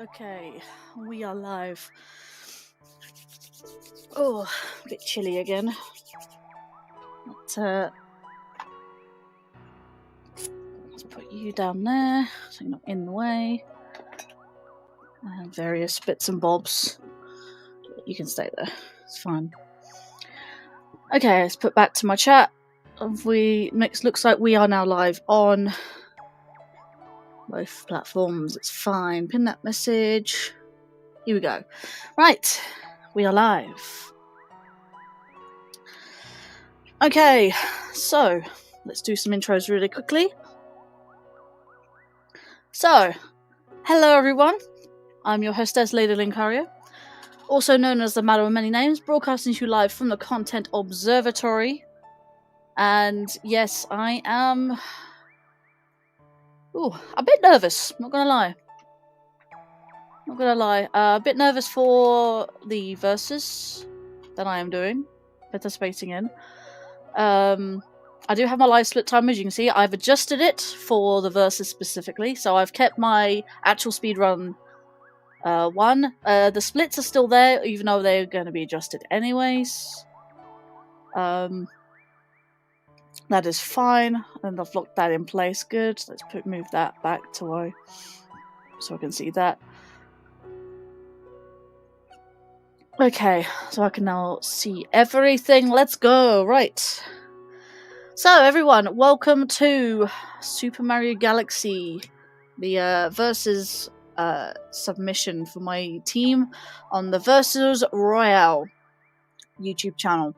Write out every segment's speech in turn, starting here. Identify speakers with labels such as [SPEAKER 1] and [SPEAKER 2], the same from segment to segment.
[SPEAKER 1] Okay, we are live. Oh, a bit chilly again. But, let's put you down there so you're not in the way. And various bits and bobs. You can stay there. It's fine. Okay, let's put back to my chat. Looks like we are now live on both platforms. It's fine. Pin that message. Here we go. Right, we are live. Okay, so let's do some intros really quickly. So, hello everyone. I'm your hostess, Lady Linkario, also known as the Madam of Many Names, broadcasting to you live from the Content Observatory. And yes, I am a bit nervous, not gonna lie. A bit nervous for the verses that I am participating in. I do have my live split time, as you can see. I've adjusted it for the verses specifically, so I've kept my actual speedrun one. The splits are still there, even though they're going to be adjusted anyways. That is fine, and I've locked that in place. Good. Let's move that back to so I can see that. Okay, so I can now see everything. Let's go. Right. So, everyone, welcome to Super Mario Galaxy, the versus submission for my team on the Versus Royale YouTube channel.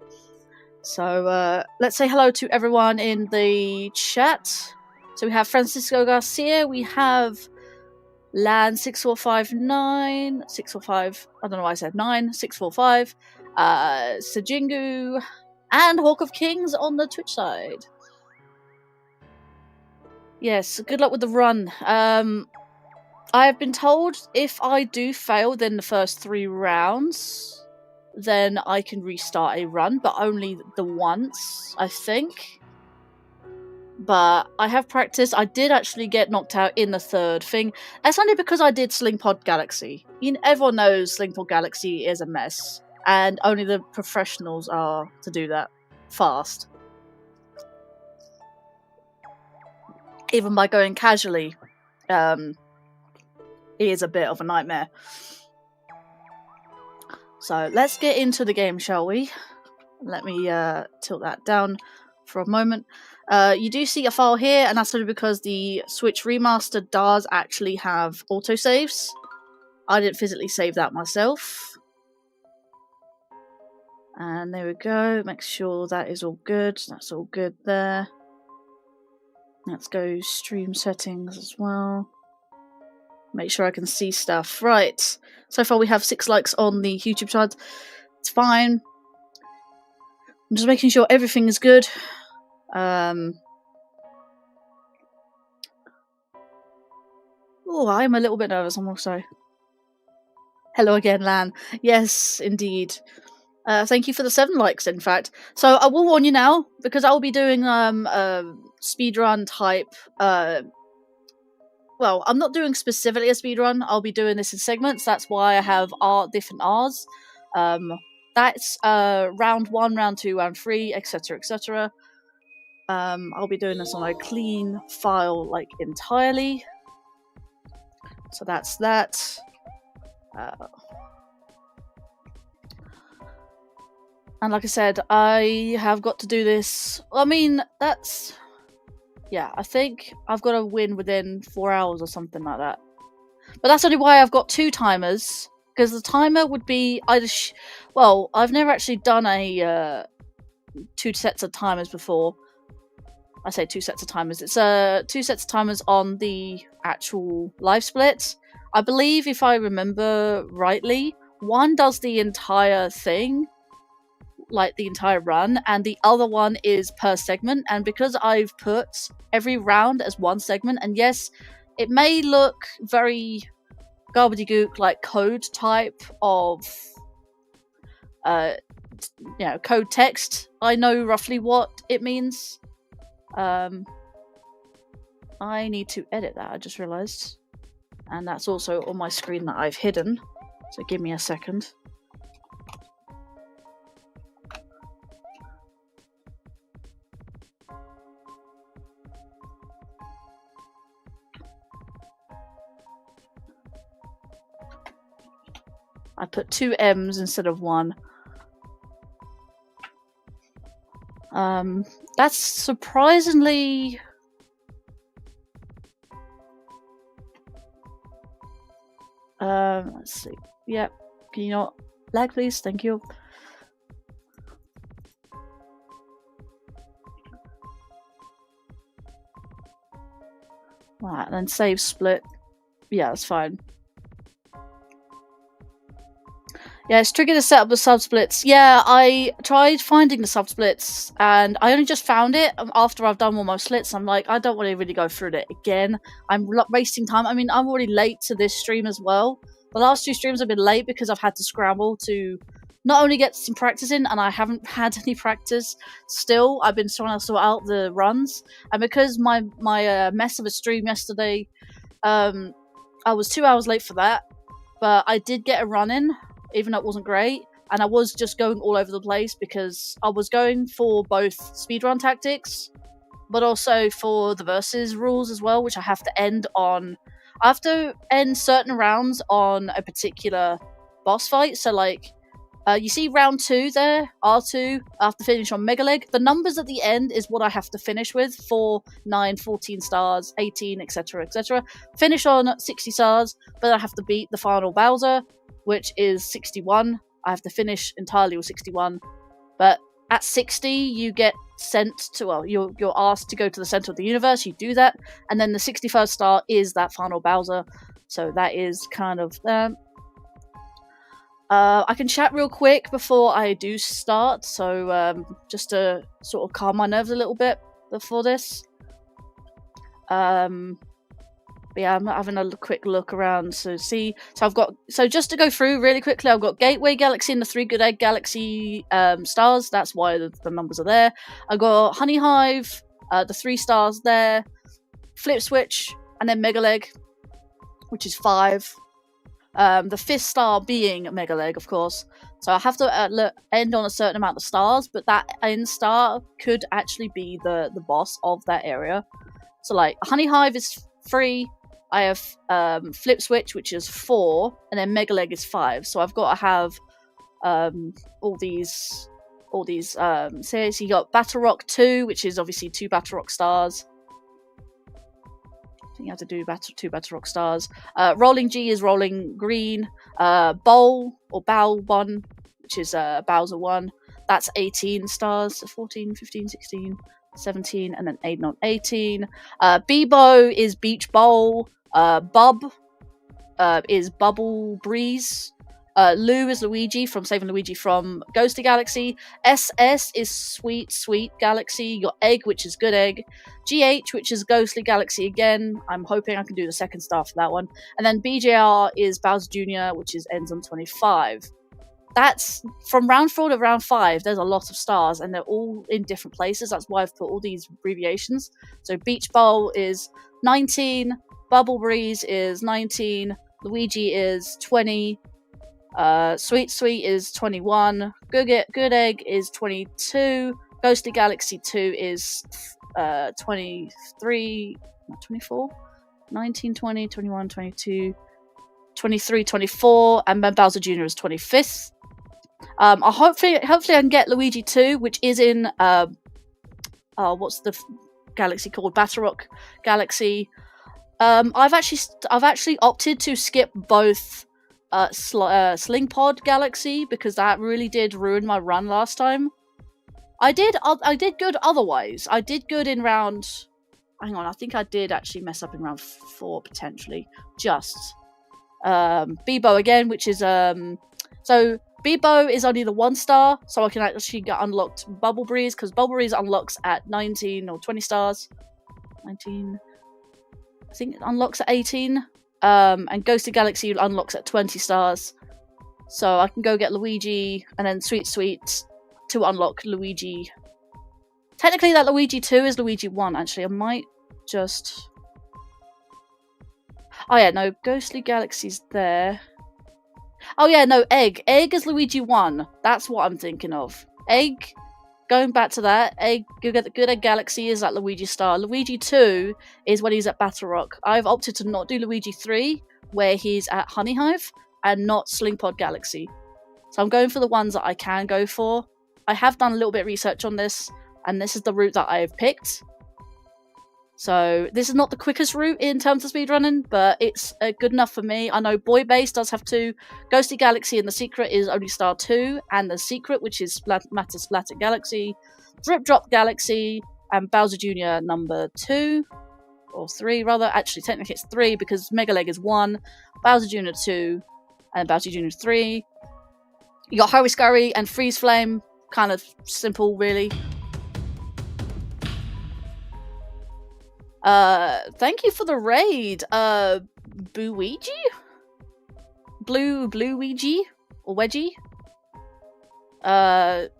[SPEAKER 1] So, let's say hello to everyone in the chat. So, we have Francisco Garcia, we have Land6459, 645, I don't know why I said 9, 645, Sajingu, and Hawk of Kings on the Twitch side. Yes, good luck with the run. I have been told if I do fail within the first 3 rounds, then I can restart a run, but only the once, I think. But I have practiced. I did actually get knocked out in the 3rd thing. That's only because I did Slingpod Galaxy. Everyone knows Slingpod Galaxy is a mess, and only the professionals are to do that fast. Even by going casually, it is a bit of a nightmare. So let's get into the game, shall we? Let me tilt that down for a moment. You do see a file here, and that's only because the Switch Remaster does actually have autosaves. I didn't physically save that myself. And there we go. Make sure that is all good. That's all good there. Let's go stream settings as well. Make sure I can see stuff. Right. So far we have 6 likes on the YouTube side. It's fine. I'm just making sure everything is good. Oh, I'm a little bit nervous, I'm also. Hello again, Lan. Yes, indeed. Thank you for the 7 likes, in fact. So I will warn you now, because I will be doing speedrun type. Well, I'm not doing specifically a speedrun. I'll be doing this in segments. That's why I have different R's. That's round 1, round 2, round 3, etc., etc. I'll be doing this on a clean file, like entirely. So that's that. And like I said, I have got to do this. I mean, that's... Yeah, I think I've got to win within 4 hours or something like that. But that's only why I've got 2 timers. Because the timer would be either... well, I've never actually done a 2 sets of timers before. I say 2 sets of timers. It's 2 sets of timers on the actual live split. I believe, if I remember rightly, one does the entire thing, like the entire run, and the other one is per segment. And because I've put every round as one segment, and yes, it may look very gobbledygook, like code type of code text, I know roughly what it means. I need to edit that, I just realized, and that's also on my screen that I've hidden, so give me a second. I put 2 M's instead of 1. That's surprisingly... let's see. Yep. Can you not lag, please? Thank you. Right, and then save split. Yeah, that's fine. Yeah, it's tricky to set up the subsplits. Yeah, I tried finding the subsplits, and I only just found it after I've done all my splits. I'm like, I don't want to really go through it again. I'm wasting time. I mean, I'm already late to this stream as well. The last 2 streams have been late because I've had to scramble to not only get some practice in, and I haven't had any practice still. I've been trying to sort out the runs, and because my mess of a stream yesterday, I was 2 hours late for that, but I did get a run in, even though it wasn't great, and I was just going all over the place because I was going for both speedrun tactics, but also for the versus rules as well, which I have to end on. I have to end certain rounds on a particular boss fight, so like, you see round 2 there, R2, I have to finish on Mega Leg. The numbers at the end is what I have to finish with, 4, 9, 14 stars, 18, etc, etc. Finish on 60 stars, but I have to beat the final Bowser, which is 61. I have to finish entirely with 61. But at 60, you get sent to, well, you're asked to go to the center of the universe. You do that, and then the 61st star is that final Bowser. So that is kind of I can chat real quick before I do start, so just to sort of calm my nerves a little bit before this. But yeah, I'm having a quick look around. So I've got, so just to go through really quickly, I've got Gateway Galaxy and the 3 Good Egg Galaxy stars. That's why the numbers are there. I've got Honey Hive, the 3 stars there. Flip Switch, and then Mega Leg, which is 5. The 5th star being Mega Leg, of course. So I have to end on a certain amount of stars, but that end star could actually be the boss of that area. So like Honey Hive is 3. I have Flip Switch, which is 4, and then Mega Leg is 5. So I've got to have all these. So you got Battle Rock 2, which is obviously 2 Battle Rock stars. I think you have to do 2 Battle Rock stars. Rolling G is Rolling Green. Bowl or Bowl 1, which is Bowser 1. That's 18 stars. So 14, 15, 16, 17, and then 8 on 18. Bebo is Beach Bowl. Bub is Bubble Breeze. Lou is Luigi from Saving Luigi from Ghostly Galaxy. SS is Sweet Sweet Galaxy. You got Egg, which is Good Egg. GH, which is Ghostly Galaxy again. I'm hoping I can do the second star for that one. And then BJR is Bowser Jr., which ends on 25. That's from round 4 to round 5. There's a lot of stars, and they're all in different places. That's why I've put all these abbreviations. So Beach Bowl is 19. Bubble Breeze is 19. Luigi is 20. Sweet Sweet is 21. Good Egg is 22. Ghostly Galaxy 2 is 23. Not 24. 19, 20, 21, 22, 23, 24. And then Bowser Jr. is 25th. Hopefully I can get Luigi 2, which is in what's the galaxy called? Batterock Galaxy. I've actually opted to skip both Slingpod Galaxy because that really did ruin my run last time. I did good otherwise. I did good in round. Hang on, I think I did actually mess up in round 4 potentially. Just Bebo again, which is so Bebo is only the 1 star, so I can actually get unlocked Bubble Breeze because Bubble Breeze unlocks at 19 or 20 stars. 19. I think it unlocks at 18. And Ghostly Galaxy unlocks at 20 stars. So I can go get Luigi and then Sweet Sweet to unlock Luigi. Technically that Luigi 2 is Luigi 1 actually. I might just... Oh yeah, no, Ghostly Galaxy's there. Oh yeah, no, Egg. Egg is Luigi 1. That's what I'm thinking of. Egg, going back to that, Good Egg Galaxy is at Luigi Star. Luigi 2 is when he's at Battle Rock. I've opted to not do Luigi 3, where he's at Honey Hive, and not Slingpod Galaxy. So I'm going for the ones that I can go for. I have done a little bit of research on this, and this is the route that I've picked. So this is not the quickest route in terms of speedrunning, but it's good enough for me. I know Boy Base does have 2. Ghostly Galaxy and The Secret is only star 2. And The Secret, which is Matter Splatter Galaxy, Drip Drop Galaxy, and Bowser Jr. number 2. Or 3, rather. Actually, technically it's 3 because Mega Leg is 1, Bowser Jr. 2, and Bowser Jr. 3. You got Hurry Scurry and Freeze Flame. Kind of simple, really. Thank you for the raid, Blueouija? Blueouija? Or Wedgie?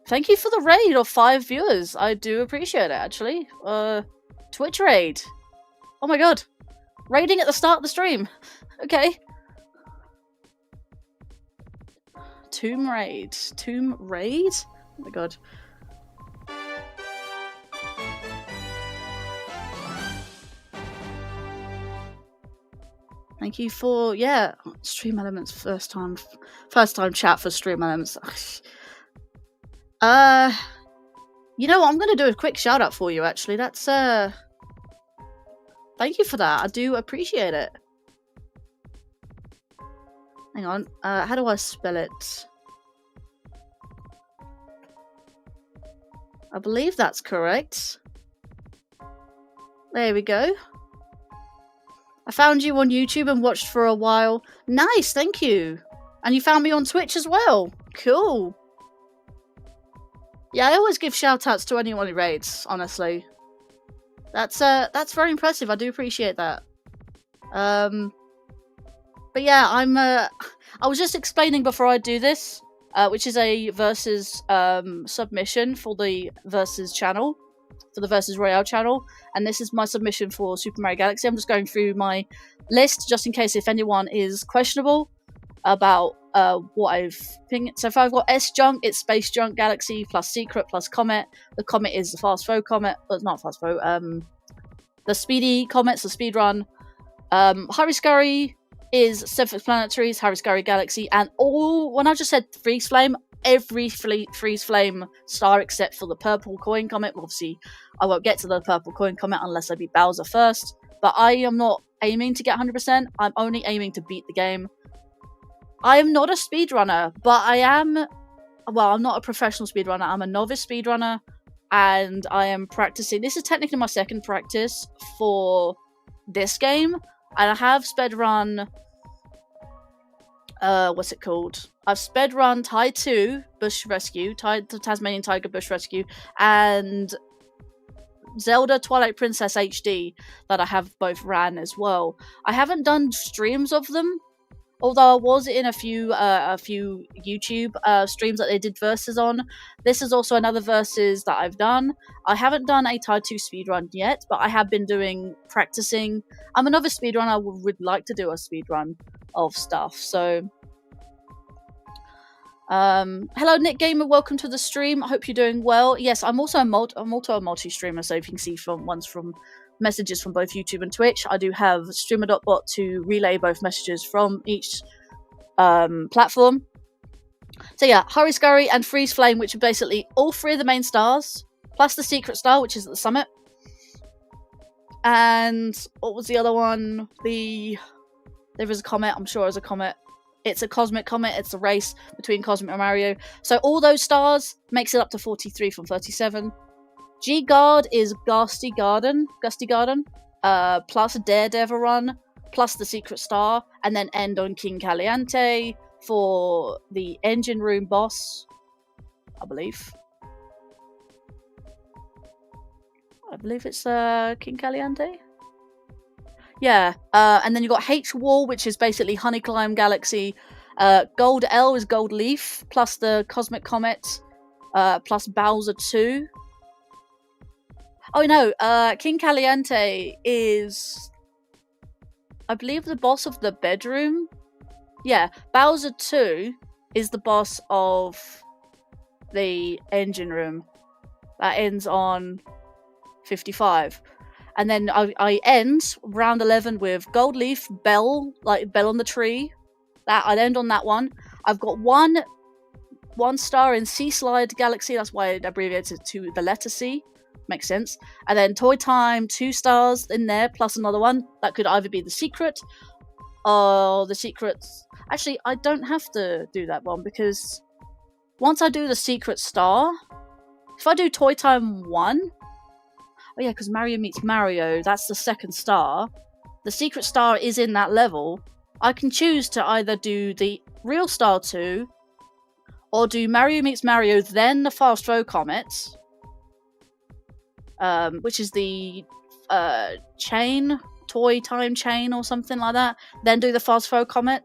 [SPEAKER 1] Thank you for the raid of 5 viewers. I do appreciate it, actually. Twitch raid. Oh my god. Raiding at the start of the stream. Okay. Tomb raid. Tomb raid? Oh my god. Thank you for, yeah, Stream Elements first time chat for Stream Elements. You know what, I'm going to do a quick shout out for you actually. That's, thank you for that. I do appreciate it. Hang on, how do I spell it? I believe that's correct. There we go. I found you on YouTube and watched for a while. Nice, thank you. And you found me on Twitch as well. Cool. Yeah, I always give shout-outs to anyone who raids, honestly. That's very impressive. I do appreciate that. But yeah, I was just explaining before I do this, which is a versus submission for the versus channel. For the versus Royale channel, and this is my submission for Super Mario Galaxy. I'm just going through my list just in case if anyone is questionable about what I've pinged. So if I've got S Junk, it's Space Junk Galaxy plus Secret plus Comet. The Comet is the Fast Foe Comet, not Fast Foe. The Speedy Comet's the Speed Run. Hurry Scurry is 7th Planetaries, Hurry Scurry Galaxy, and all when I just said Freeze Flame. Every Freeze Flame star except for the Purple Coin Comet. Obviously, I won't get to the Purple Coin Comet unless I beat Bowser first. But I am not aiming to get 100%. I'm only aiming to beat the game. I am not a speedrunner, but I am... Well, I'm not a professional speedrunner. I'm a novice speedrunner. And I am practicing... This is technically my second practice for this game. And I have speedrun... what's it called? I've sped run Tie 2 Bush Rescue, the Tasmanian Tiger Bush Rescue, and Zelda Twilight Princess HD that I have both ran as well. I haven't done streams of them, although I was in a few YouTube streams that they did verses on. This is also another verses that I've done. I haven't done a Tie 2 speedrun yet, but I have been practicing. I'm another speedrunner. I would like to do a speedrun of stuff. So, hello Nick Gamer, welcome to the stream. I hope you're doing well. Yes, I'm also a multi-streamer, so if you can see from messages from both YouTube and Twitch. I do have streamer.bot to relay both messages from each platform. So yeah, Hurry Scurry and Freeze Flame, which are basically all three of the main stars, plus the secret star, which is at the summit. And what was the other one? There is a comet, I'm sure there's a comet. It's a cosmic comet, it's a race between Cosmic and Mario. So all those stars makes it up to 43 from 37. G-Guard is Gusty Garden, plus a Daredevil run, plus the Secret Star, and then end on King Caliente for the engine room boss, I believe. I believe it's King Caliente. Yeah, and then you got H-Wall, which is basically Honeyclimb Galaxy. Gold L is Gold Leaf, plus the Cosmic Comet, plus Bowser 2. Oh no, King Caliente is, I believe, the boss of the bedroom. Yeah, Bowser 2 is the boss of the engine room. That ends on 55. And then I end round 11 with Gold Leaf, Bell, like Bell on the Tree. I'd end on that one. I've got one star in Sea Slide Galaxy, that's why I abbreviated to the letter C. Makes sense. And then Toy Time, 2 stars in there, plus another one. That could either be the secret or the secrets. Actually, I don't have to do that one because once I do the secret star, if I do Toy Time 1, oh yeah, because Mario meets Mario, that's the second star. The secret star is in that level. I can choose to either do the real star 2 or do Mario meets Mario, then the Fast Throw Comet. Which is the Toy Time chain or something like that. Then do the Fast Throw Comet.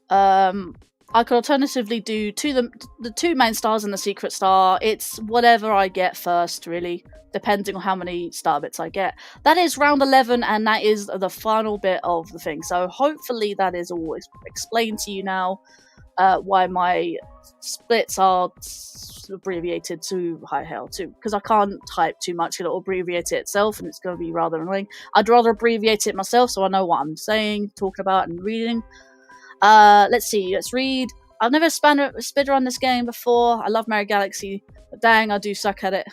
[SPEAKER 1] I could alternatively do the 2 main stars and the secret star. It's whatever I get first, really, depending on how many star bits I get. That is round 11, and that is the final bit of the thing. So hopefully that is all explained to you now. Why my splits are abbreviated to high hell too, because I can't type too much, it'll abbreviate it itself and it's going to be rather annoying. I'd rather abbreviate it myself so I know what I'm saying, talking about and reading. Let's read. I've never speedrun this game before. I love Mario Galaxy, but dang, I do suck at it.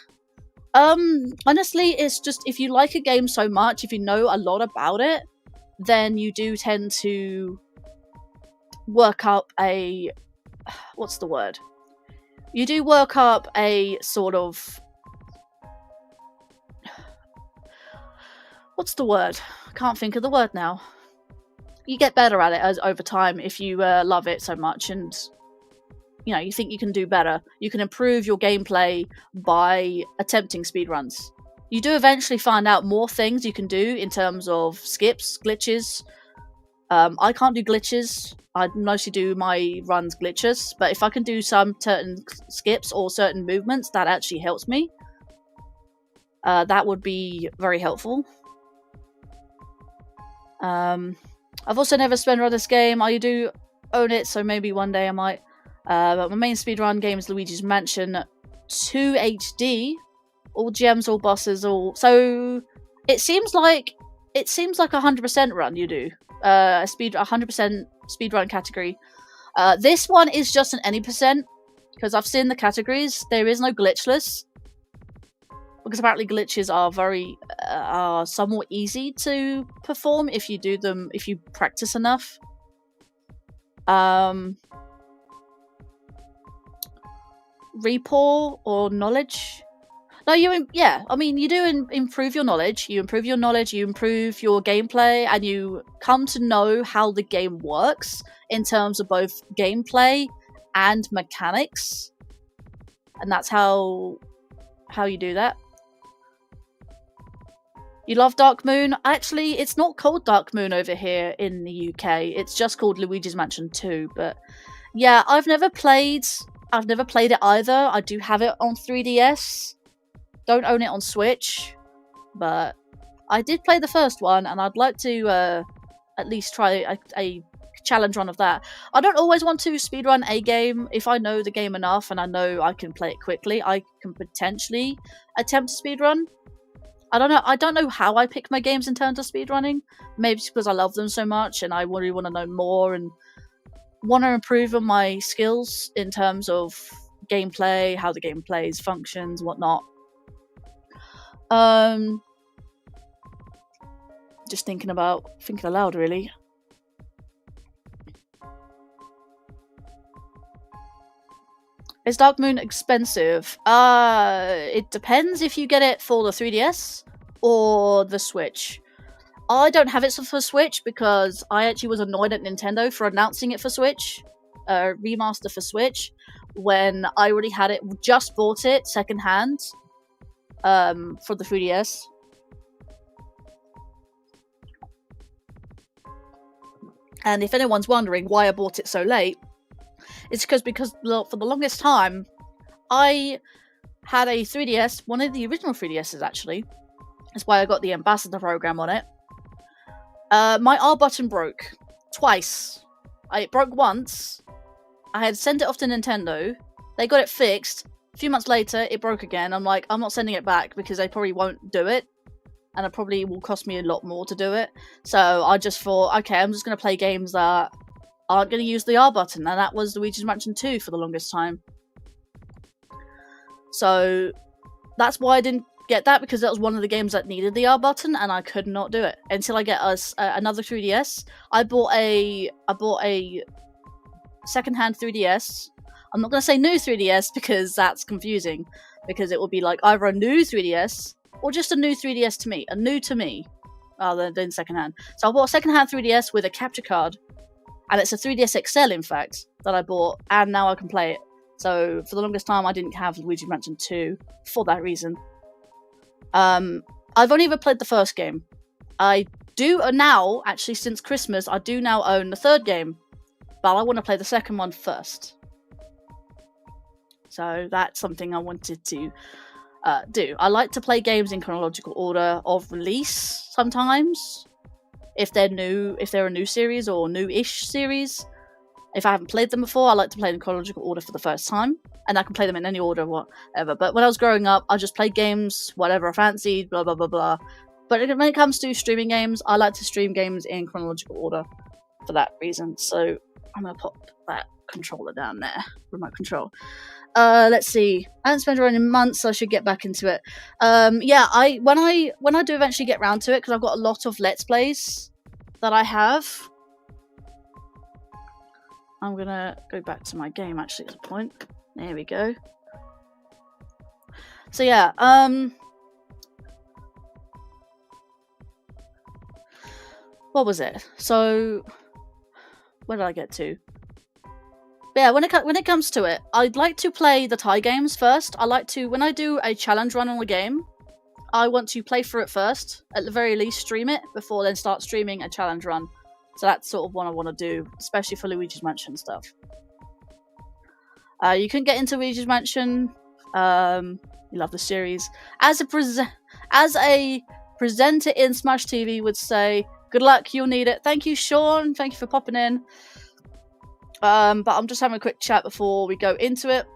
[SPEAKER 1] Honestly, it's just, if you like a game so much, if you know a lot about it, then you do tend to work up a, what's the word? You do work up a sort of, what's the word? I can't think of the word now. You get better at it over time if you love it so much, and you know, you think you can do better. You can improve your gameplay by attempting speedruns. You do eventually find out more things you can do in terms of skips, glitches. I can't do glitches. I mostly do my runs glitches, but if I can do some certain skips or certain movements, that actually helps me. That would be very helpful. I've also never speedrun this game. I do own it, so maybe one day I might. But my main speedrun game is Luigi's Mansion 2 HD. All gems, all bosses, all. So it seems like a 100% run you do. 100% speedrun category. This one is just an any percent, because I've seen the categories. There is no glitchless, because apparently glitches are somewhat easy to perform if you do them, if you practice enough. Rapport or knowledge. No, yeah. I mean, you do improve your knowledge. You improve your knowledge. You improve your gameplay, and you come to know how the game works in terms of both gameplay and mechanics. And that's how you do that. You love Dark Moon? Actually, it's not called Dark Moon over here in the UK. It's just called Luigi's Mansion 2. But yeah, I've never played it either. I do have it on 3DS. Don't own it on Switch, but I did play the first one, and I'd like to at least try a challenge run of that. I don't always want to speedrun a game. If I know the game enough and I know I can play it quickly, I can potentially attempt to speedrun. I don't know how I pick my games in terms of speedrunning. Maybe it's because I love them so much and I really want to know more and want to improve on my skills in terms of gameplay, how the game plays, functions, whatnot. Just thinking aloud, really. Is Dark Moon expensive? It depends if you get it for the 3DS or the Switch. I don't have it for Switch because I actually was annoyed at Nintendo for announcing it for Switch, Remaster for Switch, when I already had it, just bought it secondhand. For the 3DS. And if anyone's wondering why I bought it so late, it's because for the longest time, I had a 3DS, one of the original 3DSs actually. That's why I got the Ambassador program on it. My R button broke twice. It broke once. I had sent it off to Nintendo. They got it fixed. A few months later, it broke again. I'm like, I'm not sending it back because they probably won't do it. And it probably will cost me a lot more to do it. So I just thought, okay, I'm just going to play games that aren't going to use the R button. And that was Luigi's Mansion 2 for the longest time. So that's why I didn't get that, because that was one of the games that needed the R button and I could not do it until I get another 3DS. I bought a secondhand 3DS. I'm not going to say new 3DS because that's confusing, because it will be like either a new 3DS or just a new 3DS to me, a new to me, rather than secondhand. So I bought a secondhand 3DS with a capture card, and it's a 3DS XL, in fact, that I bought, and now I can play it. So for the longest time, I didn't have Luigi's Mansion 2 for that reason. I've only ever played the first game. I do now, actually, since Christmas, I do now own the third game, but I want to play the second one first. So that's something I wanted to do. I like to play games in chronological order of release sometimes. If they're new, if they're a new series or new-ish series. If I haven't played them before, I like to play in chronological order for the first time. And I can play them in any order, whatever. But when I was growing up, I just played games, whatever I fancied, blah, blah, blah, blah. But when it comes to streaming games, I like to stream games in chronological order for that reason. So I'm going to pop that controller down there, remote control. Let's see. I haven't spent around in months, so I should get back into it. Yeah, when I do eventually get round to it, because I've got a lot of Let's Plays that I have. I'm gonna go back to my game actually at a point. There we go. So yeah, what was it? So where did I get to? But yeah, when it comes to it, I'd like to play the Thai games first. I like to, when I do a challenge run on a game, I want to play through it first. At the very least, stream it before then start streaming a challenge run. So that's sort of what I want to do, especially for Luigi's Mansion stuff. You can get into Luigi's Mansion. You love the series. As a presenter in Smash TV would say, good luck, you'll need it. Thank you, Sean. Thank you for popping in. But I'm just having a quick chat before we go into it.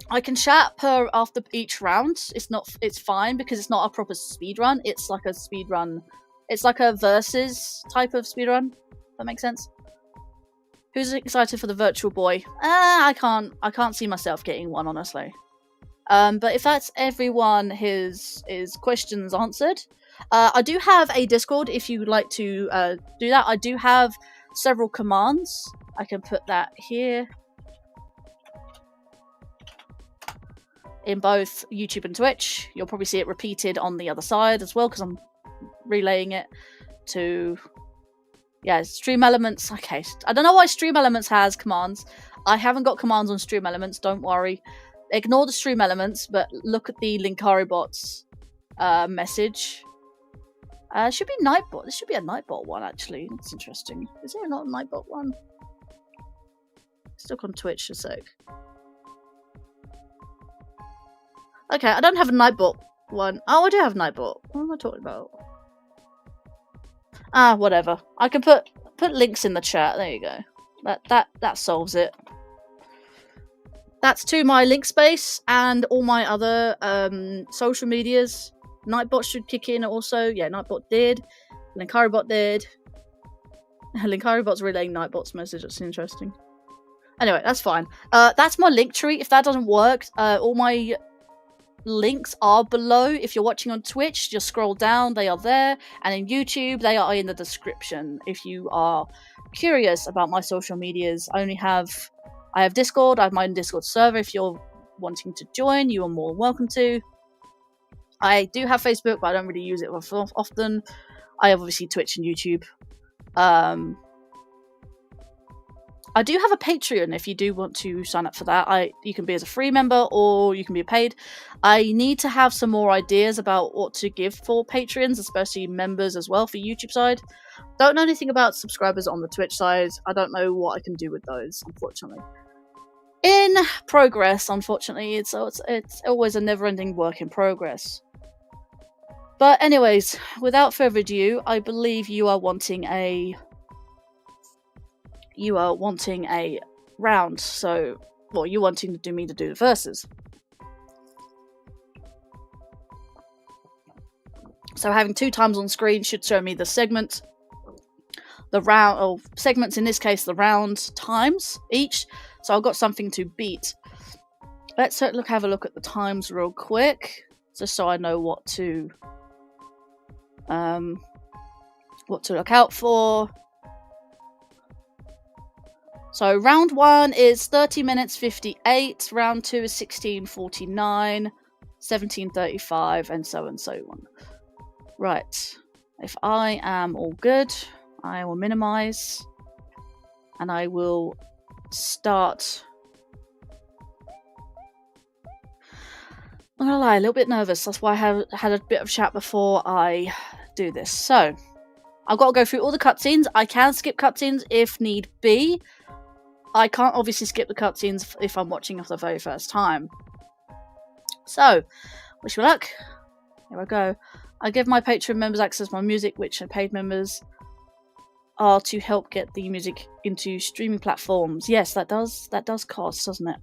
[SPEAKER 1] I can chat after each round. It's fine because it's not a proper speed run. It's like a speed run. It's like a versus type of speed run. That makes sense. Who's excited for the Virtual Boy? I can't see myself getting one, honestly. But if that's everyone, his questions answered. I do have a Discord if you'd like to do that. I do have several commands. I can put that here. in both YouTube and Twitch. You'll probably see it repeated on the other side as well, because I'm relaying it to... Yeah, Stream Elements. Okay, I don't know why Stream Elements has commands. I haven't got commands on Stream Elements, don't worry. Ignore the Stream Elements, but look at the Linkario bot's message. Should be Nightbot. This should be a Nightbot one, actually. That's interesting. Is there not a Nightbot one? Stuck on Twitch a sec. Okay, I don't have a Nightbot one. Oh, I do have Nightbot. What am I talking about? Ah, whatever. I can put links in the chat. There you go. That solves it. That's to my link space and all my other social medias. Nightbot should kick in also. Yeah, Nightbot did. Linkario bot did. Linkario bot's relaying Nightbot's message. That's interesting. Anyway, that's fine. That's my link tree. If that doesn't work, all my links are below. If you're watching on Twitch, just scroll down, they are there, and in YouTube they are in the description. If you are curious about my social medias, I have Discord. I have my own Discord server. If you're wanting to join, you are more than welcome to. I do have Facebook, but I don't really use it often. I have obviously Twitch and YouTube. I do have a Patreon if you do want to sign up for that. You can be as a free member or you can be paid. I need to have some more ideas about what to give for Patreons, especially members as well for YouTube side. Don't know anything about subscribers on the Twitch side. I don't know what I can do with those, unfortunately. In progress, unfortunately. It's always a never-ending work in progress. But anyways, without further ado, I believe you are wanting a round, so well, you're wanting to do me to do the verses. So having 2 times on screen should show me the segment, the round, or segments in this case, the round times each. So I've got something to beat. Let's have a look at the times real quick, just so I know what to look out for. So round 1 is 30 minutes 58, round 2 is 16:49, 17:35, and so on. Right, if I am all good, I will minimize, and I will start. I'm gonna lie, a little bit nervous, that's why I had a bit of chat before I do this. So, I've got to go through all the cutscenes. I can skip cutscenes if need be. I can't obviously skip the cutscenes if I'm watching for the very first time. So, wish me luck. Here I go. I give my Patreon members access to my music, which paid members are to help get the music into streaming platforms. Yes, that does cost, doesn't it?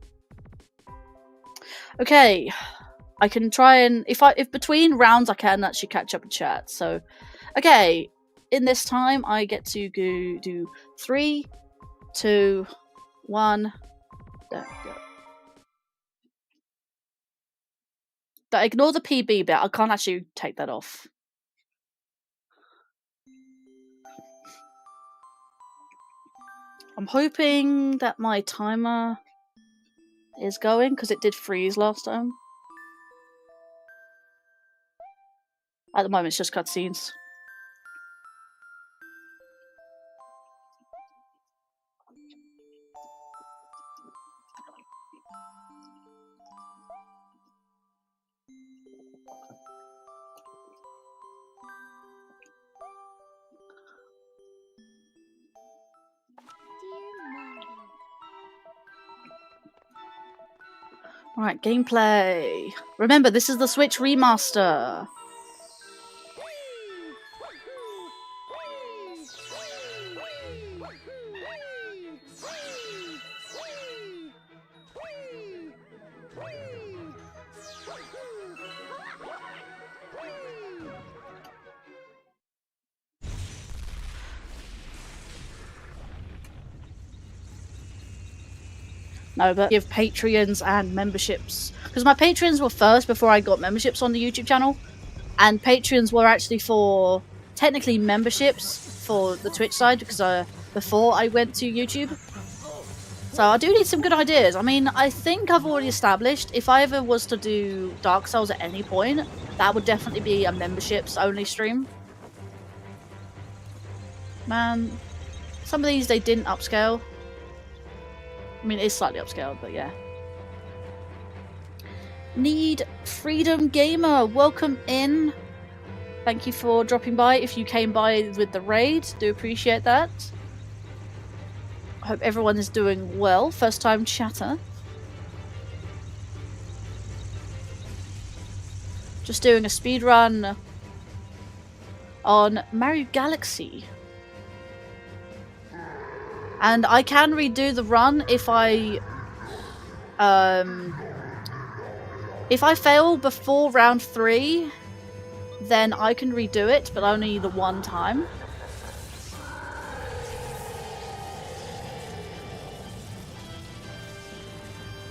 [SPEAKER 1] Okay, I can try and if between rounds I can actually catch up in chat. So, okay, in this time I get to go do 3, 2, 1. There we go. Ignore the PB bit. I can't actually take that off. I'm hoping that my timer is going, because it did freeze last time. At the moment, it's just cutscenes. Alright, gameplay. Remember, this is the Switch Remaster. No, but give Patreons and memberships. Because my Patreons were first before I got memberships on the YouTube channel. And Patreons were actually for, technically, memberships for the Twitch side, because before I went to YouTube. So I do need some good ideas. I mean, I think I've already established if I ever was to do Dark Souls at any point, that would definitely be a memberships only stream. Man, some of these they didn't upscale. I mean, it is slightly upscaled, but yeah. Need Freedom Gamer, welcome in. Thank you for dropping by. If you came by with the raid, do appreciate that. I hope everyone is doing well. First time chatter. Just doing a speed run on Mario Galaxy. And I can redo the run if I fail before round 3, then I can redo it, but only the one time.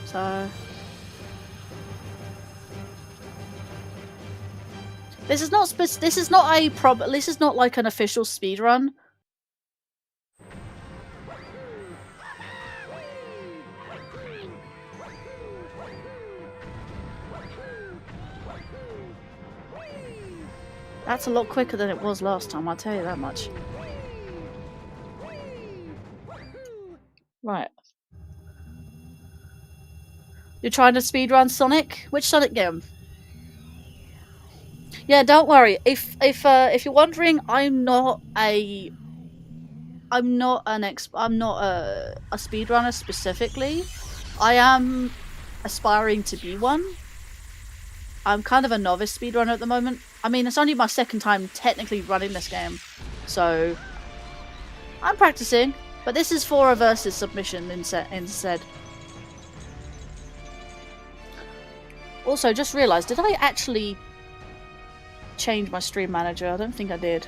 [SPEAKER 1] So this is not like an official speed run. That's a lot quicker than it was last time, I'll tell you that much. Right. You're trying to speedrun Sonic? Which Sonic game? Yeah, don't worry. If you're wondering, I'm not a speedrunner specifically. I am aspiring to be one. I'm kind of a novice speedrunner at the moment. I mean, it's only my second time technically running this game, so I'm practicing. But this is for a versus submission instead. Also, just realised, did I actually change my stream manager? I don't think I did.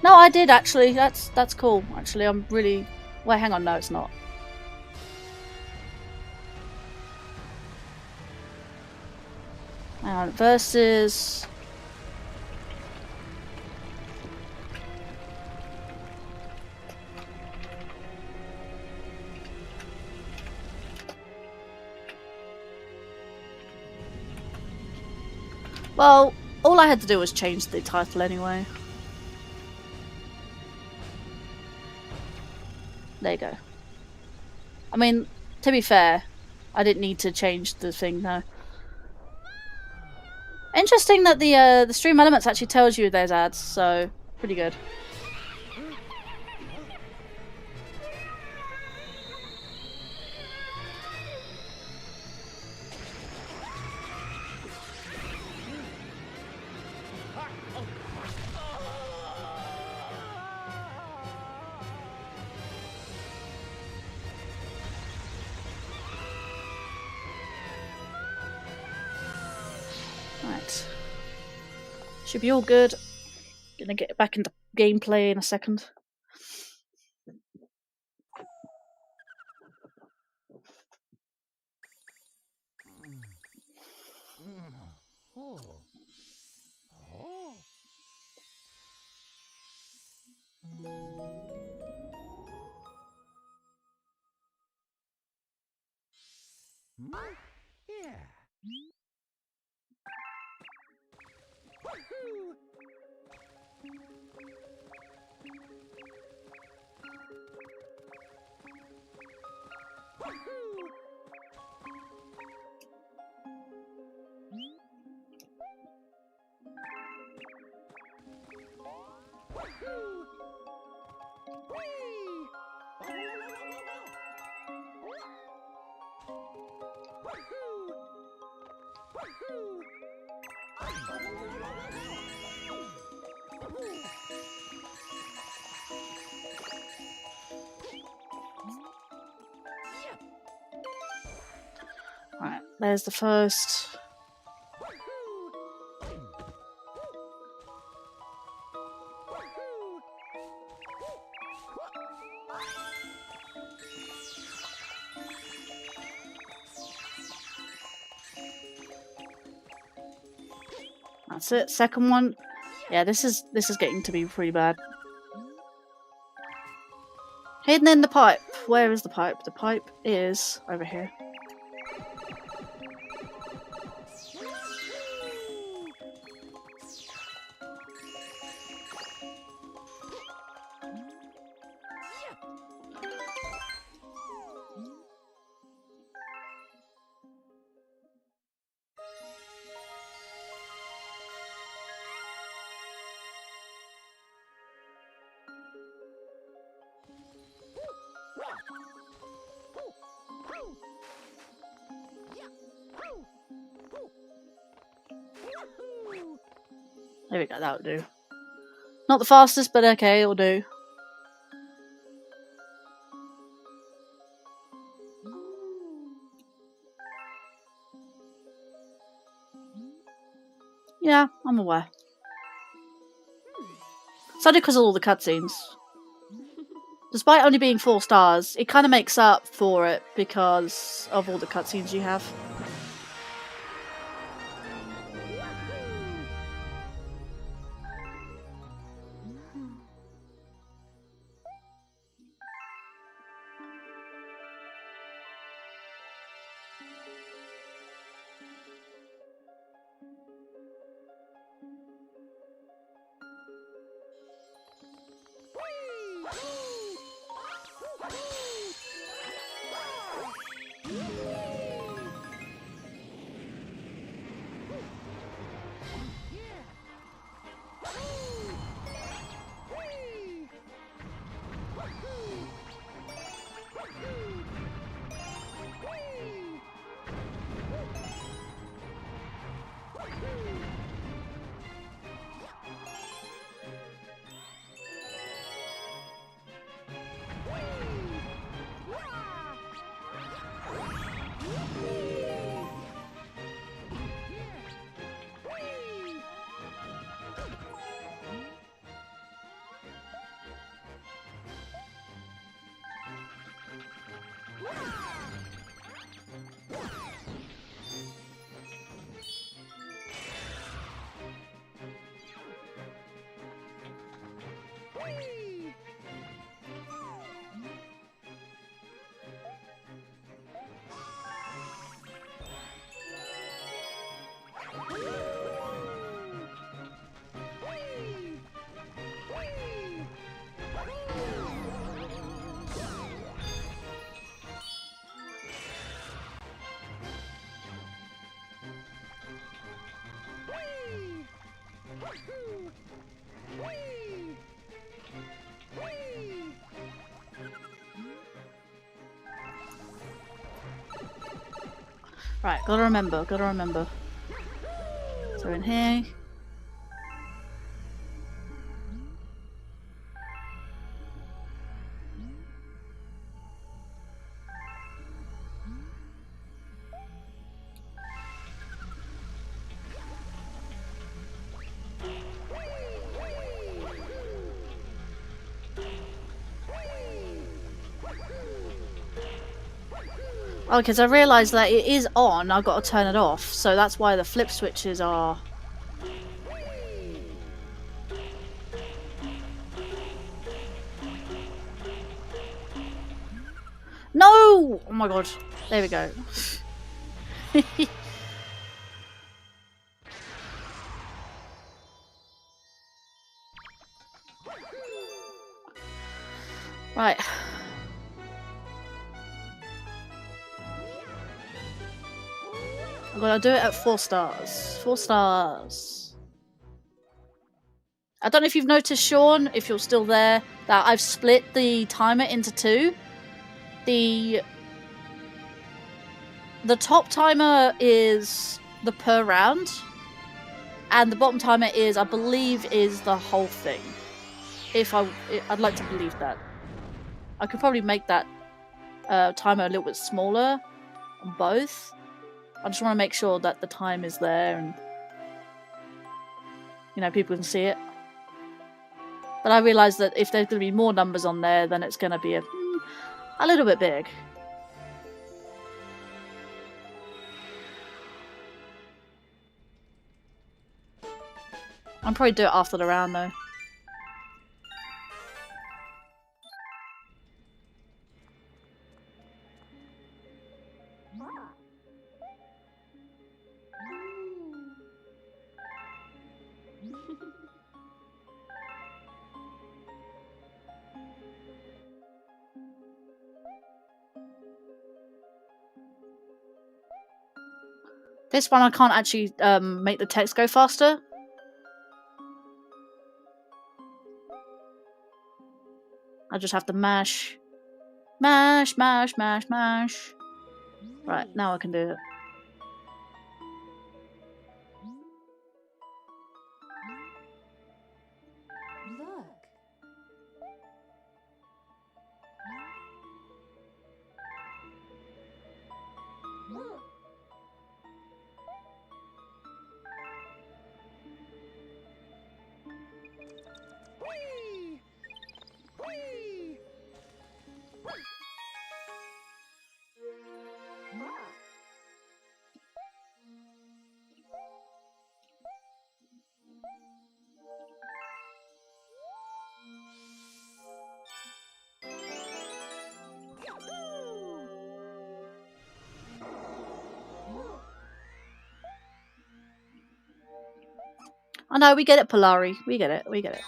[SPEAKER 1] No, I did actually. That's cool. Actually, I'm really... Wait, hang on. No, it's not. Hang on. Versus... Well, all I had to do was change the title anyway. There you go. I mean, to be fair, I didn't need to change the thing, no. Interesting that the stream elements actually tells you there's ads, so pretty good. Right. Should be all good. Gonna get back into gameplay in a second. Right, there's the first. That's it. Second one. Yeah, this is getting to be pretty bad. Hidden in the pipe. Where is the pipe? The pipe is over here. There we go, that'll do. Not the fastest, but okay, it'll do. Yeah, I'm aware. It's only because of all the cutscenes. Despite only being 4 stars, it kind of makes up for it because of all the cutscenes you have. Right, gotta remember. So in here. Oh, because I realised that it is on, I've got to turn it off, so that's why the flip switches are... No! Oh my god. There we go. Right. I'm gonna do it at 4 stars. 4 stars. I don't know if you've noticed, Sean, if you're still there, that I've split the timer into 2. The top timer is the per round, and the bottom timer is, I believe, is the whole thing. I'd like to believe that. I could probably make that timer a little bit smaller on both. I just want to make sure that the time is there and, you know, people can see it. But I realise that if there's going to be more numbers on there, then it's going to be a little bit big. I'll probably do it after the round though. This one I can't actually make the text go faster. I just have to mash. Mash, mash, mash, mash. Right, now I can do it. I know, we get it, Polari. We get it, we get it.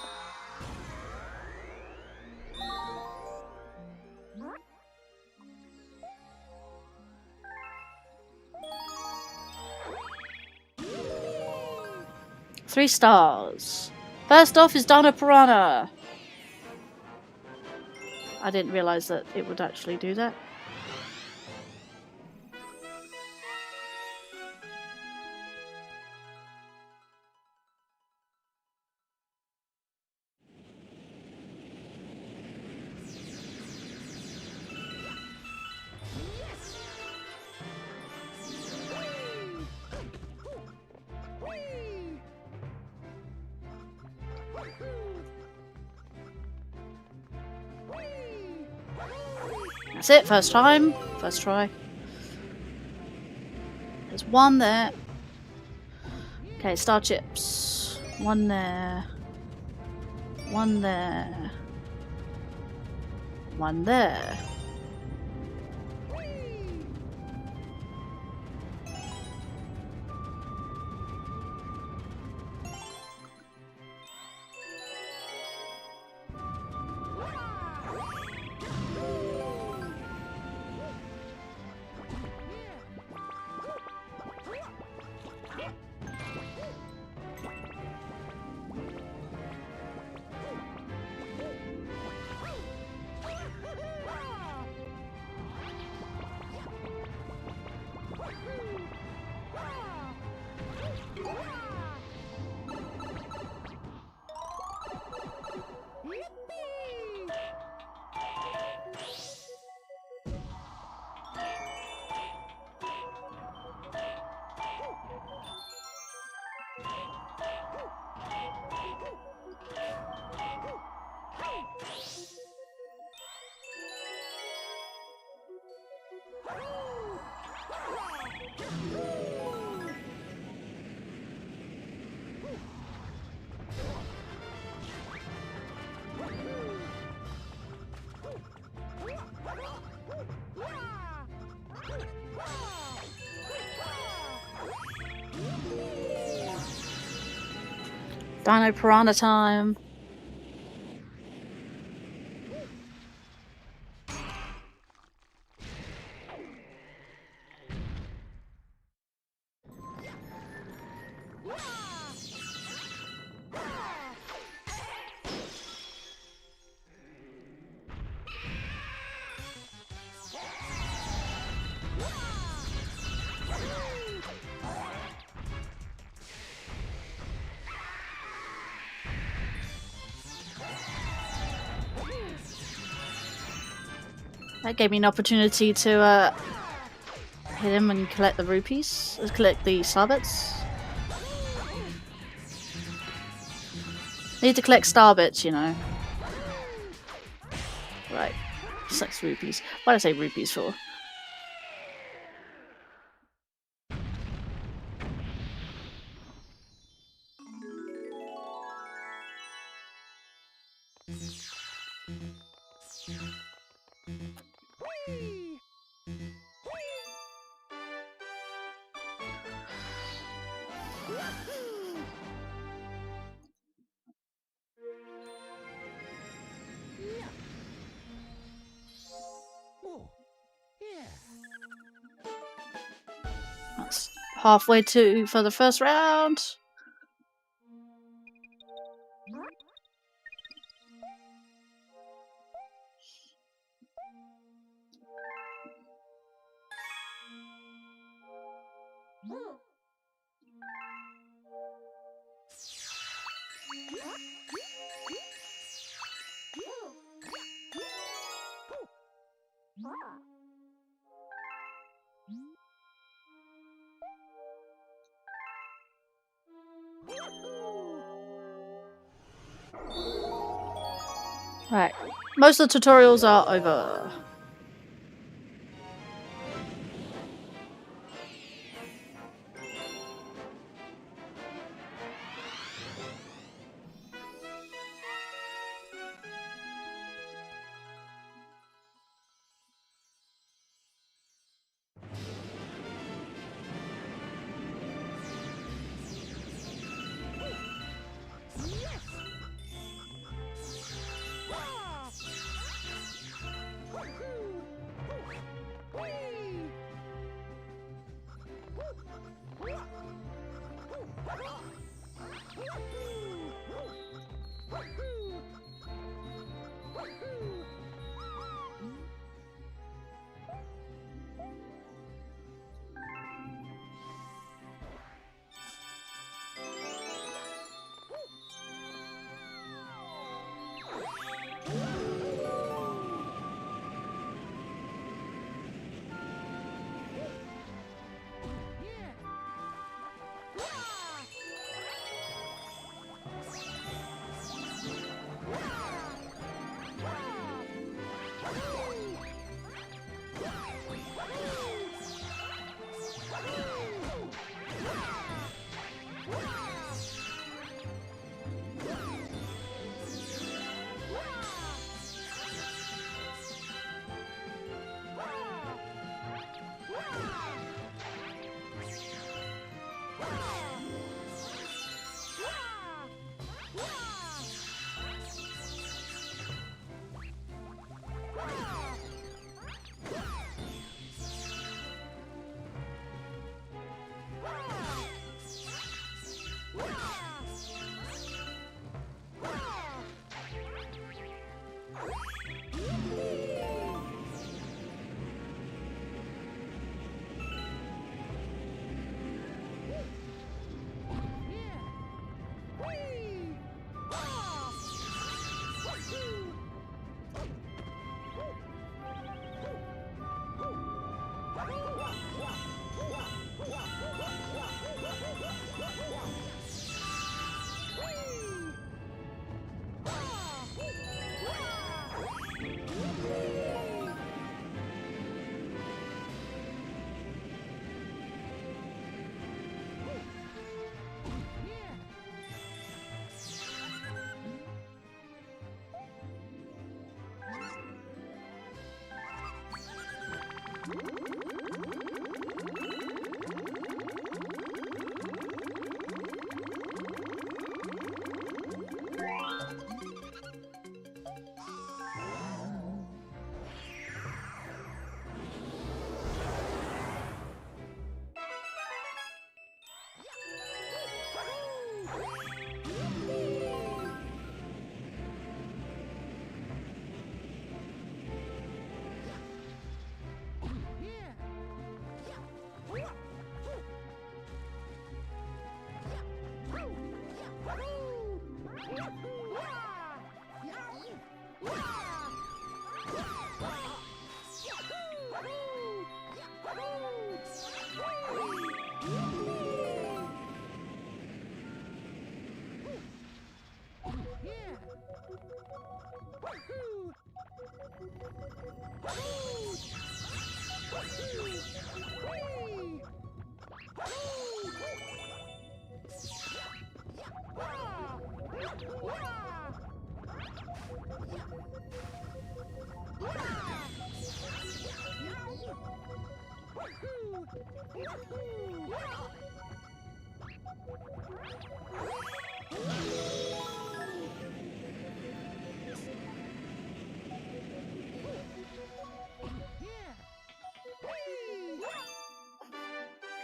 [SPEAKER 1] Three stars. First off is Dana Piranha. I didn't realise that it would actually do that. That's it, first time. First try. There's one there. Okay, star chips. One there. One there. One there. Dino Piranha time. That gave me an opportunity to hit him and collect the rupees. Collect the starbits. Need to collect starbits, you know. Right. 6 rupees. What did I say rupees for? That's halfway for the first round. Right. Most of the tutorials are over.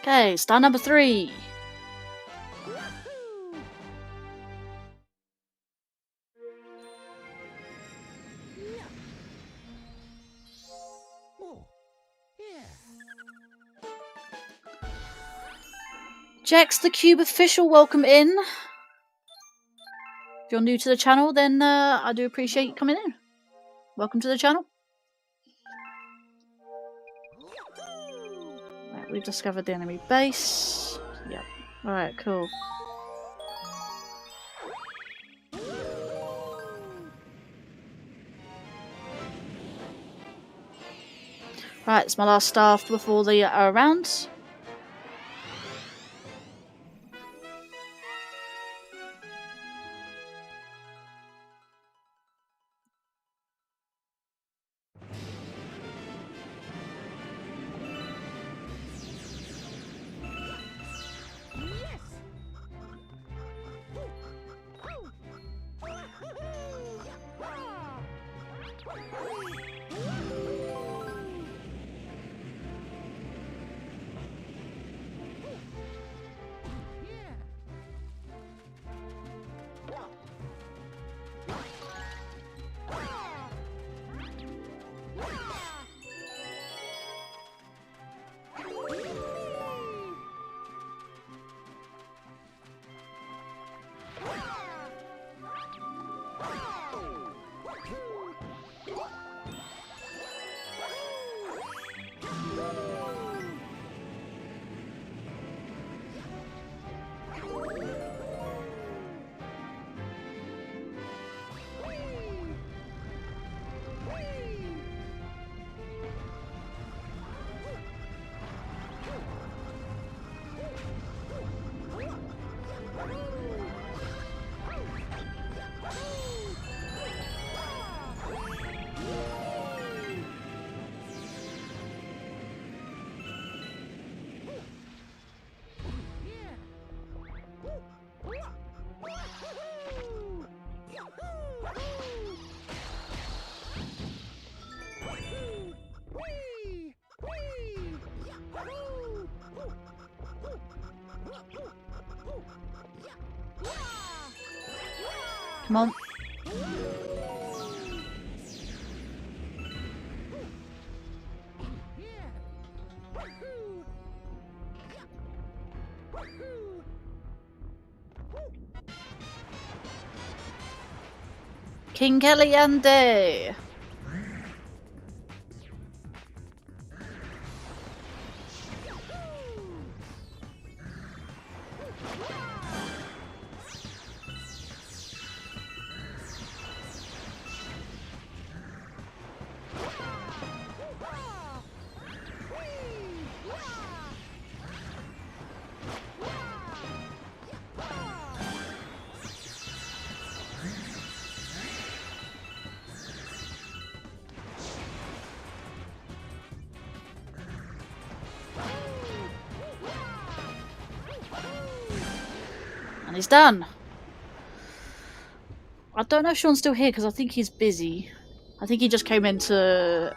[SPEAKER 1] Okay, star number 3. Jex the Cube official, welcome in. If you're new to the channel, then I do appreciate you coming in. Welcome to the channel. Right, we've discovered the enemy base. Yep. Alright, cool. Right, it's my last staff before the rounds. Come on. King Kellyanne. And he's done. I don't know if Sean's still here because I think he's busy. I think he just came in to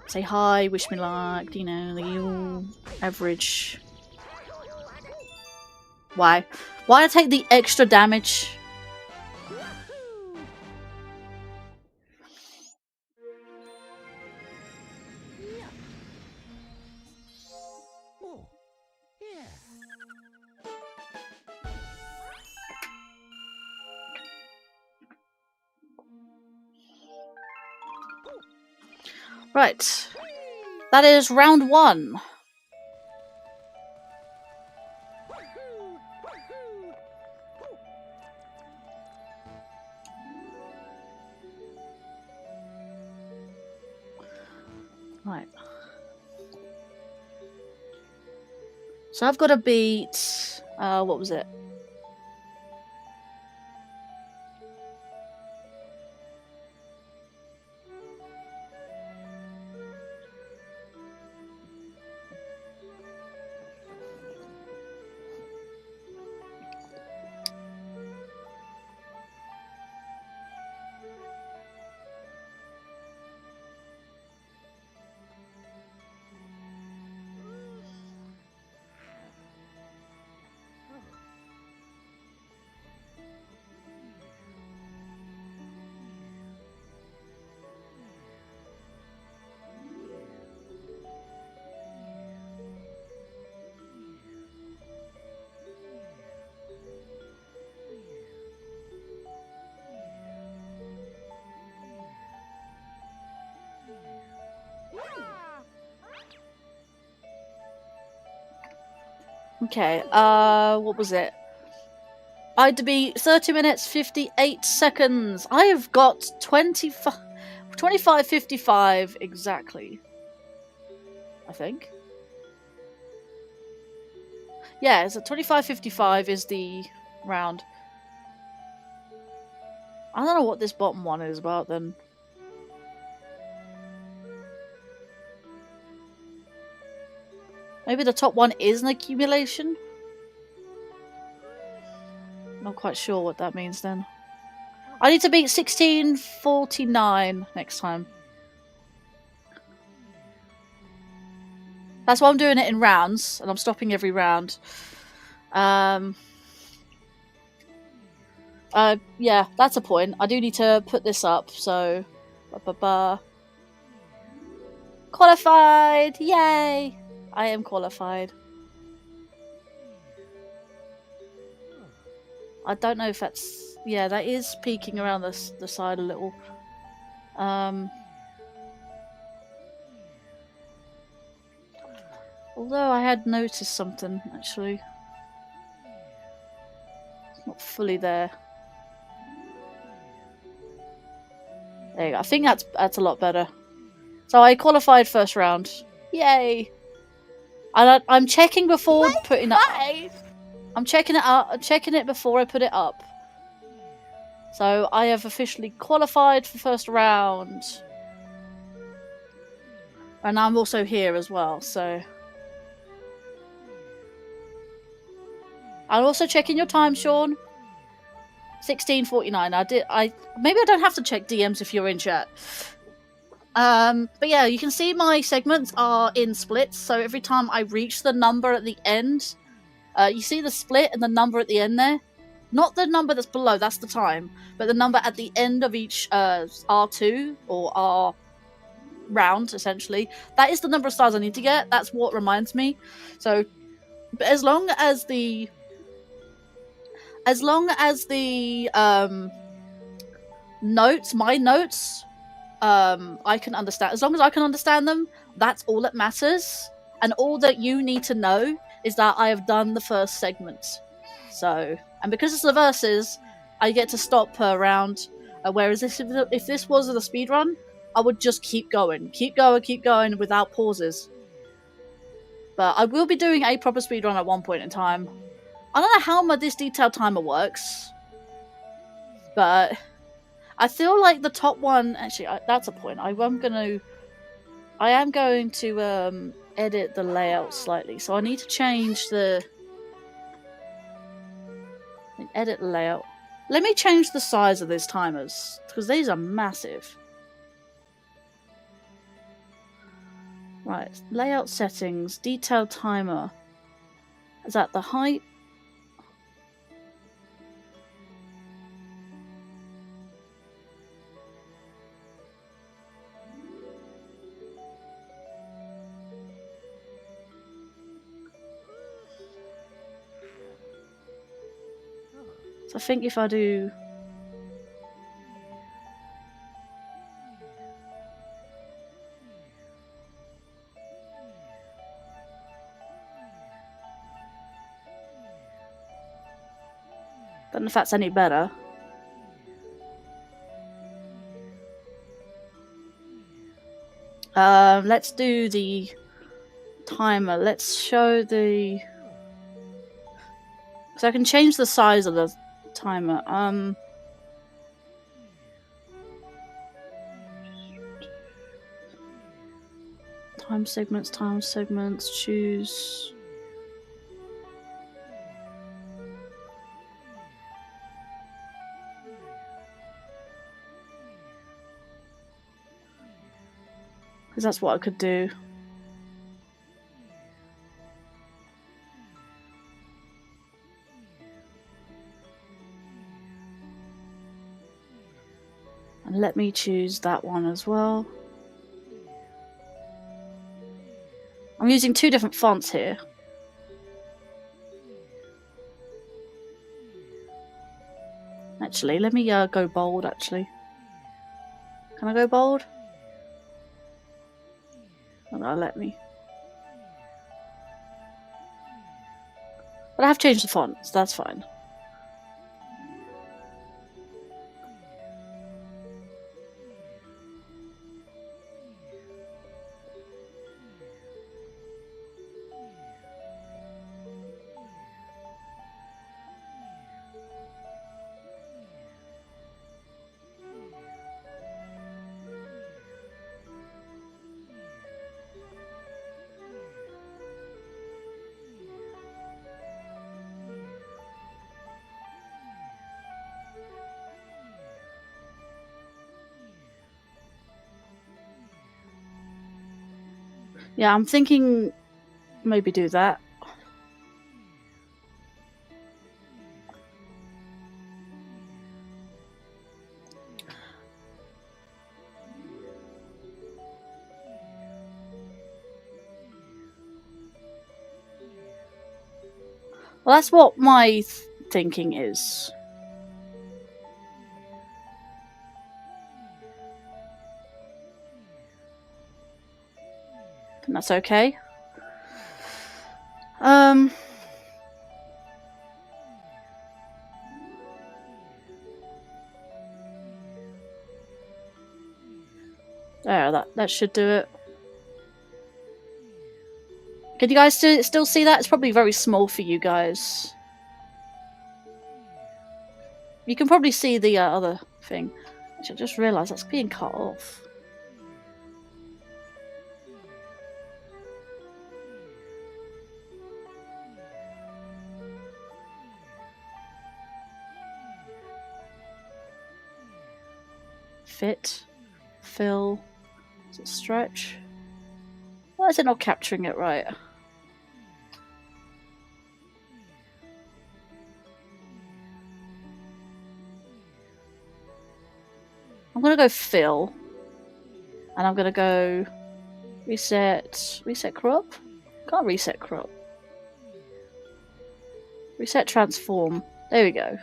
[SPEAKER 1] say hi, wish me luck, you know, the average. Why? Why I take the extra damage? Right. That is round 1. Right. So I've got to beat... what was it? Okay, what was it? I had to be 30 minutes, 58 seconds. I have got 25:55 exactly. I think. Yeah, so 25:55 is the round. I don't know what this bottom one is about then. Maybe the top one is an accumulation? Not quite sure what that means then. I need to beat 16:49 next time. That's why I'm doing it in rounds, and I'm stopping every round. Yeah, that's a point. I do need to put this up, so... Qualified! Yay! I am qualified. I don't know if that's... Yeah, that is peeking around the side a little. Although I had noticed something, actually. It's not fully there. There you go. I think that's a lot better. So I qualified first round. Yay! I'm checking before putting it up. I'm checking it up. I'm checking it before I put it up. So I have officially qualified for first round. And I'm also here as well, so... I'm also checking your time, Sean. 16:49. Maybe I don't have to check DMs if you're in chat. But yeah, you can see my segments are in splits, so every time I reach the number at the end, you see the split and the number at the end there? Not the number that's below, that's the time, but the number at the end of each R2 or R round, essentially. That is the number of stars I need to get. That's what reminds me. So, but as long as the notes, my notes, I can understand. As long as I can understand them, that's all that matters. And all that you need to know is that I have done the first segment. So, and because it's the verses, I get to stop per round. Whereas if this was a speed run, I would just keep going without pauses. But I will be doing a proper speed run at one point in time. I don't know how this detailed timer works, but I feel like the top one. Actually, that's a point. I am going to edit the layout slightly, so I need to change the edit the layout. Let me change the size of these timers because these are massive. Right, layout settings, detailed timer. Is that the height? So I think if I do... Don't know if that's any better. Let's do the timer. Let's show the... So I can change the size of the timer. Time segments, choose... Because that's what I could do. And let me choose that one as well. I'm using two different fonts here. Actually, let me go bold, actually. Can I go bold? Oh, no, let me. But I have changed the font, so that's fine. Yeah, I'm thinking maybe do that. Well, that's what my thinking is. And that's okay. There, that should do it. Can you guys still see that? It's probably very small for you guys. You can probably see the other thing. Which I just realised that's being cut off. Fit. Fill. Is it stretch? Why is it not capturing it right? I'm gonna go fill. And I'm gonna go reset crop? Can't reset crop. Reset transform. There we go.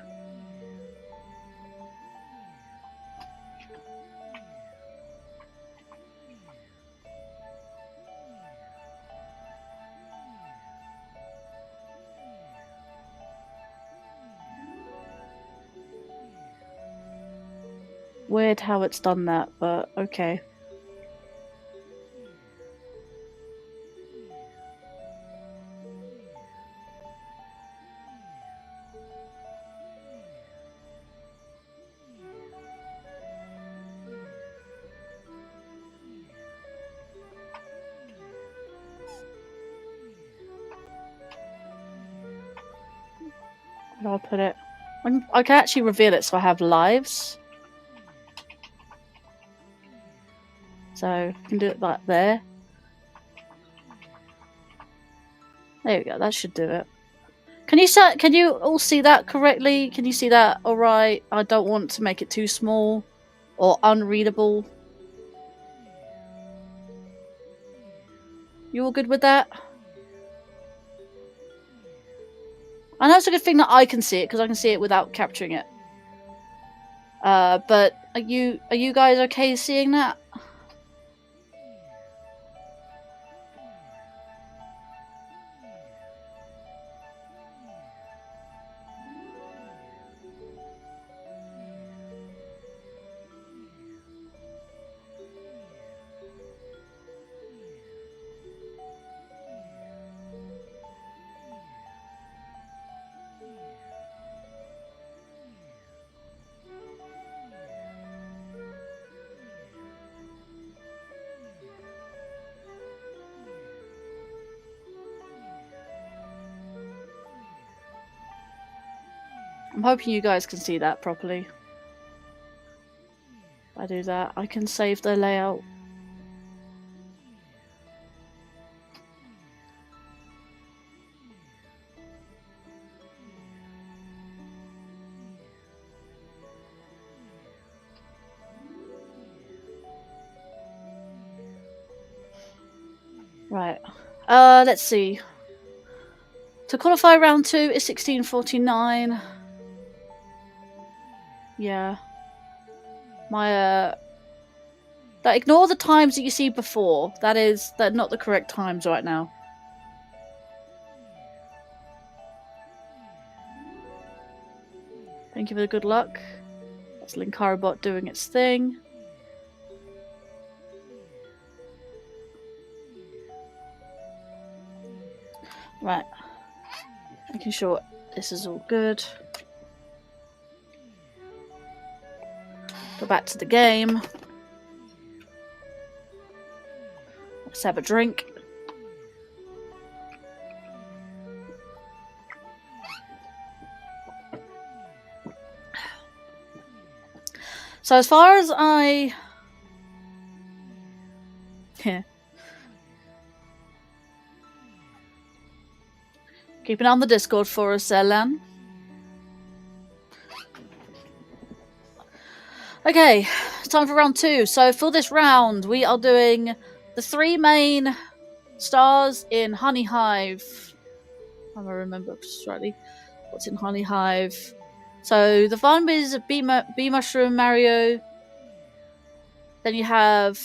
[SPEAKER 1] Weird how it's done that, but okay. Where do I put it? I can actually reveal it so I have lives. So I can do it like there. There we go, that should do it. Can you all see that correctly? Can you see that alright? I don't want to make it too small or unreadable. You all good with that? I know it's a good thing that I can see it because I can see it without capturing it. But are you guys okay seeing that? I'm hoping you guys can see that properly. If I do that, I can save the layout. Right. Let's see. To qualify round 2 is 1649. Yeah. My ignore the times that you see before. They're not the correct times right now. Thank you for the good luck. That's Linkario doing its thing. Right. Making sure this is all good. Go back to the game. Let's have a drink. So as far as I... Yeah. Keep an eye on the Discord for us, Lan. Okay, time for round 2. So for this round, we are doing the 3 main stars in Honey Hive. If I remember rightly, what's in Honey Hive? So the fun is Bee Mushroom Mario. Then you have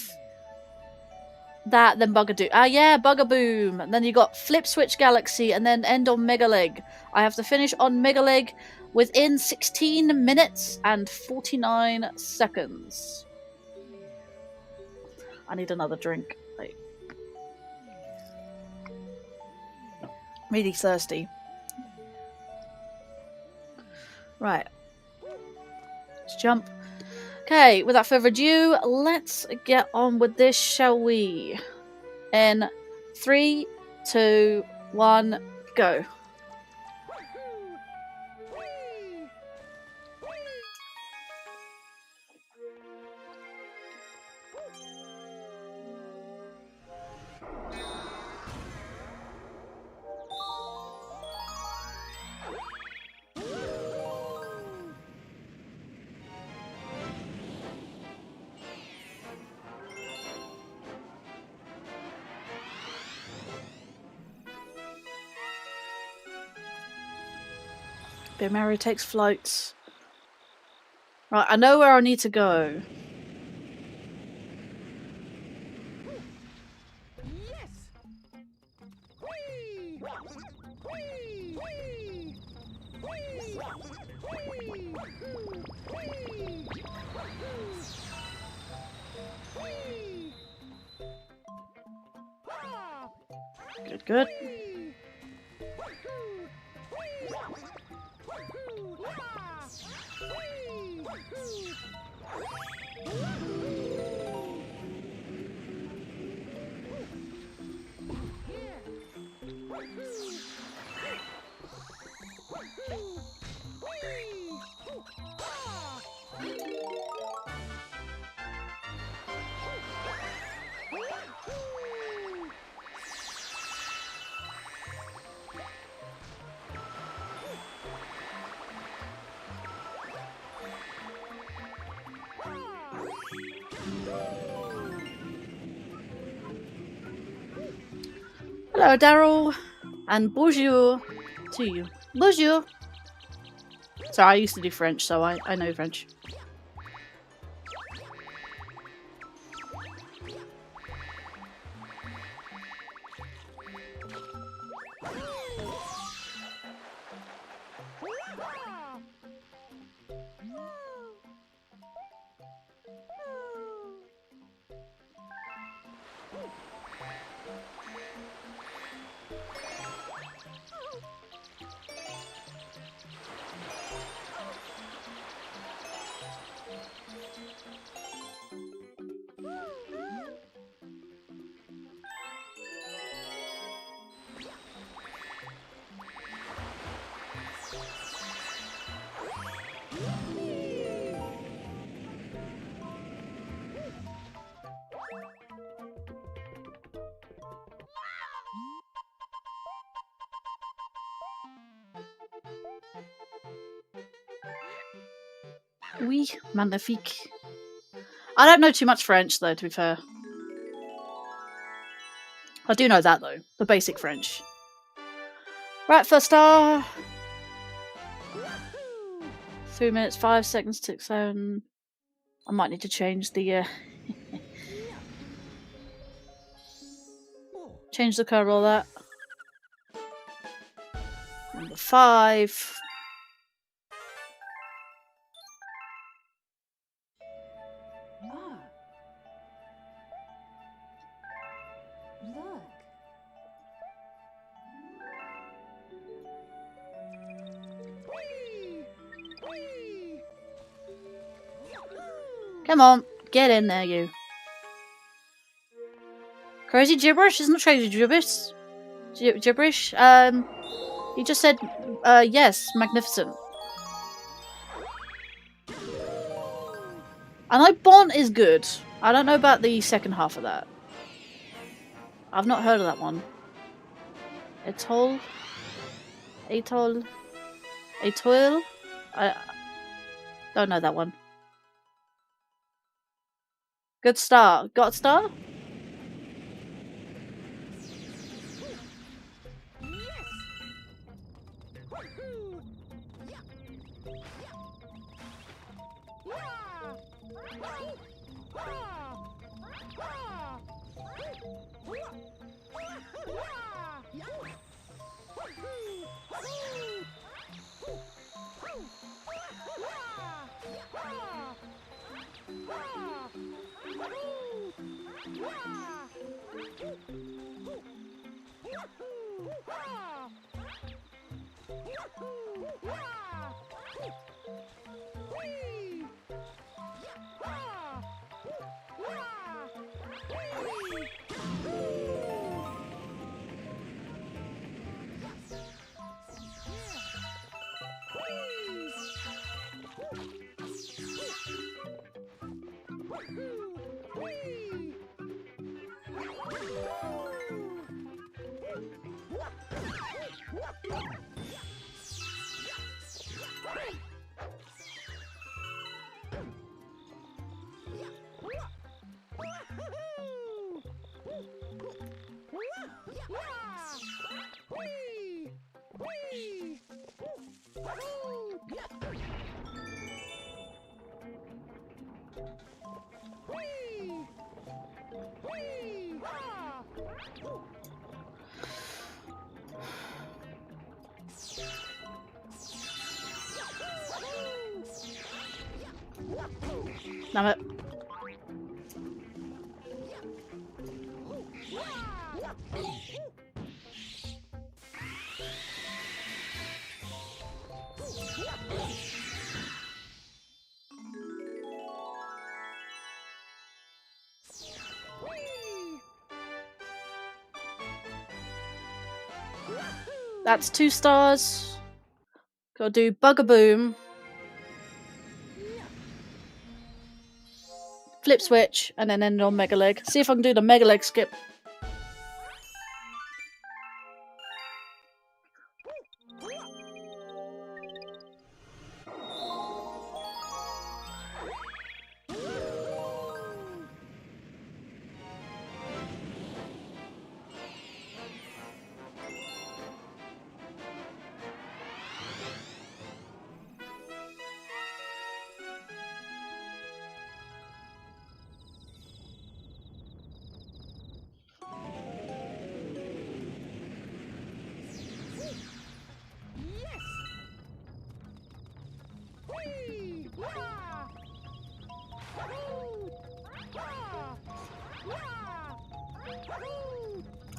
[SPEAKER 1] that, then Bugadoo. Ah, yeah, Bugaboom. And then you got Flip Switch Galaxy, and then end on Mega Leg. I have to finish on Mega Leg within 16 minutes and 49 seconds. I need another drink. Wait. Really thirsty. Right. Let's jump. Okay, without further ado, let's get on with this, shall we? In 3, 2, 1, go. Beer Mario takes flights. Right, I know where I need to go. Good, good. Hello, Daryl, and bonjour to you. Bonjour. Sorry, I used to do French, so I know French. Oui, magnifique. I don't know too much French, though, to be fair. I do know that, though. The basic French. Right, first star. 3 minutes, 5 seconds, 6, 7. I might need to change the, change the colour of that. Number 5. Come on, get in there, you. Crazy gibberish? Isn't it crazy gibberish? Gibberish? He just said, yes, magnificent. I know Bont is good. I don't know about the second half of that. I've not heard of that one. Atoll? Atoll? Atoll? I don't know that one. Good start. Got a star? Damn it. That's 2 stars. Gotta do Bug-a-Boom. Flip switch, and then end on Mega Leg. See if I can do the Mega Leg skip.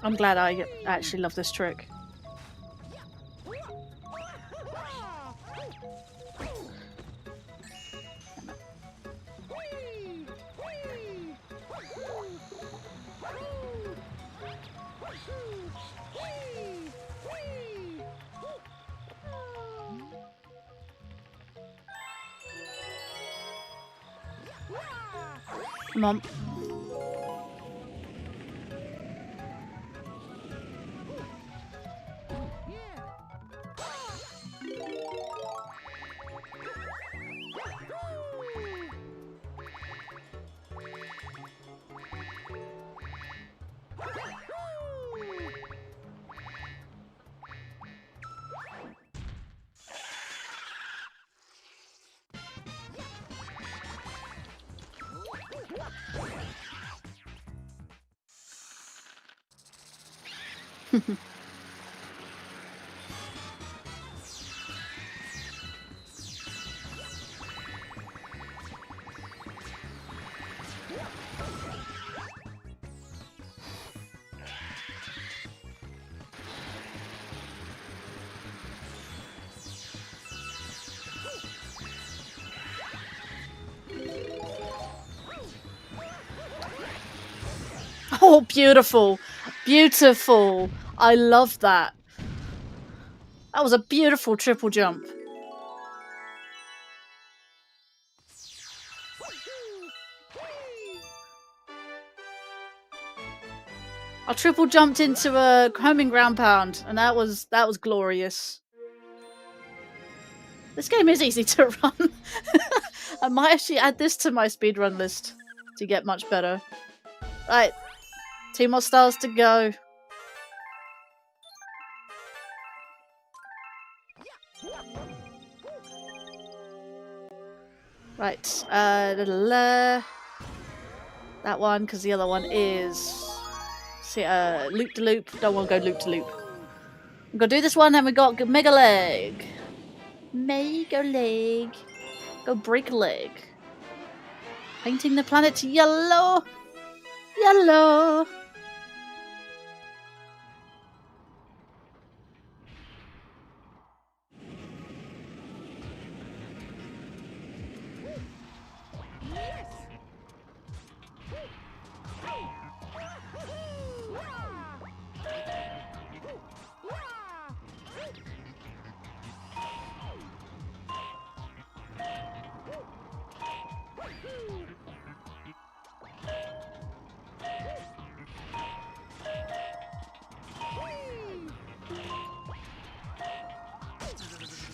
[SPEAKER 1] I'm glad I actually love this trick. Come on. Oh, beautiful. Beautiful. I love that. That was a beautiful triple jump. I triple jumped into a homing ground pound, and that was glorious. This game is easy to run. I might actually add this to my speedrun list to get much better. Right, 2 more stars to go. Right, that one, because the other one is loop to loop. Don't want to go loop to loop. I'm gonna do this one, and we got mega leg. Mega leg. Go break a leg. Painting the planet yellow. Yellow.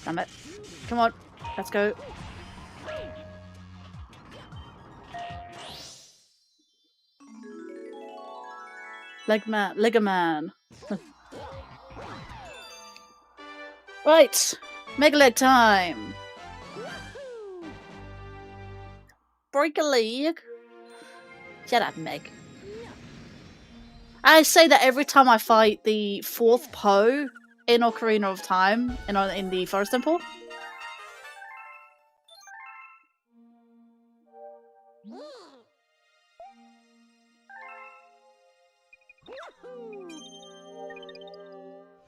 [SPEAKER 1] Damn it. Come on. Let's go. Legaman. Right. Mega leg time. Break a leg. Shut up, Meg. I say that every time I fight the 4th Poe in Ocarina of Time in the Forest Temple.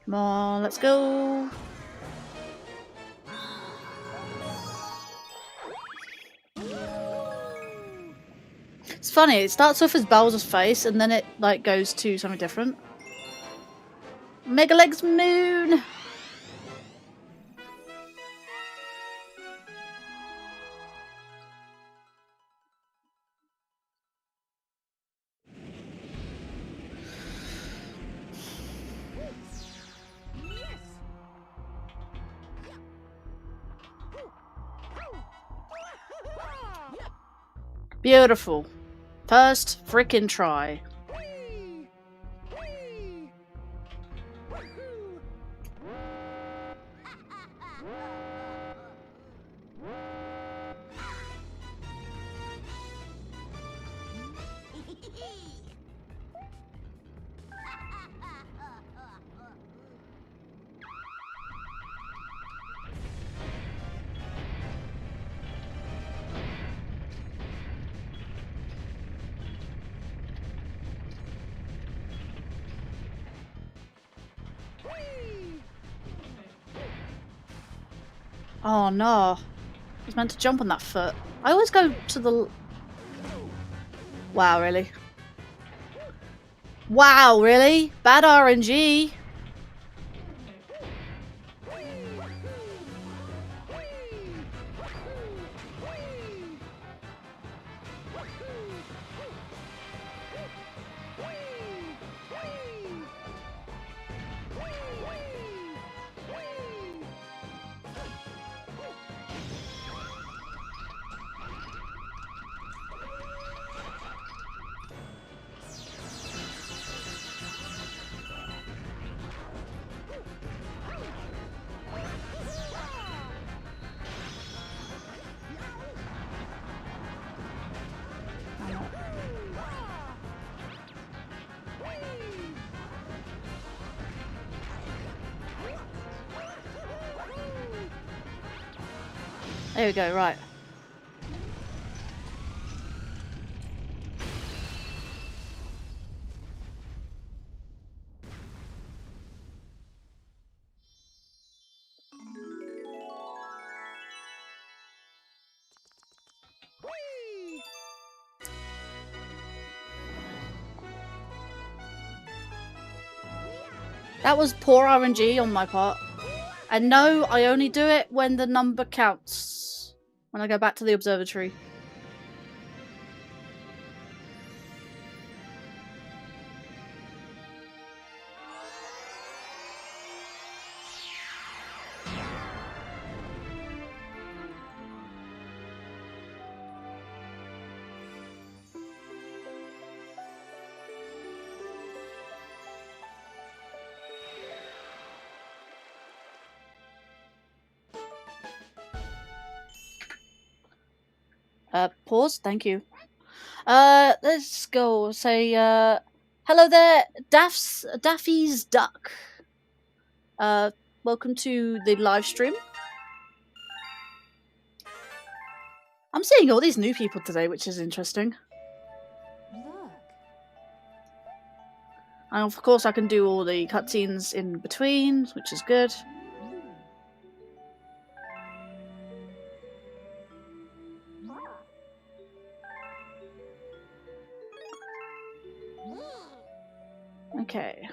[SPEAKER 1] Come on, let's go. It's funny, it starts off as Bowser's face and then it like goes to something different. Mega Leg's moon! Beautiful. First frickin' try. Oh no. I was meant to jump on that foot. I always go to the... Wow, really? Wow, really? Bad RNG. There we go, right. That was poor RNG on my part. And no, I only do it when the number counts. When I go back to the observatory. Pause, thank you. Let's go say, hello there, Daffy's Duck. Welcome to the live stream. I'm seeing all these new people today, which is interesting.
[SPEAKER 2] Look.
[SPEAKER 1] And of course I can do all the cutscenes in between, which is good. Okay.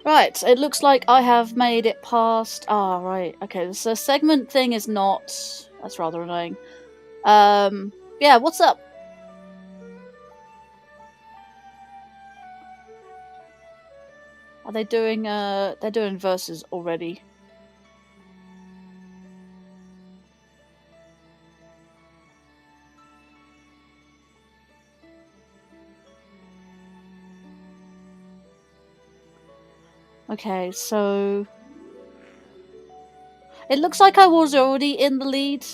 [SPEAKER 1] Right, it looks like I have made it past... Ah, right. Okay, so segment thing is not... That's rather annoying. Yeah, what's up? Are they doing, they're doing verses already. Okay, so... It looks like I was already in the lead.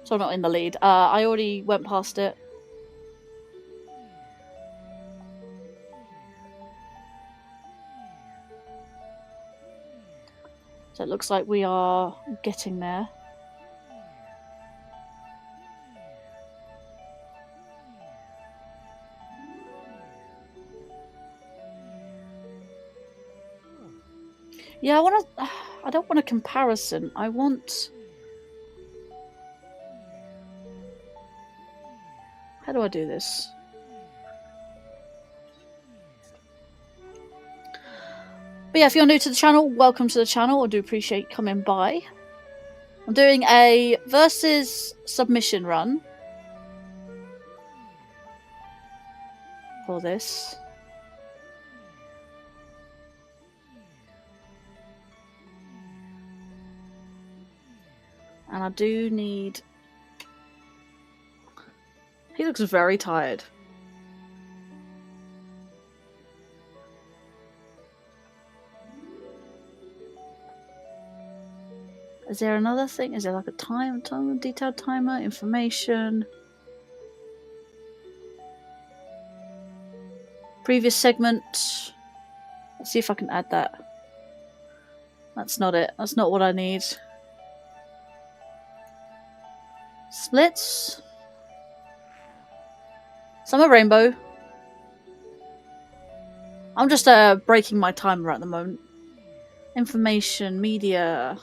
[SPEAKER 1] So not in the lead. I already went past it. So it looks like we are getting there. Yeah, I don't want a comparison. I want... How do I do this? But yeah, if you're new to the channel, welcome to the channel. I do appreciate coming by. I'm doing a versus submission run for this. And I do need... He looks very tired. Is there another thing? Is there like a detailed timer, information? Previous segment. Let's see if I can add that. That's not it. That's not what I need. Splits. Summer Rainbow. I'm just breaking my timer at the moment. Information, media.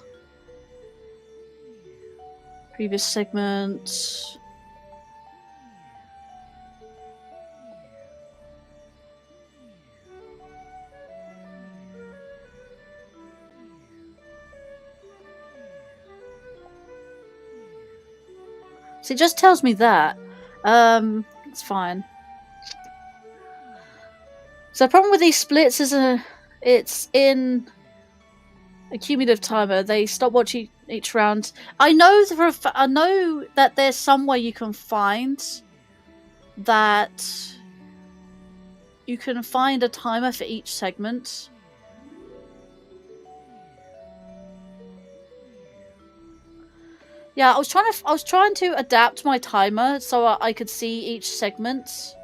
[SPEAKER 1] Previous segment. So it just tells me that. It's fine. So the problem with these splits is it's in a cumulative timer. They stop watching each round. I know that there's some way you can find that you can find a timer for each segment. Yeah, I was trying to adapt my timer so I could see each segment.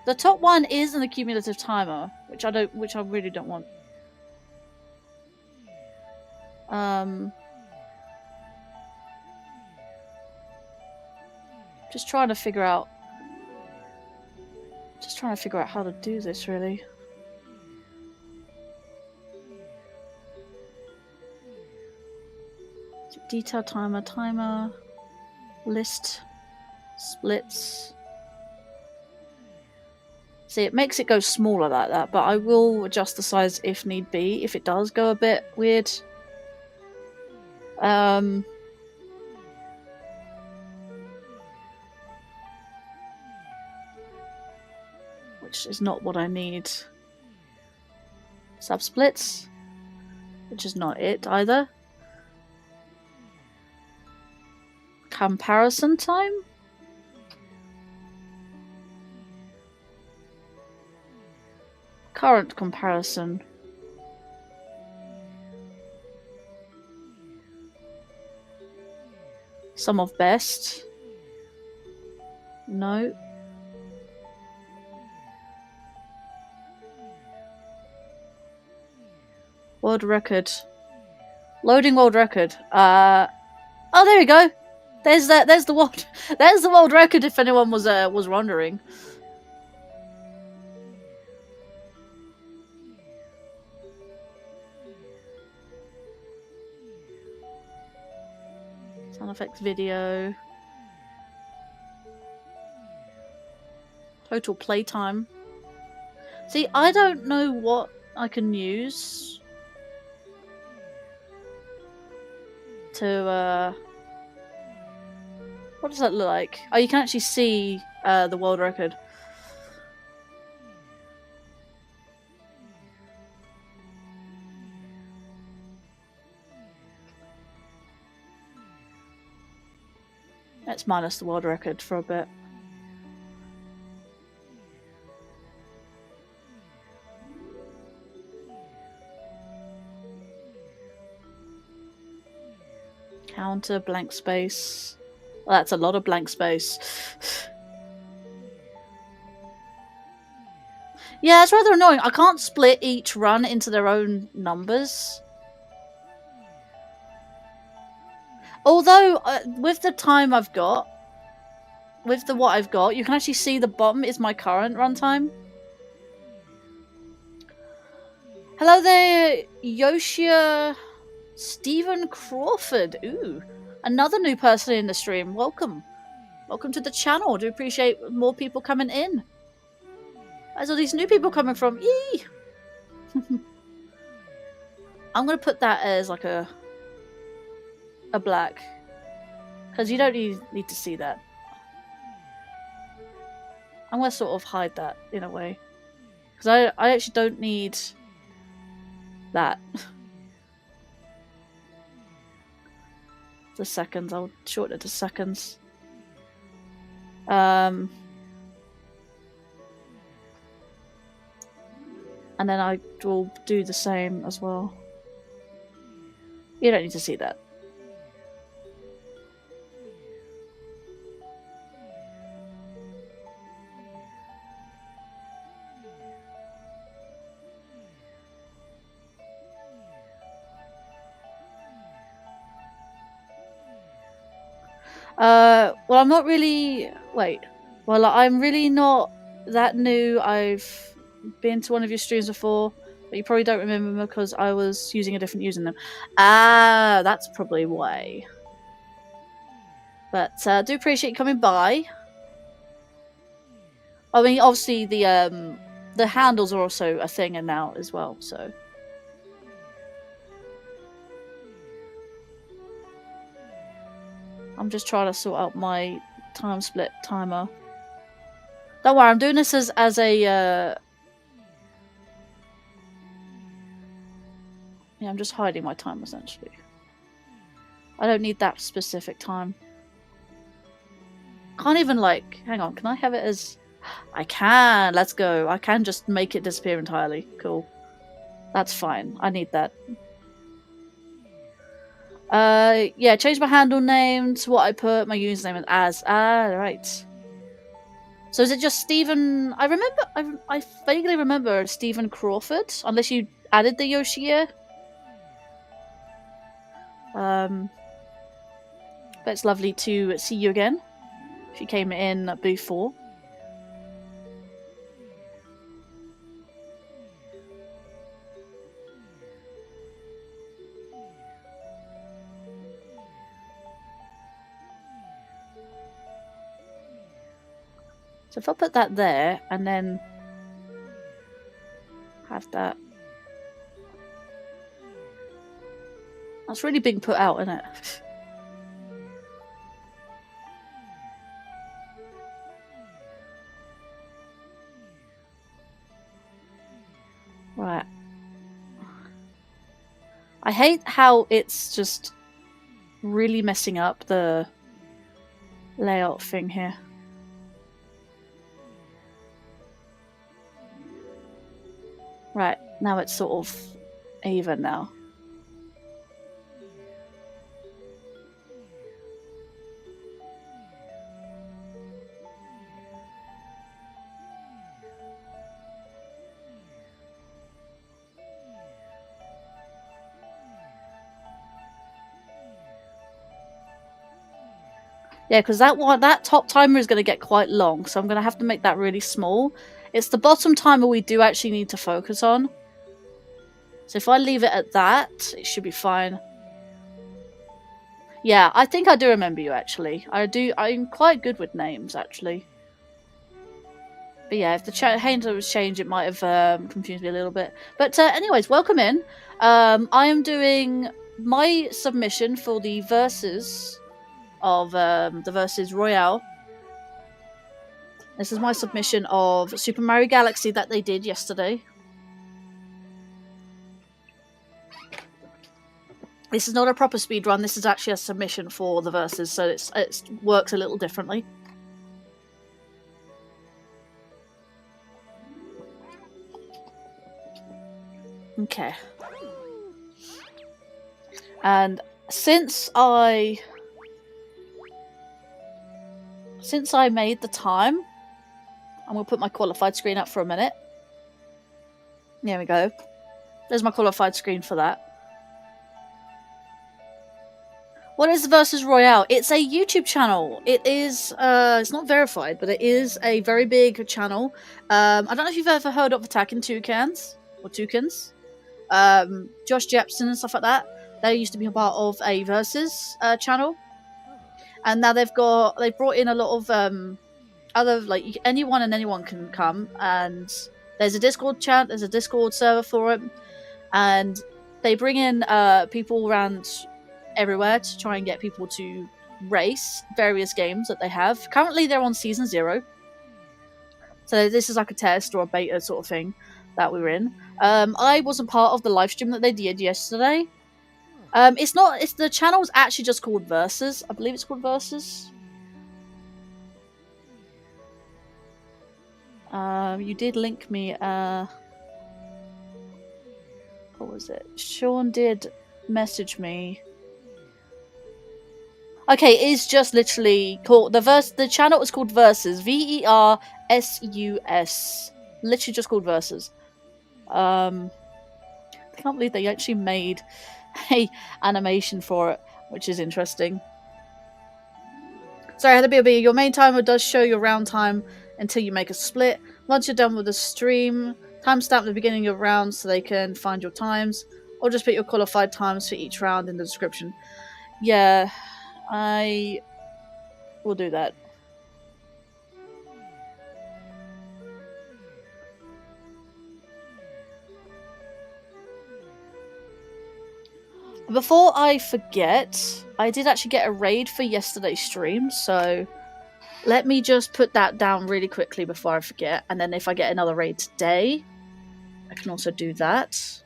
[SPEAKER 1] The top one is an accumulative timer, which I really don't want. Just trying to figure out how to do this, really. Detail timer, list. Splits. See, it makes it go smaller like that, but I will adjust the size if need be, if it does go a bit weird. Which is not what I need. Subsplits, which is not it either. Comparison time? Current comparison. Sum of best. No. World record. Loading world record. Oh, there we go. There's the world record. If anyone was wondering. Sound effects video. Total playtime. See, I don't know what I can use to what does that look like? Oh, you can actually see the world record. Let's minus the world record for a bit. Counter, blank space. Well, that's a lot of blank space. Yeah, it's rather annoying. I can't split each run into their own numbers. Although, with the time I've got, with the what I've got, you can actually see the bottom is my current runtime. Hello there, Yoshia Stephen Crawford. Ooh, another new person in the stream. Welcome. Welcome to the channel. Do appreciate more people coming in. Where's all these new people coming from? Yee! I'm going to put that as like a black. Because you don't need to see that. I'm going to sort of hide that in a way. Because I actually don't need that. The seconds. I'll shorten it to seconds. And then I will do the same as well. You don't need to see that. Well, I'm not really... Wait. Well, I'm really not that new. I've been to one of your streams before, but you probably don't remember because I was using a different username. Ah, that's probably why. But I do appreciate you coming by. I mean, obviously the handles are also a thing now as well, so... I'm just trying to sort out my time split timer. Don't worry, I'm doing this as a... Yeah, I'm just hiding my time, essentially. I don't need that specific time. Can't even, like... Hang on, can I have it as... I can! Let's go. I can just make it disappear entirely. Cool. That's fine. I need that. Yeah, change my handle name to what I put my username as. Ah, right. So is it just Stephen... I remember... I vaguely remember Stephen Crawford, unless you added the Yoshia. But it's lovely to see you again. If you came in before. So if I put that there and then have that. That's really being put out, isn't it? Right. I hate how it's just really messing up the layout thing here. Right, now it's sort of even now. Yeah, because that top timer is going to get quite long, so I'm going to have to make that really small. It's the bottom timer we do actually need to focus on. So if I leave it at that, it should be fine. Yeah, I think I do remember you, actually. I'm quite good with names, actually. But yeah, if the handle was changed, it might have confused me a little bit. But anyways, welcome in. I am doing my submission for the verses of the verses Royale. This is my submission of Super Mario Galaxy that they did yesterday. This is not a proper speedrun, this is actually a submission for the verses, so it works a little differently. Okay. And since I made the time, I'm going to put my qualified screen up for a minute. There we go. There's my qualified screen for that. What is Versus Royale? It's a YouTube channel. It is, it's not verified, but it is a very big channel. I don't know if you've ever heard of Attacking Toucans, or Toucans. Josh Jepson and stuff like that. They used to be a part of a Versus channel. And now they've brought in a lot of other, like, anyone and anyone can come. And there's a Discord chat, there's a Discord server for it. And they bring in people around everywhere to try and get people to race various games that they have. Currently they're on season 0, so this is like a test or a beta sort of thing that we were in. I wasn't part of the live stream that they did yesterday. It's the channel's actually just called Versus. I believe it's called Versus. You did link me what was it? Sean did message me. Okay, it is just literally called the channel is called Versus. VERSUS. Literally just called Versus. I can't believe they actually made a animation for it, which is interesting. Sorry, Heather BB, your main timer does show your round time until you make a split. Once you're done with the stream, timestamp the beginning of rounds so they can find your times, or just put your qualified times for each round in the description. Yeah, I will do that. Before I forget, I did actually get a raid for yesterday's stream, so let me just put that down really quickly before I forget, and then if I get another raid today, I can also do that.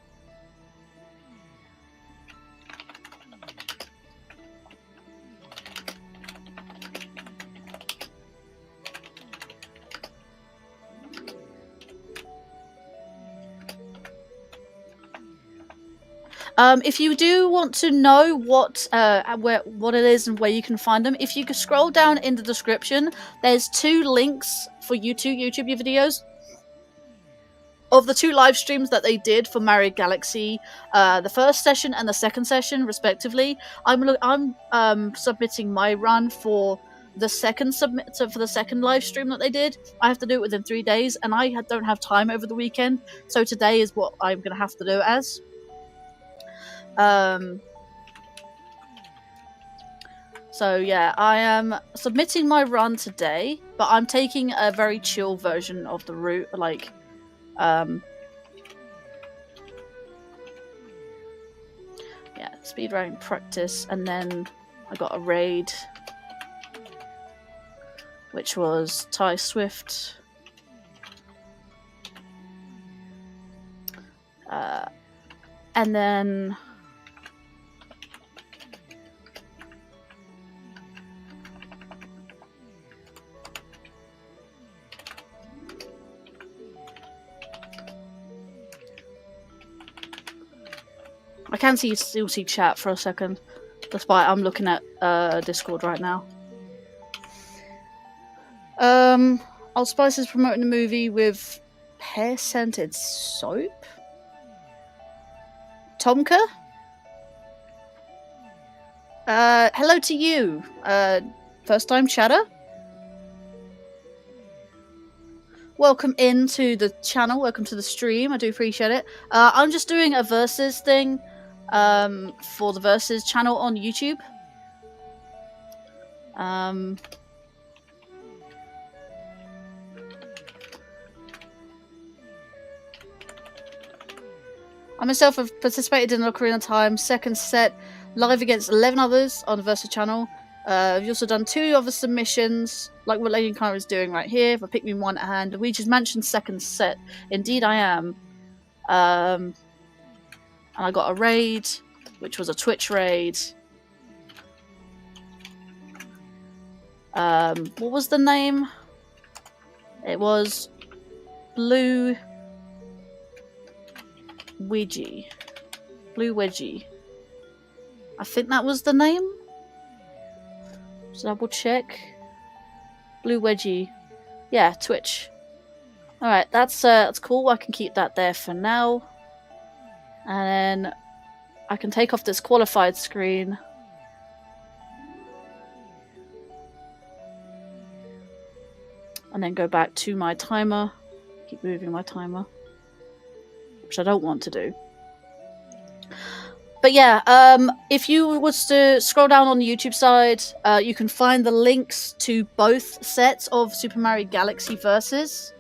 [SPEAKER 1] If you do want to know what it is and where you can find them, if you could scroll down in the description, there's 2 links for YouTube videos of the 2 live streams that they did for Mario Galaxy, the first session and the second session, respectively. I'm submitting my run for the second live stream that they did. I have to do it within 3 days, and I don't have time over the weekend, so today is what I'm going to have to do it as. So yeah, I am submitting my run today, but I'm taking a very chill version of the route, like yeah, speedrunning practice, and then I got a raid, which was Ty Swift. And then I can still see chat for a second, despite I'm looking at Discord right now. Old Spice is promoting the movie with pear-scented soap. Tomka? Hello to you. First time chatter? Welcome into the channel, welcome to the stream, I do appreciate it. I'm just doing a versus thing for the versus channel on YouTube. I myself have participated in Ocarina of Time second set live against 11 others on the Versus channel. I've also done 2 other submissions, like what Lady Linkario is doing right here. If I pick me one at hand, Luigi's Mansion second set. Indeed, I am. And I got a raid, which was a Twitch raid. What was the name? It was Blue Wedgie. Blue Wedgie. I think that was the name. Just double check. Blue Wedgie. Yeah, Twitch. Alright, that's cool. I can keep that there for now. And then I can take off this qualified screen. And then go back to my timer. Keep moving my timer. Which I don't want to do. But yeah, if you was to scroll down on the YouTube side, you can find the links to both sets of Super Mario Galaxy Versus.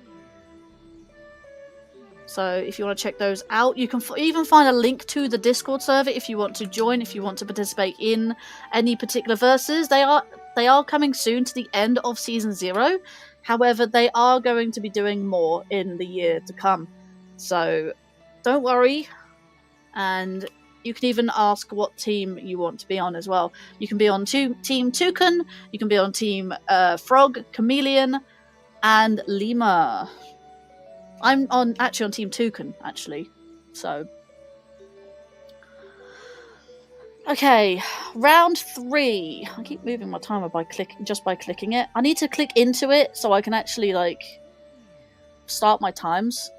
[SPEAKER 1] So if you want to check those out, you can even find a link to the Discord server if you want to join, if you want to participate in any particular verses. They are coming soon to the end of Season 0. However, they are going to be doing more in the year to come. So don't worry. And you can even ask what team you want to be on as well. You can be on Team Toucan, you can be on Team Frog, Chameleon, and Lima. I'm actually on Team Toucan, actually. So. Okay, round 3. I keep moving my timer by clicking it. I need to click into it so I can actually, like, start my times.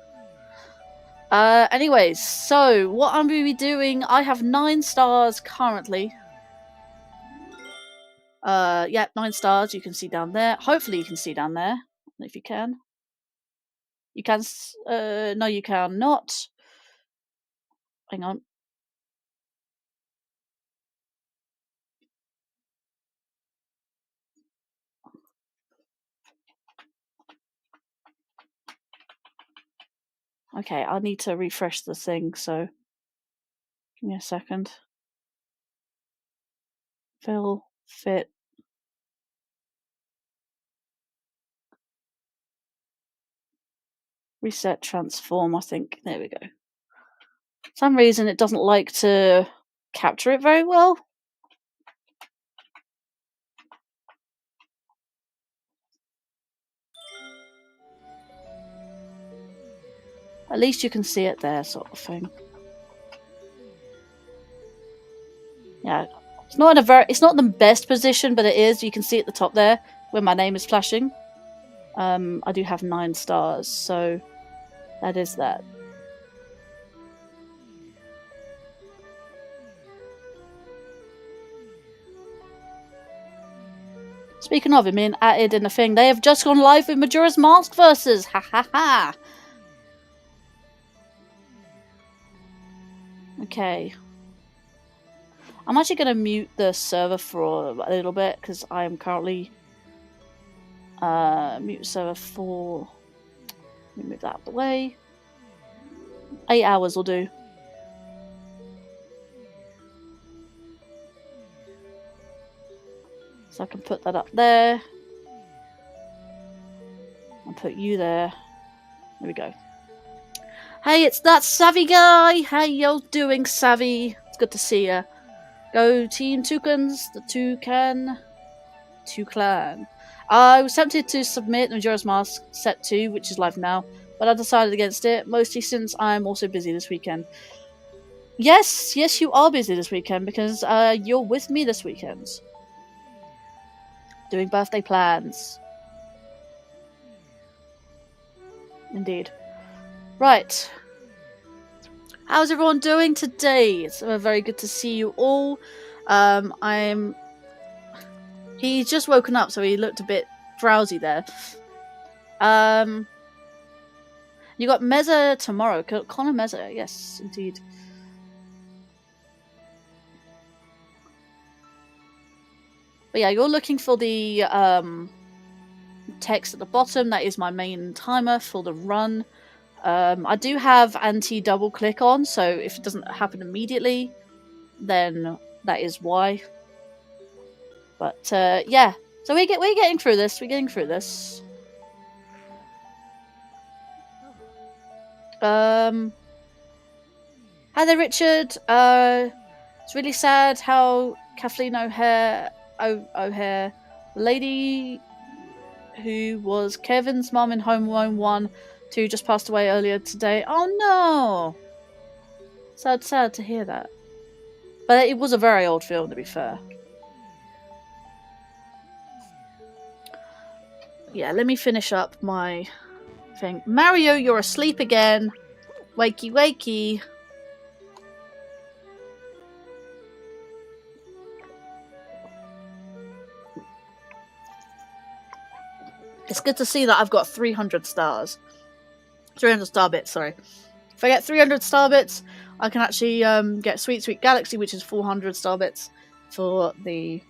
[SPEAKER 1] Anyways, so what I'm going to be doing, I have 9 stars currently. Yeah, 9 stars, you can see down there. Hopefully you can see down there, if you can. You can, no you cannot. Hang on. Okay, I need to refresh the thing, so give me a second. Fill, fit. Reset, transform, I think. There we go. For some reason it doesn't like to capture it very well. At least you can see it there, sort of thing. Yeah, it's not the best position, but it is. You can see at the top there where my name is flashing. I do have 9 stars, so that is that. Speaking of it being added in the thing, they have just gone live with Majora's Mask versus. Ha ha ha. Okay. I'm actually going to mute the server for a little bit because I am currently mute server for. Let me move that out of the way. 8 hours will do. So I can put that up there. And put you there. There we go. Hey, it's that Savvy guy! How y'all doing, Savvy? It's good to see ya. Go Team Toucans, the Toucan. Toucan. I was tempted to submit Majora's Mask Set 2, which is live now, but I decided against it, mostly since I'm also busy this weekend. Yes, you are busy this weekend because you're with me this weekend. Doing birthday plans. Indeed. Right. How's everyone doing today? It's very good to see you all. He's just woken up, so he looked a bit drowsy there. You got Meza tomorrow. Connor Meza, yes, indeed. But yeah, you're looking for the text at the bottom. That is my main timer for the run. I do have anti-double click on, so if it doesn't happen immediately, then that is why. But yeah, so we're getting through this. We're getting through this. Hi there, Richard. It's really sad how Kathleen O'Hare, the lady who was Kevin's mum in Home Alone 1, 2, just passed away earlier today. Oh no! Sad to hear that. But it was a very old film, to be fair. Yeah, let me finish up my thing. Mario, you're asleep again. Wakey, wakey. It's good to see that I've got 300 stars. 300 star bits, sorry. If I get 300 star bits, I can actually get Sweet Sweet Galaxy, which is 400 star bits for the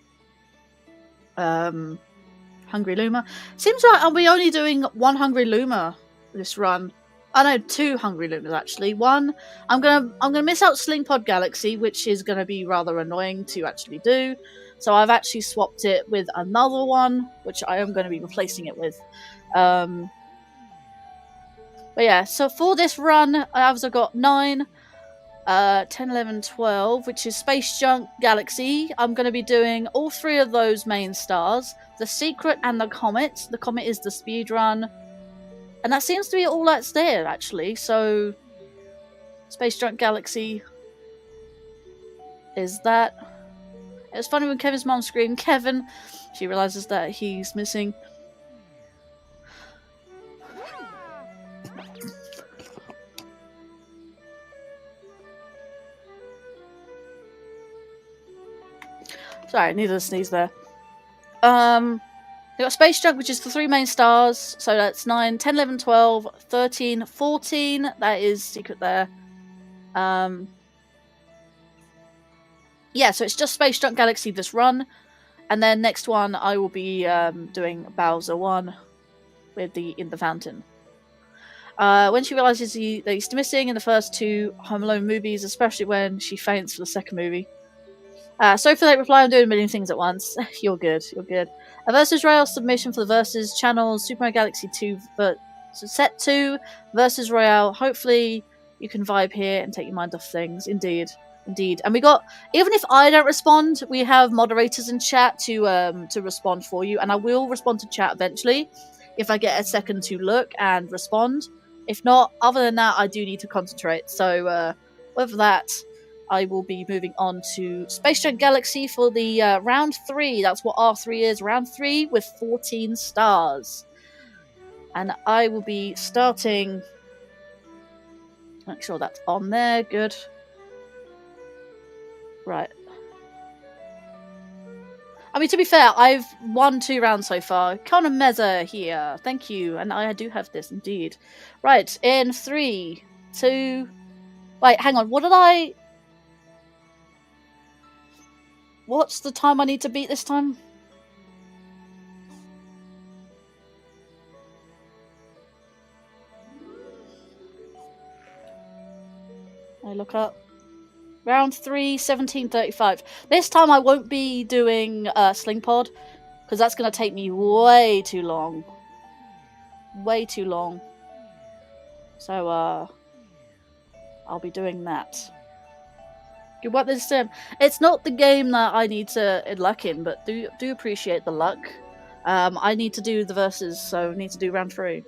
[SPEAKER 1] Hungry Luma. Seems like I'll be only doing one Hungry Luma this run. I know, 2 Hungry Lumas actually. One, I'm gonna miss out Sling Pod Galaxy, which is gonna be rather annoying to actually do. So I've actually swapped it with another one, which I am going to be replacing it with. But yeah, so for this run, I've got 9, 10, 11, 12, which is Space Junk Galaxy. I'm going to be doing all 3 of those main stars. The Secret and the Comet. The Comet is the speed run. And that seems to be all that's there, actually. So, Space Junk Galaxy is that. It was funny when Kevin's mom screamed, Kevin! She realises that he's missing. Sorry, I needed a sneeze there. You got Space Junk, which is the 3 main stars. So that's 9, 10, 11, 12, 13, 14. That is Secret there. Yeah, so it's just Space Junk Galaxy this run. And then next one, I will be doing Bowser 1 with in the fountain. When she realises that he's missing in the first 2 Home Alone movies, especially when she faints for the second movie. So for that reply, I'm doing a million things at once. You're good. A Versus Royale submission for the Versus channel, Super Mario Galaxy 2 Set 2 Versus Royale. Hopefully you can vibe here and take your mind off things. Indeed. And we got, even if I don't respond, we have moderators in chat to respond for you, and I will respond to chat eventually if I get a second to look and respond. If not, other than that, I do need to concentrate. So with that, I will be moving on to Space Junk Galaxy for the round 3. That's what R3 is, round 3 with 14 stars. And I will be starting. Make sure that's on there. Good. Right. I mean, to be fair, I've won 2 rounds so far. Connor Meza here. Thank you. And I do have this, indeed. Right. In 3, 2... Wait, hang on. What did I... What's the time I need to beat this time? I look up. Round 3, 17:35. This time I won't be doing Sling Pod, because that's going to take me way too long. Way too long. So, I'll be doing that. Good luck this time. It's not the game that I need to luck in, but do appreciate the luck. I need to do the verses, so I need to do round 3.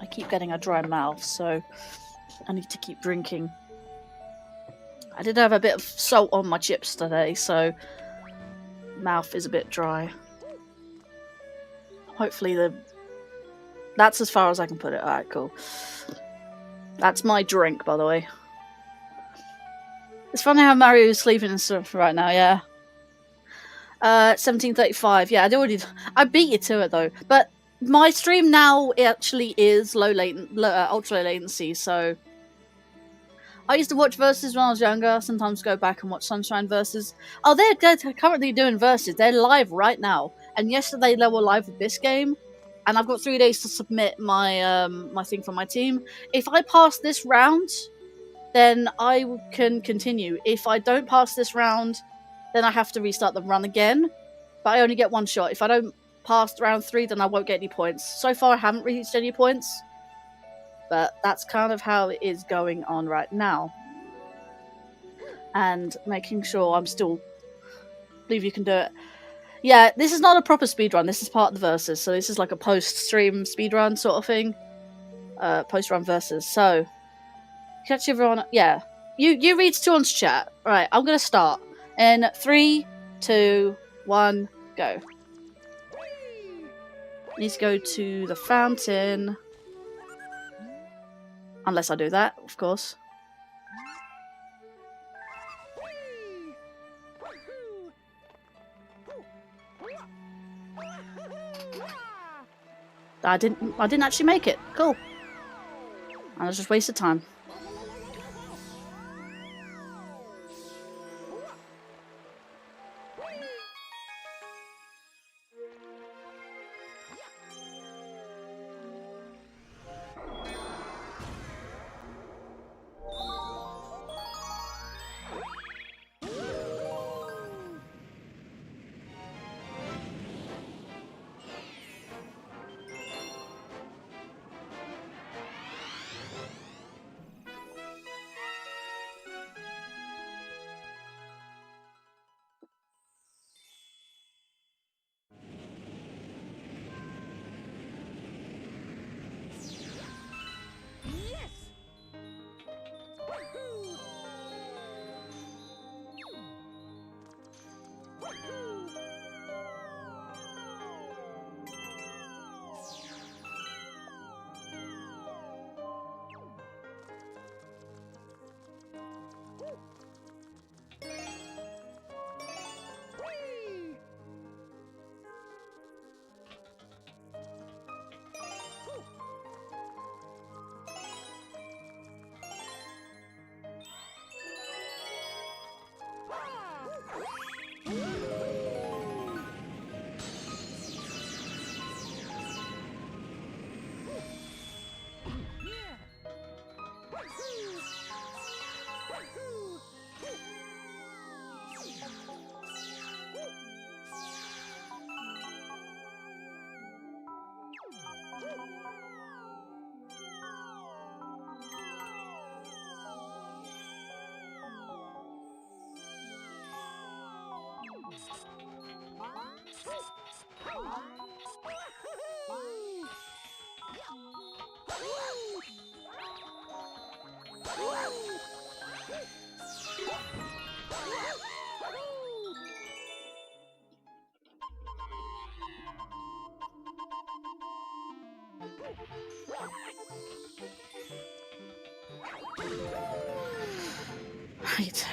[SPEAKER 1] I keep getting a dry mouth, so I need to keep drinking. I did have a bit of salt on my chips today, so mouth is a bit dry. Hopefully that's as far as I can put it. Alright, cool. That's my drink, by the way. It's funny how Mario's sleeping and stuff right now, yeah. 17:35. Yeah, I beat you to it though. But my stream now actually is ultra low latency, so I used to watch verses when I was younger, sometimes go back and watch Sunshine verses. Oh, they're currently doing verses. They're live right now. And yesterday they were live with this game. And I've got 3 days to submit my my thing for my team. If I pass this round, then I can continue. If I don't pass this round, then I have to restart the run again. But I only get one shot. If I don't pass round 3, then I won't get any points. So far I haven't reached any points. But that's kind of how it is going on right now. And making sure I'm still... believe you can do it. Yeah, this is not a proper speedrun. This is part of the verses. So this is like a post-stream speedrun sort of thing. Post-run verses. So, catch everyone... Yeah. You read Stuart's chat. Right, I'm going to start. In 3, 2, 1, go. Need to go to the fountain. Unless I do that, of course. I didn't actually make it. Cool. I was just wasted time. Right.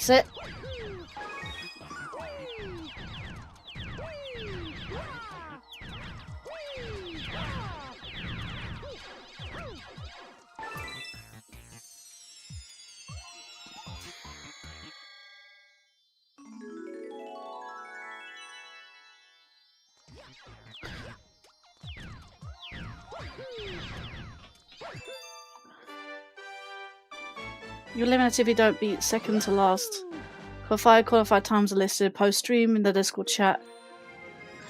[SPEAKER 1] That's it. You're limited if you don't beat second to last. Qualified times are listed post stream in the Discord chat.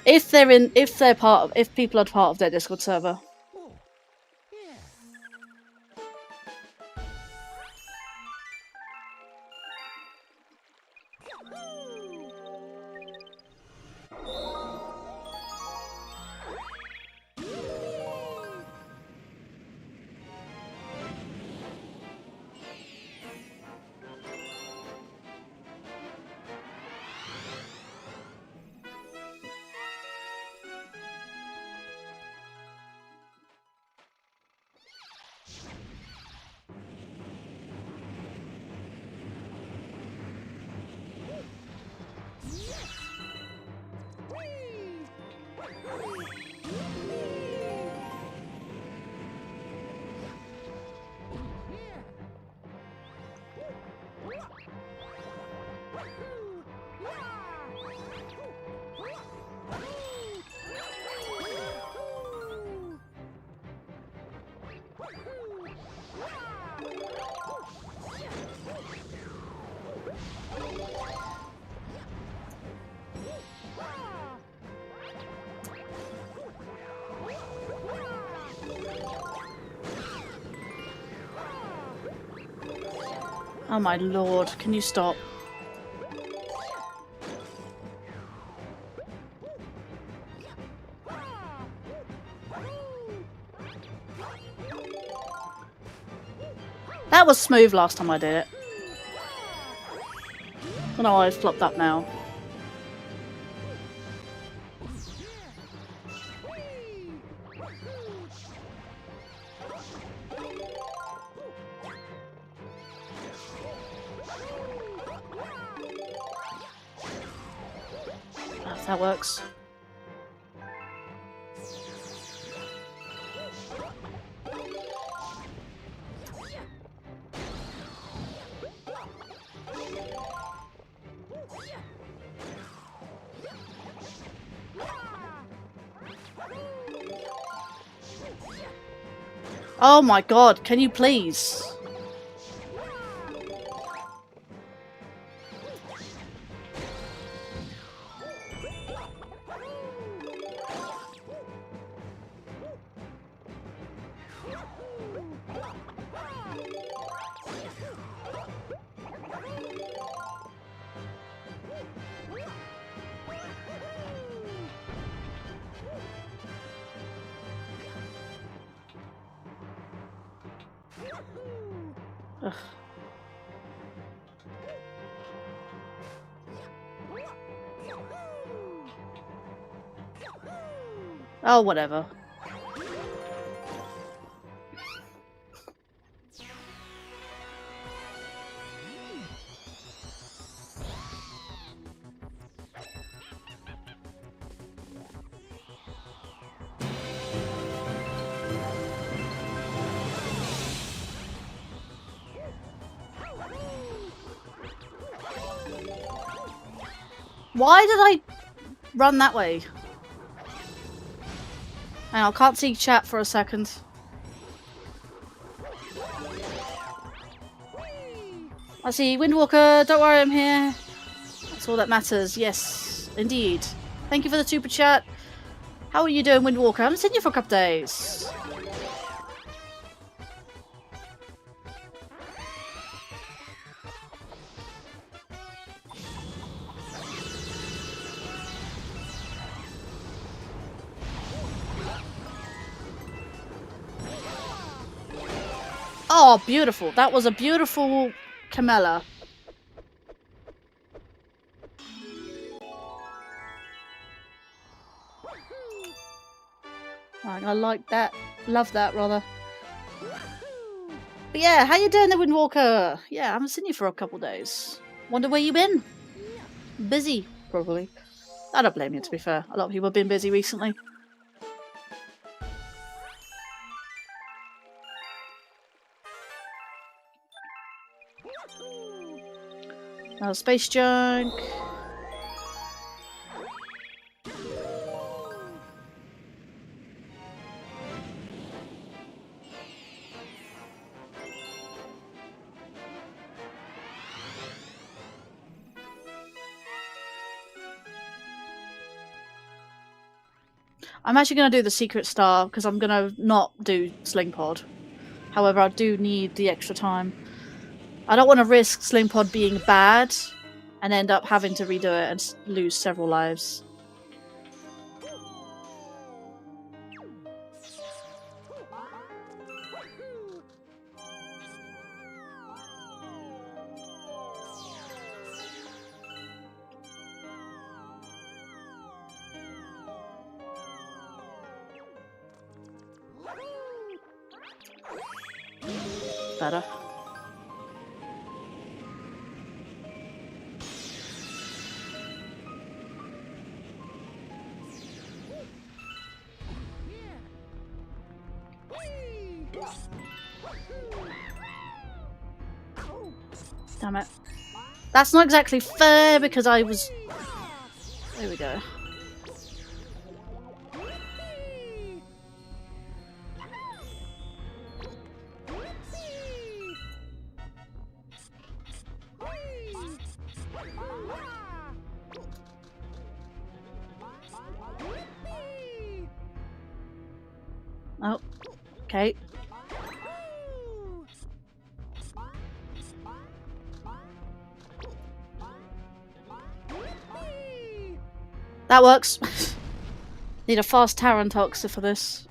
[SPEAKER 1] If people are part of their Discord server. Oh my lord, can you stop? That was smooth last time I did it. Oh no, I've flopped up now. If that works. Oh my god, can you please? Ugh. Oh, whatever. Why did I run that way? Hang on, I can't see chat for a second. I see Windwalker, don't worry, I'm here. That's all that matters, yes, indeed. Thank you for the super chat. How are you doing, Windwalker? I haven't seen you for a couple days. Oh, beautiful. That was a beautiful Camella. I like that. Love that, rather. But yeah, how you doing, the Windwalker? Yeah, I haven't seen you for a couple days. Wonder where you been? Busy, probably. I don't blame you, to be fair. A lot of people have been busy recently. Now space junk. I'm actually going to do the secret star because I'm going to not do Sling Pod. However, I do need the extra time. I don't want to risk Sling Pod being bad and end up having to redo it and lose several lives. Better. Damn it. That's not exactly fair because I was... There we go. Oh, okay. That works. Need a fast Tarantoxer for this.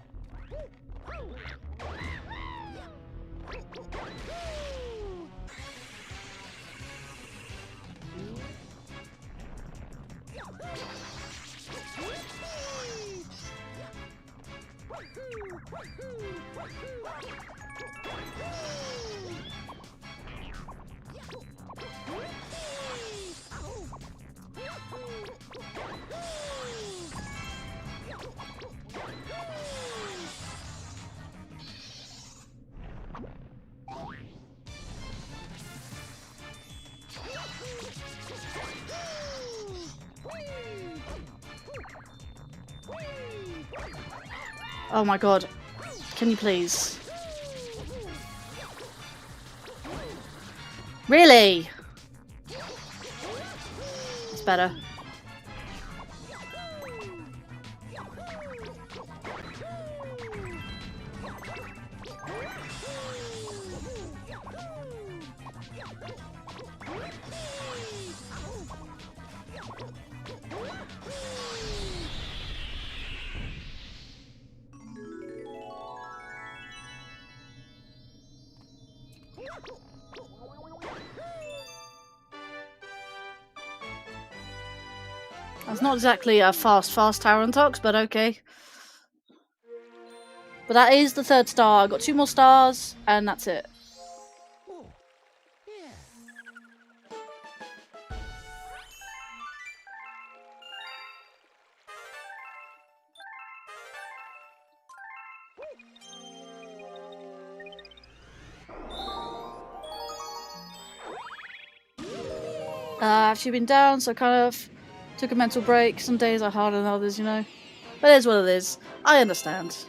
[SPEAKER 1] Oh my god. Can you please? Really? It's better. That's not exactly a fast Tarantox, but okay. But that is the third star. I got 2 more stars, and that's it. I've actually been down, so I kind of took a mental break. Some days are harder than others, you know. But it is what it is. I understand.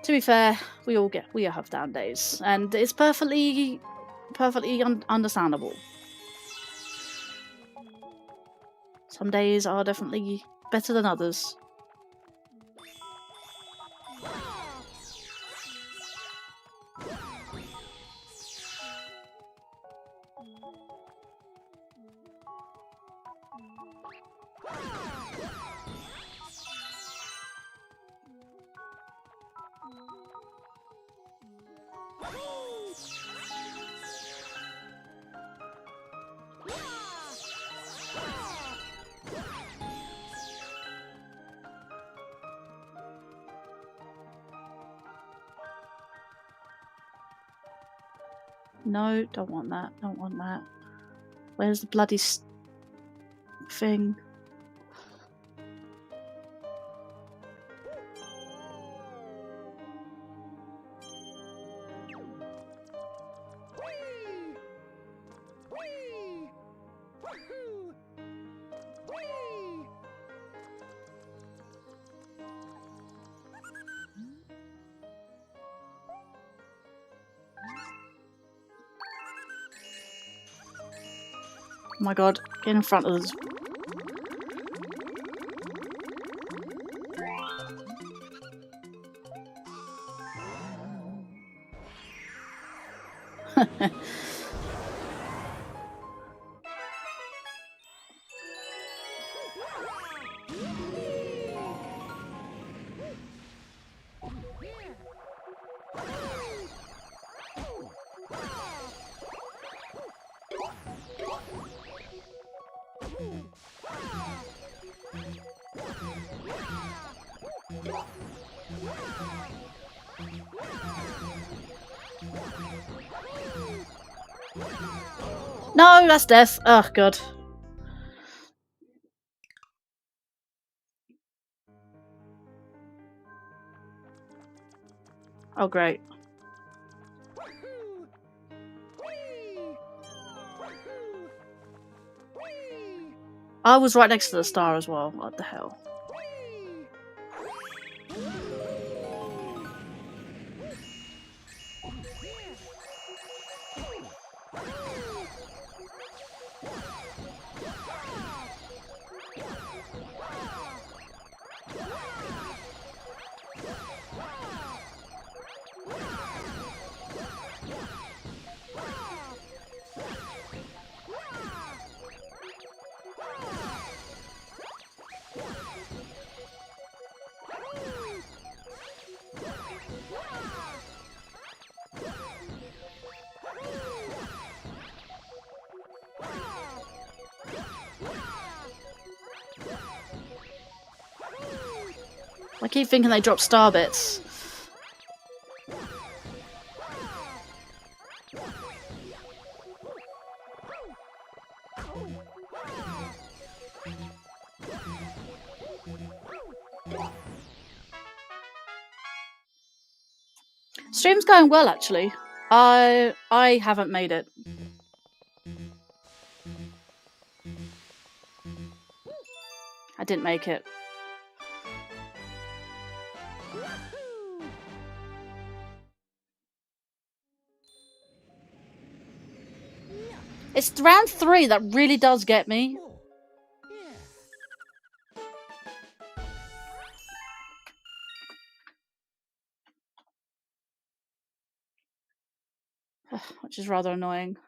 [SPEAKER 1] To be fair, we all have down days, and it's perfectly understandable. Some days are definitely better than others. No, don't want that. Don't want that. Where's the bloody thing? Oh my god, get in front of us. No, that's death. Oh god. Oh great. I was right next to the star as well. What the hell? I keep thinking they drop star bits. Stream's going well actually. I haven't made it. I didn't make it. It's round 3 that really does get me. Which is rather annoying.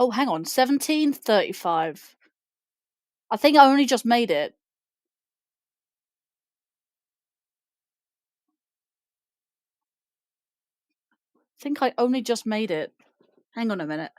[SPEAKER 1] Oh, hang on. 17:35. I think I only just made it. I think I only just made it. Hang on a minute.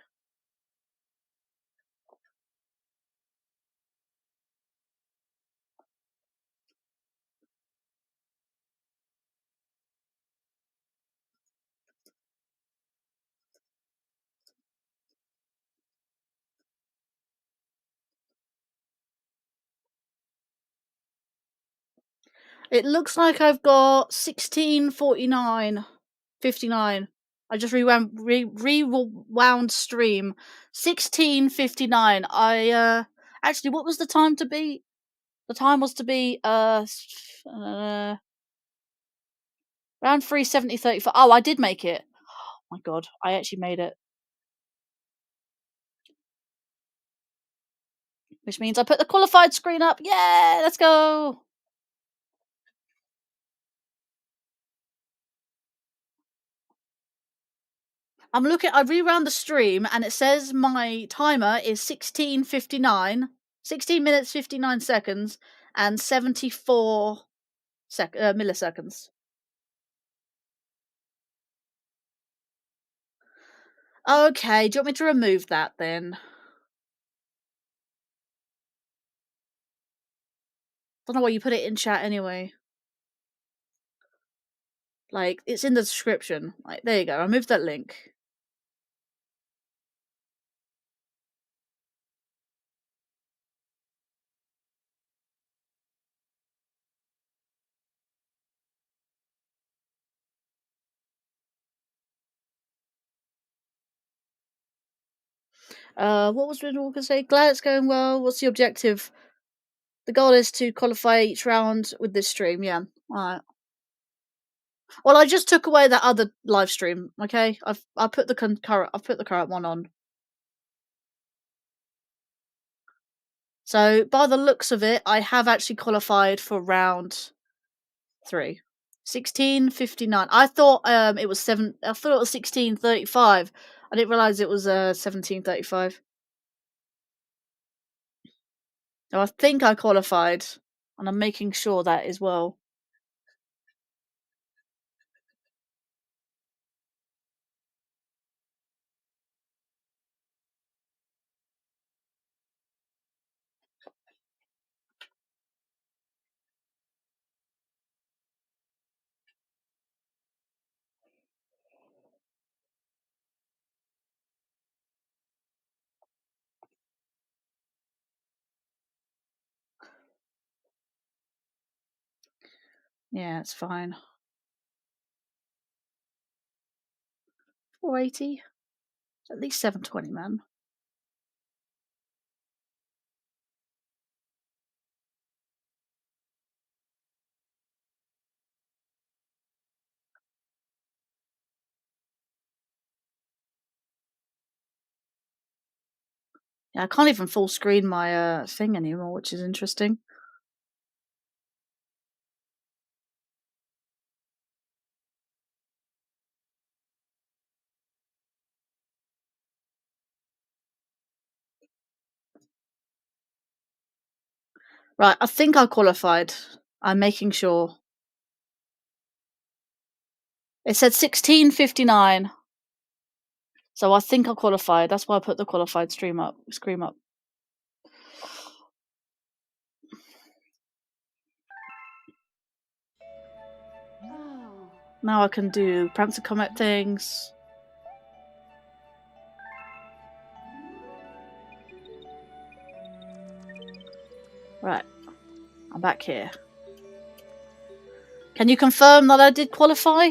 [SPEAKER 1] It looks like I've got 16:49:59. I just rewound stream 16:59. Actually, what was the time to be? The time was to be around 3:70:34. Oh, I did make it. Oh my god, I actually made it. Which means I put the qualified screen up. Yeah, let's go. I rewound the stream and it says my timer is 16:59, 16 minutes 59 seconds and 74 milliseconds. Okay, do you want me to remove that then? Don't know why you put it in chat anyway. Like, it's in the description. Like, there you go. I moved that link. What was we all gonna say? Glad it's going well. What's the objective? The goal is to qualify each round with this stream. Yeah. Alright. Well, I just took away that other live stream. Okay, I put the current one on. So by the looks of it, I have actually qualified for round 3. 16:59. I thought it was 16:35. I didn't realize it was 17:35. So I think I qualified, and I'm making sure that as well. Yeah, it's fine. 480. At least 720, man. Yeah, I can't even full screen my thing anymore, which is interesting. Right, I think I qualified. I'm making sure. It said 16:59. So I think I qualified. That's why I put the qualified screen up.
[SPEAKER 2] No.
[SPEAKER 1] Now I can do Prancer Comet things. Right. I'm back here. Can you confirm that I did qualify?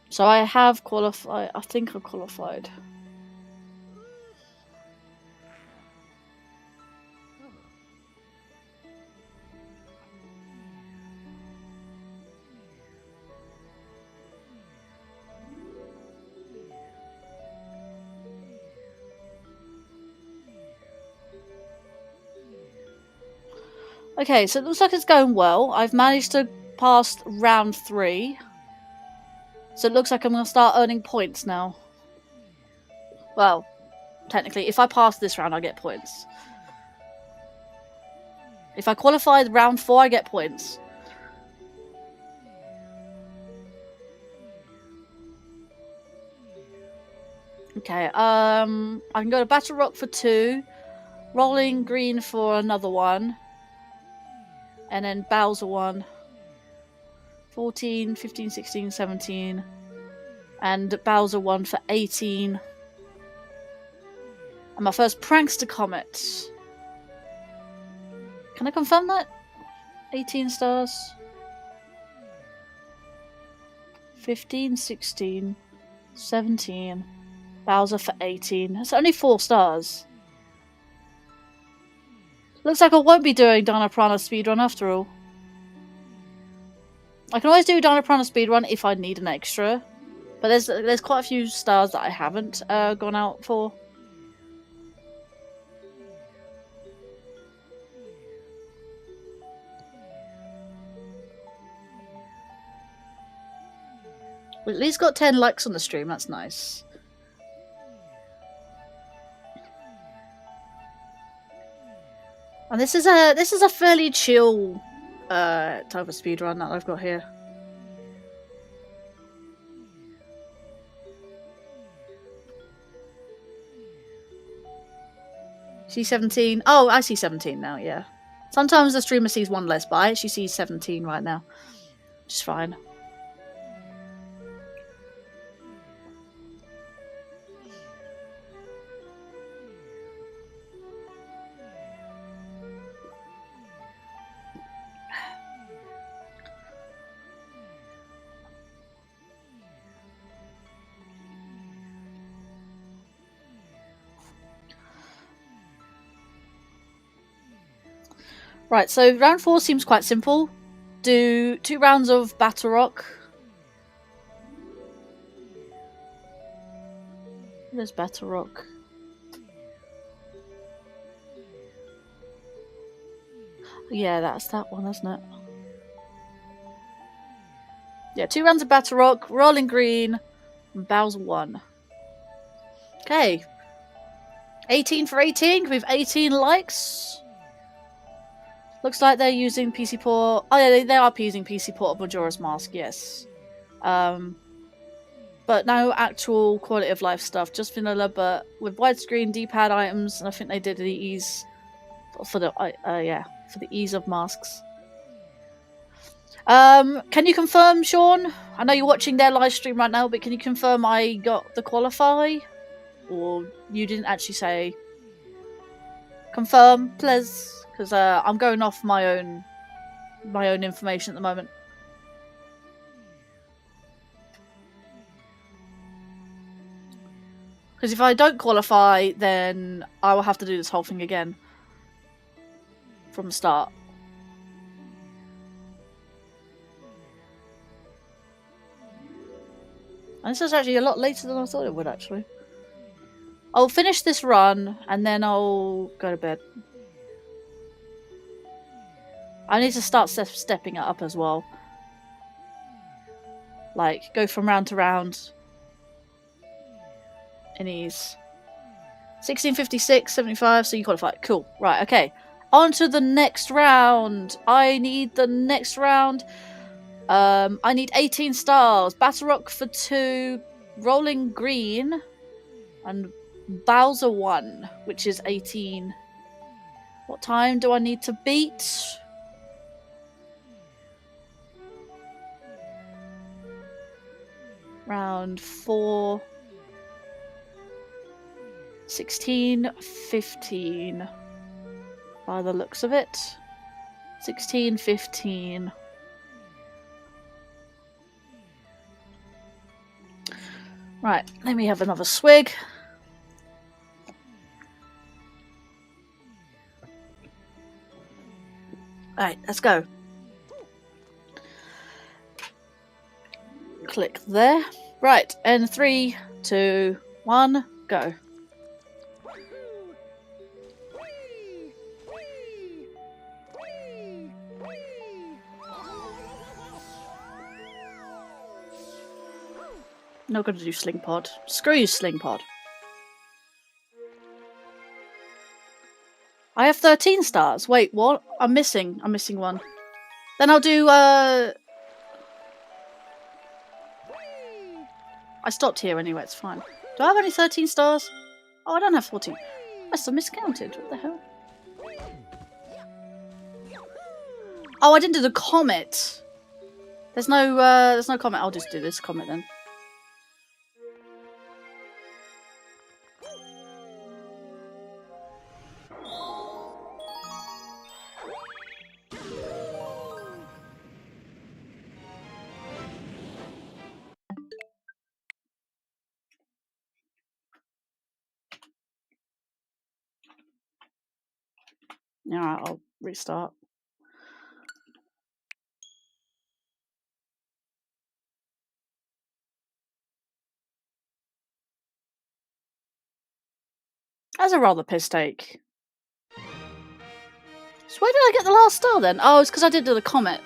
[SPEAKER 1] So I have qualified. I think I qualified. Okay, so it looks like it's going well. I've managed to pass round 3. So it looks like I'm going to start earning points now. Well, technically, if I pass this round, I get points. If I qualify round 4, I get points. Okay, I can go to Battle Rock for 2, Rolling Green for another 1, and then Bowser 1. 14, 15, 16, 17, and Bowser 1 for 18. And my first Prankster Comet. Can I confirm that? 18 stars. 15, 16, 17. Bowser for 18. That's only 4 stars. Looks like I won't be doing Dino Piranha speedrun after all. I can always do Dino Piranha speedrun if I need an extra. But there's quite a few stars that I haven't gone out for. We at least got 10 likes on the stream, that's nice. And this is a fairly chill type of speedrun that I've got here. See 17? Oh, I see 17 now, yeah. Sometimes the streamer sees 1 less, but I actually see 17 right now. Which is fine. Right, so round 4 seems quite simple. Do 2 rounds of Battle Rock. Where's Battle Rock? Yeah, that's that one, isn't it? Yeah, 2 rounds of Battle Rock, Rolling Green, and Bowser 1. Okay. 18 for 18, with 18 likes. Looks like they're using PC Port. Oh yeah, they are using PC Port of Majora's Mask, yes. But no actual quality of life stuff, just vanilla, but with widescreen D-pad items, and I think they did the ease for the for the ease of masks. Can you confirm, Sean? I know you're watching their live stream right now, but can you confirm I got the qualify? Or you didn't actually say? Confirm, please, because I'm going off my own information at the moment. Because if I don't qualify, then I will have to do this whole thing again from the start. And this is actually a lot later than I thought it would, actually. I'll finish this run, and then I'll go to bed. I need to start stepping it up as well. Like, go from round to round. In ease. 1656, 75, so you qualify. Cool. Right, okay. On to the next round. I need the next round. I need 18 stars. Battle Rock for 2. Rolling Green. And Bowser 1, which is 18. What time do I need to beat? Round 4. 16, 15. By the looks of it. 16, 15. Right, let me have another swig. Alright, let's go. Click there. Right, and 3, 2, 1, go. Not gonna do Sling Pod. Screw you, Sling Pod. I have 13 stars. Wait, what? I'm missing one. Then I'll do, I stopped here anyway, it's fine. Do I have only 13 stars? Oh, I don't have 14. I must have miscounted. What the hell? Oh, I didn't do the comet. There's no comet. I'll just do this comet then. Alright, I'll restart. That's a rather piss take. So where did I get the last star then? Oh, it's because I did the comet.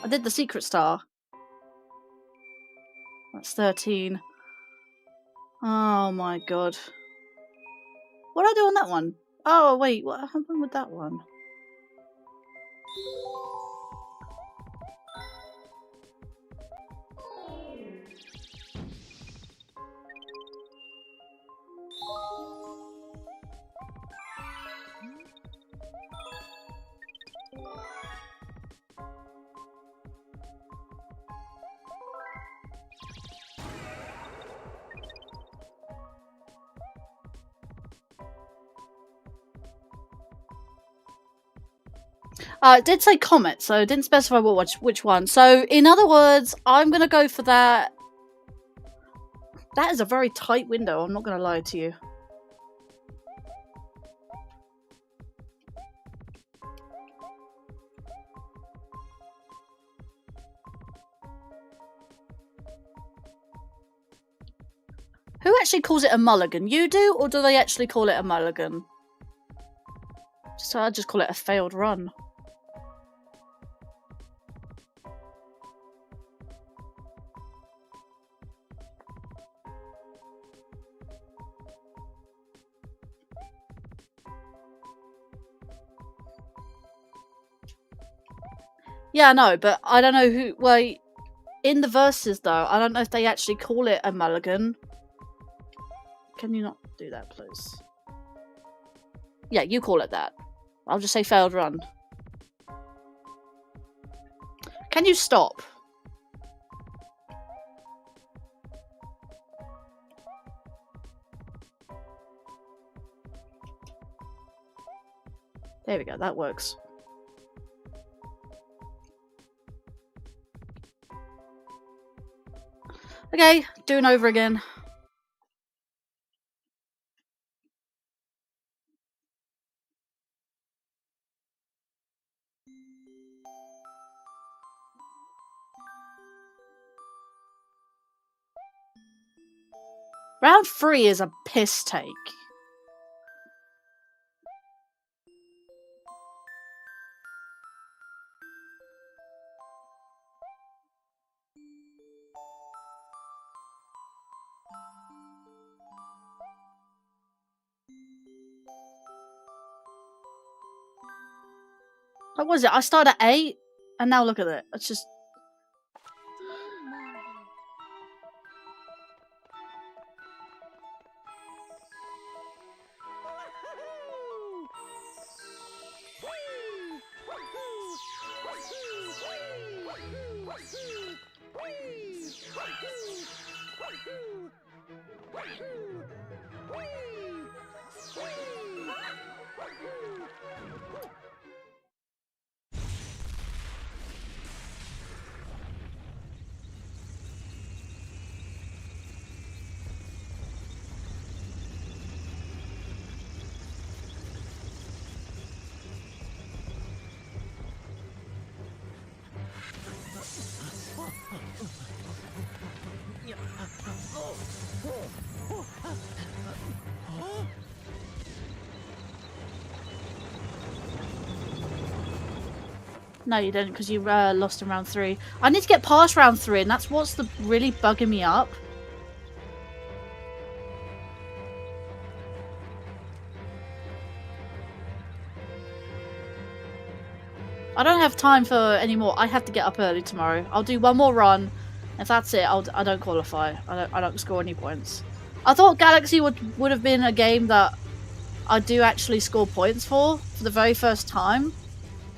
[SPEAKER 1] I did the secret star. That's 13. Oh my god. What did I do on that one? Oh wait, what happened with that one? It did say comet, so it didn't specify which one. So, in other words, I'm going to go for that. That is a very tight window, I'm not going to lie to you. Who actually calls it a mulligan? You do, or do they actually call it a mulligan? So I just call it a failed run. Yeah, I know, but I don't know who. Well, in the verses though, I don't know if they actually call it a mulligan. Can you not do that, please? Yeah, you call it that. I'll just say failed run. Can you stop? There we go, that works. Okay, doing over again. Round 3 is a piss take. What was it? I started at 8, and now look at it. It's just... No, you didn't, because you lost in round 3. I need to get past round 3, and that's what's really bugging me up. I don't have time for any more. I have to get up early tomorrow. I'll do one more run. If that's it, I don't qualify. I don't score any points. I thought Galaxy would have been a game that I do actually score points for the very first time.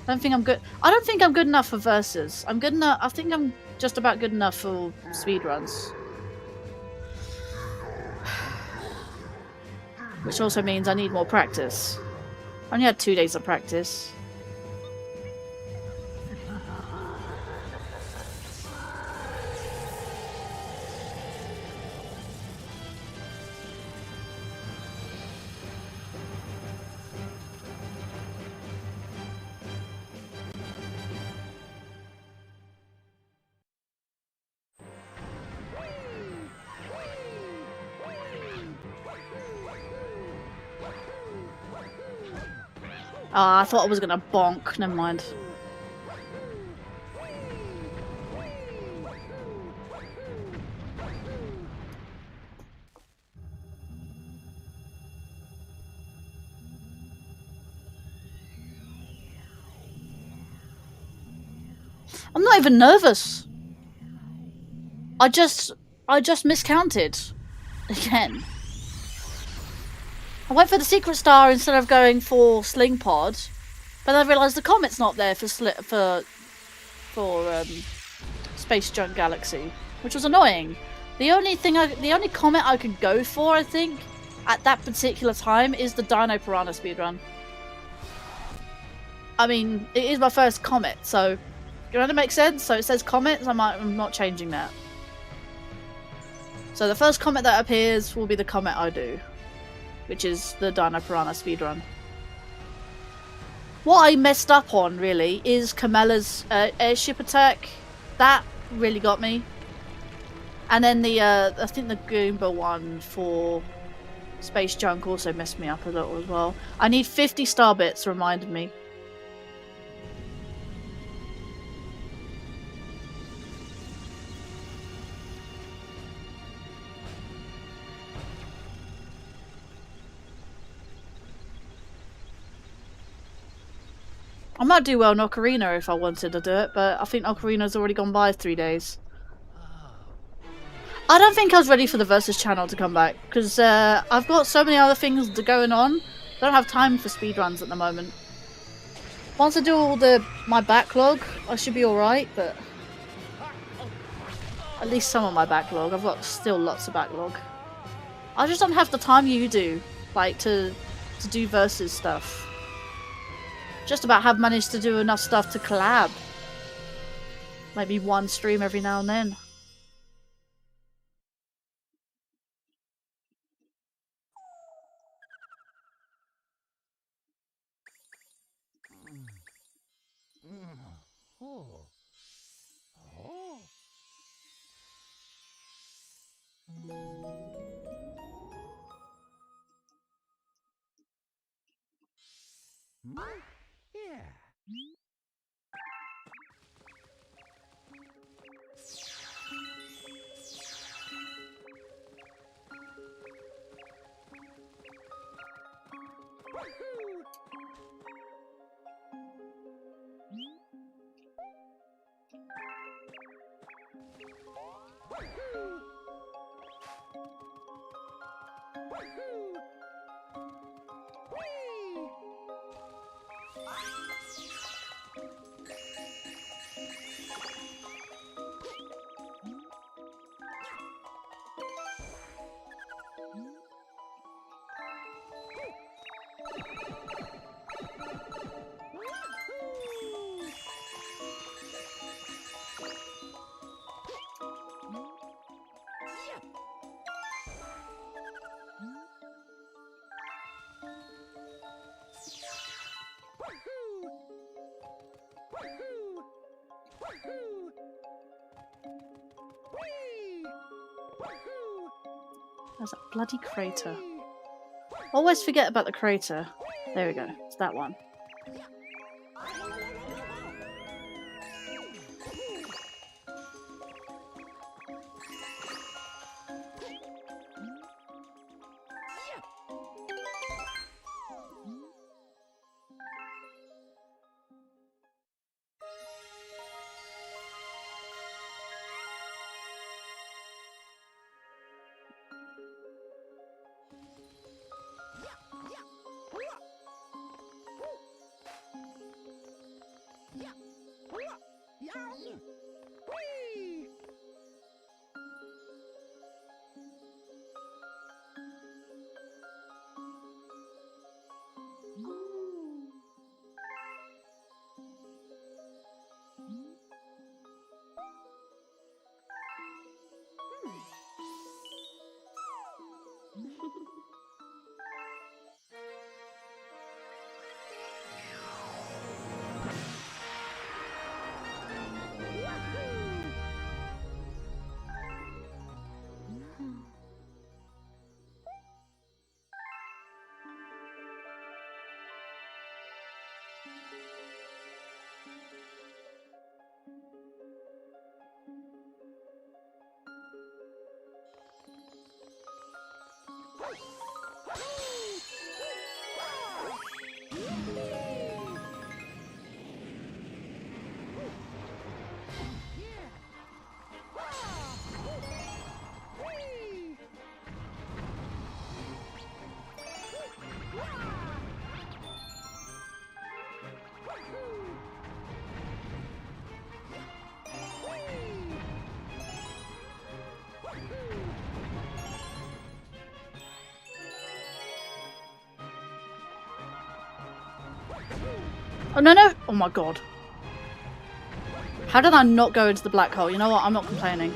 [SPEAKER 1] I don't think I'm good. I don't think I'm good enough for versus. I'm good enough. I think I'm just about good enough for speedruns. Which also means I need more practice. I only had 2 days of practice. Ah, I thought I was gonna bonk. Never mind. I'm not even nervous. I just miscounted again. I went for the secret star instead of going for Sling Pod, but I realised the comet's not there for Space Junk Galaxy, which was annoying. The only comet I could go for, I think, at that particular time is the Dino Piranha speedrun. I mean, it is my first comet, so you know, that makes sense. So it says comet, so I'm not changing that. So the first comet that appears will be the comet I do, which is the Dino Piranha speedrun. What I messed up on, really, is Camella's airship attack. That really got me. And then I think the Goomba one for Space Junk also messed me up a little as well. I need 50 star bits, reminded me. I might do well in Ocarina if I wanted to do it, but I think Ocarina's already gone by 3 days. I don't think I was ready for the Versus channel to come back, because I've got so many other things going on. I don't have time for speedruns at the moment. Once I do all my backlog, I should be alright, but at least some of my backlog. I've got still lots of backlog. I just don't have the time you do, like, to do Versus stuff. Just about have managed to do enough stuff to collab. Maybe one stream every now and then. There's that bloody crater. Always forget about the crater. There we go. It's that one. Oh, no, no! Oh my god. How did I not go into the black hole? You know what? I'm not complaining.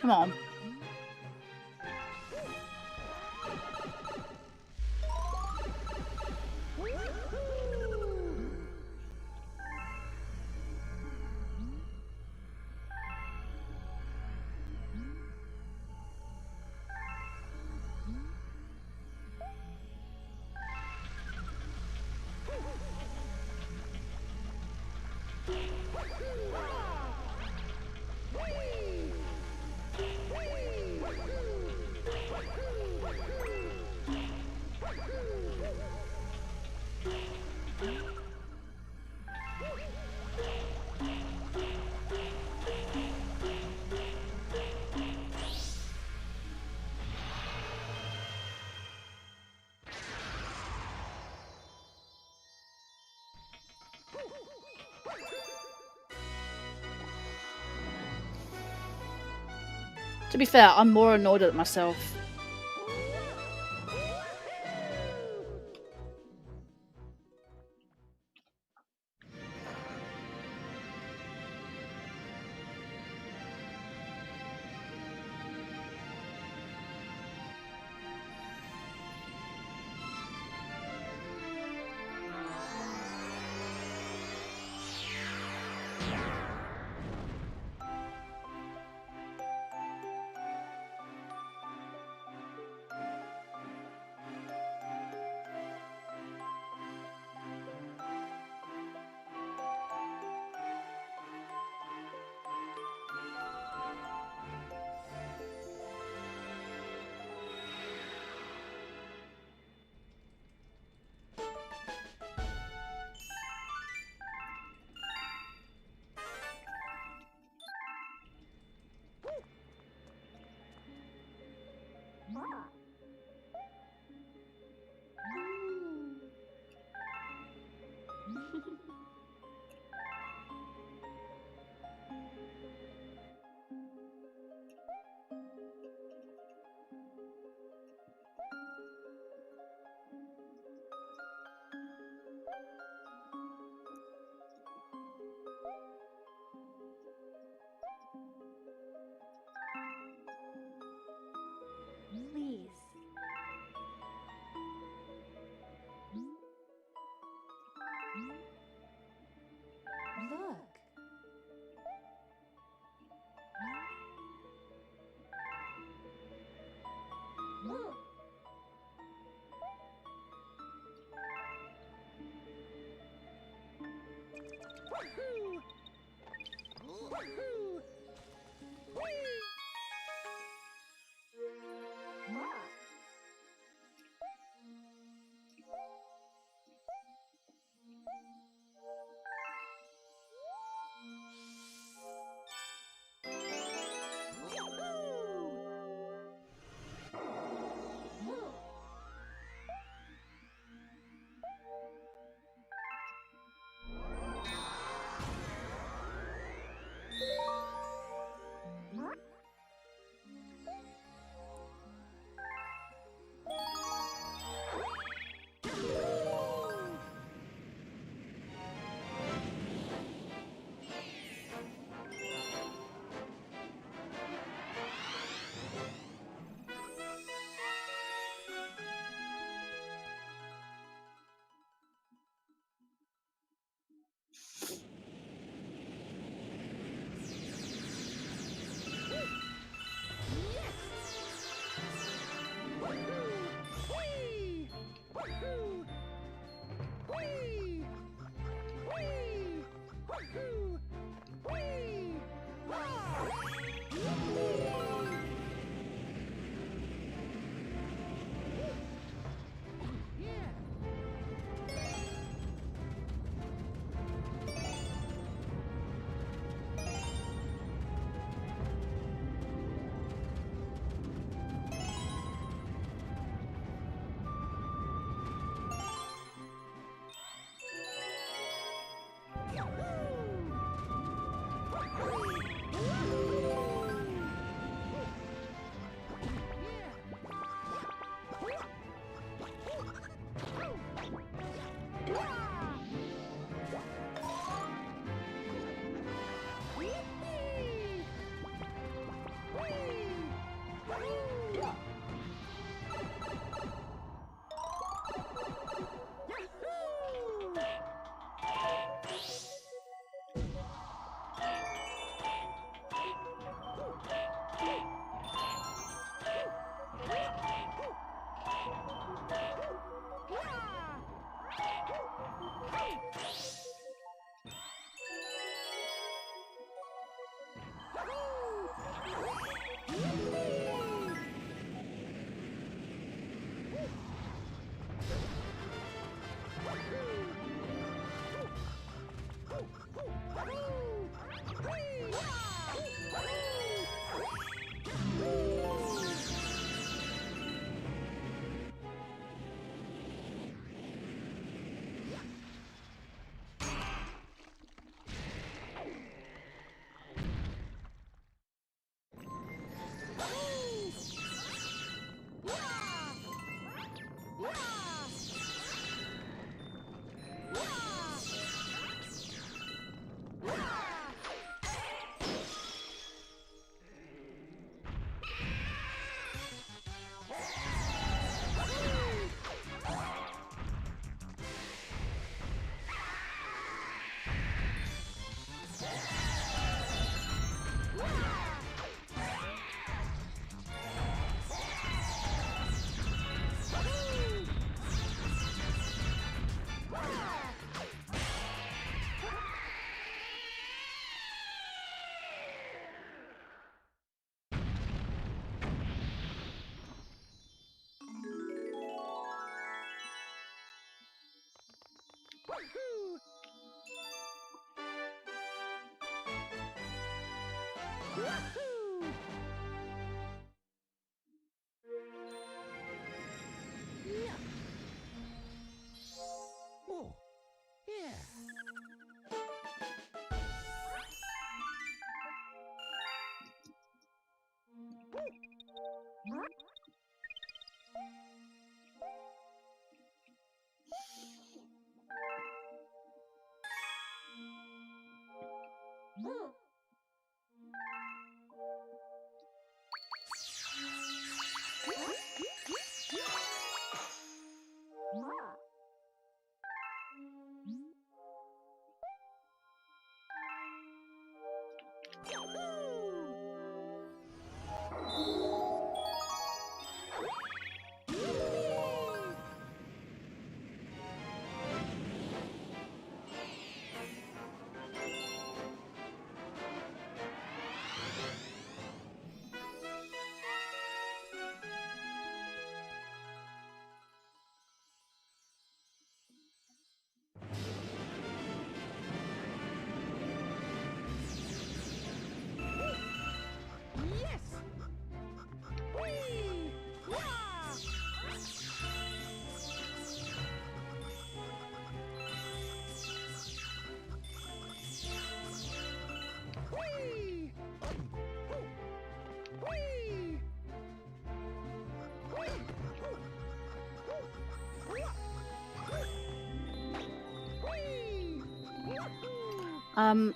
[SPEAKER 1] Come on. To be fair, I'm more annoyed at myself.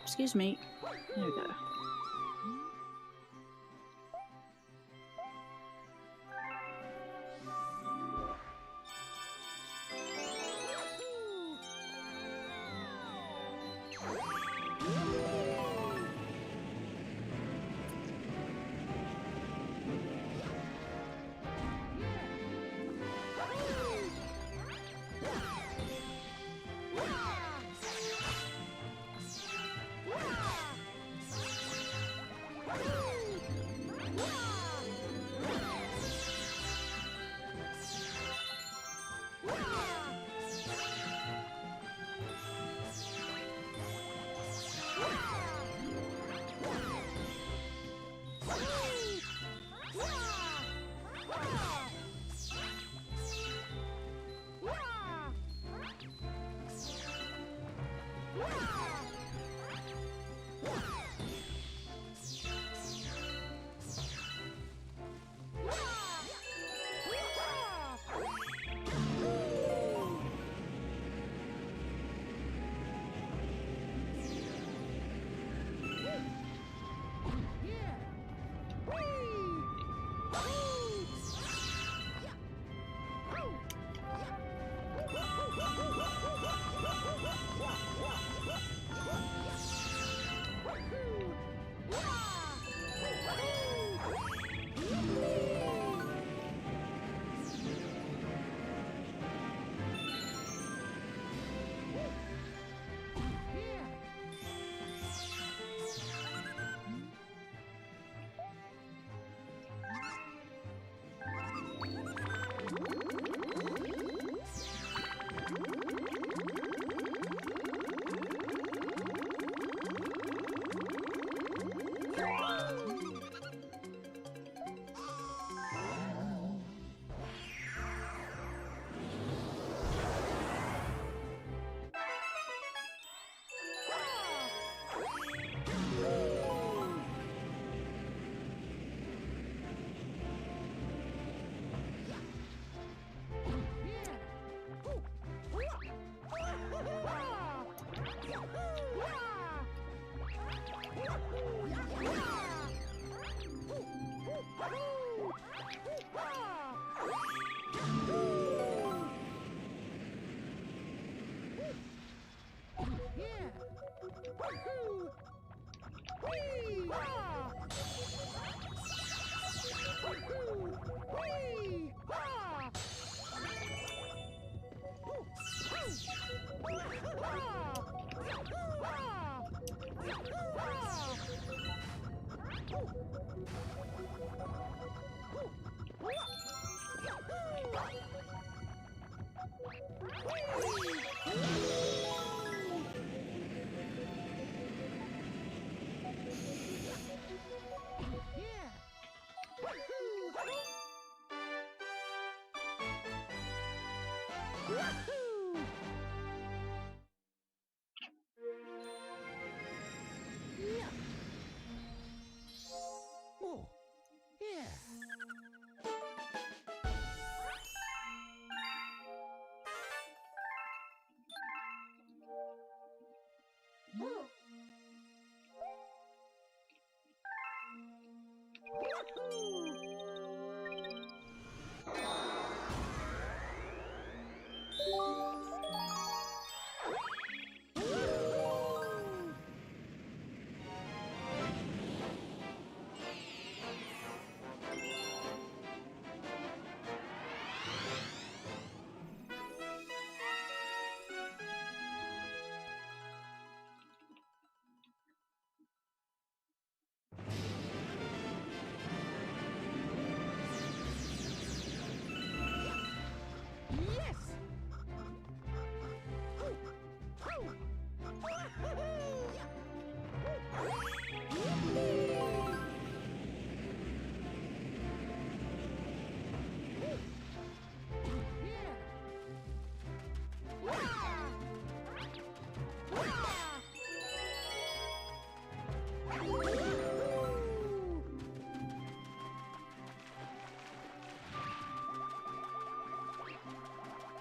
[SPEAKER 1] Excuse me. There we go.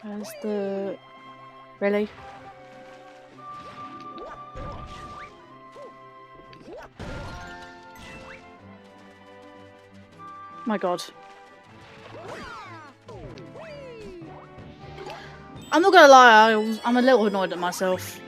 [SPEAKER 1] Where's the... Really? My god. I'm not gonna lie, I'm a little annoyed at myself.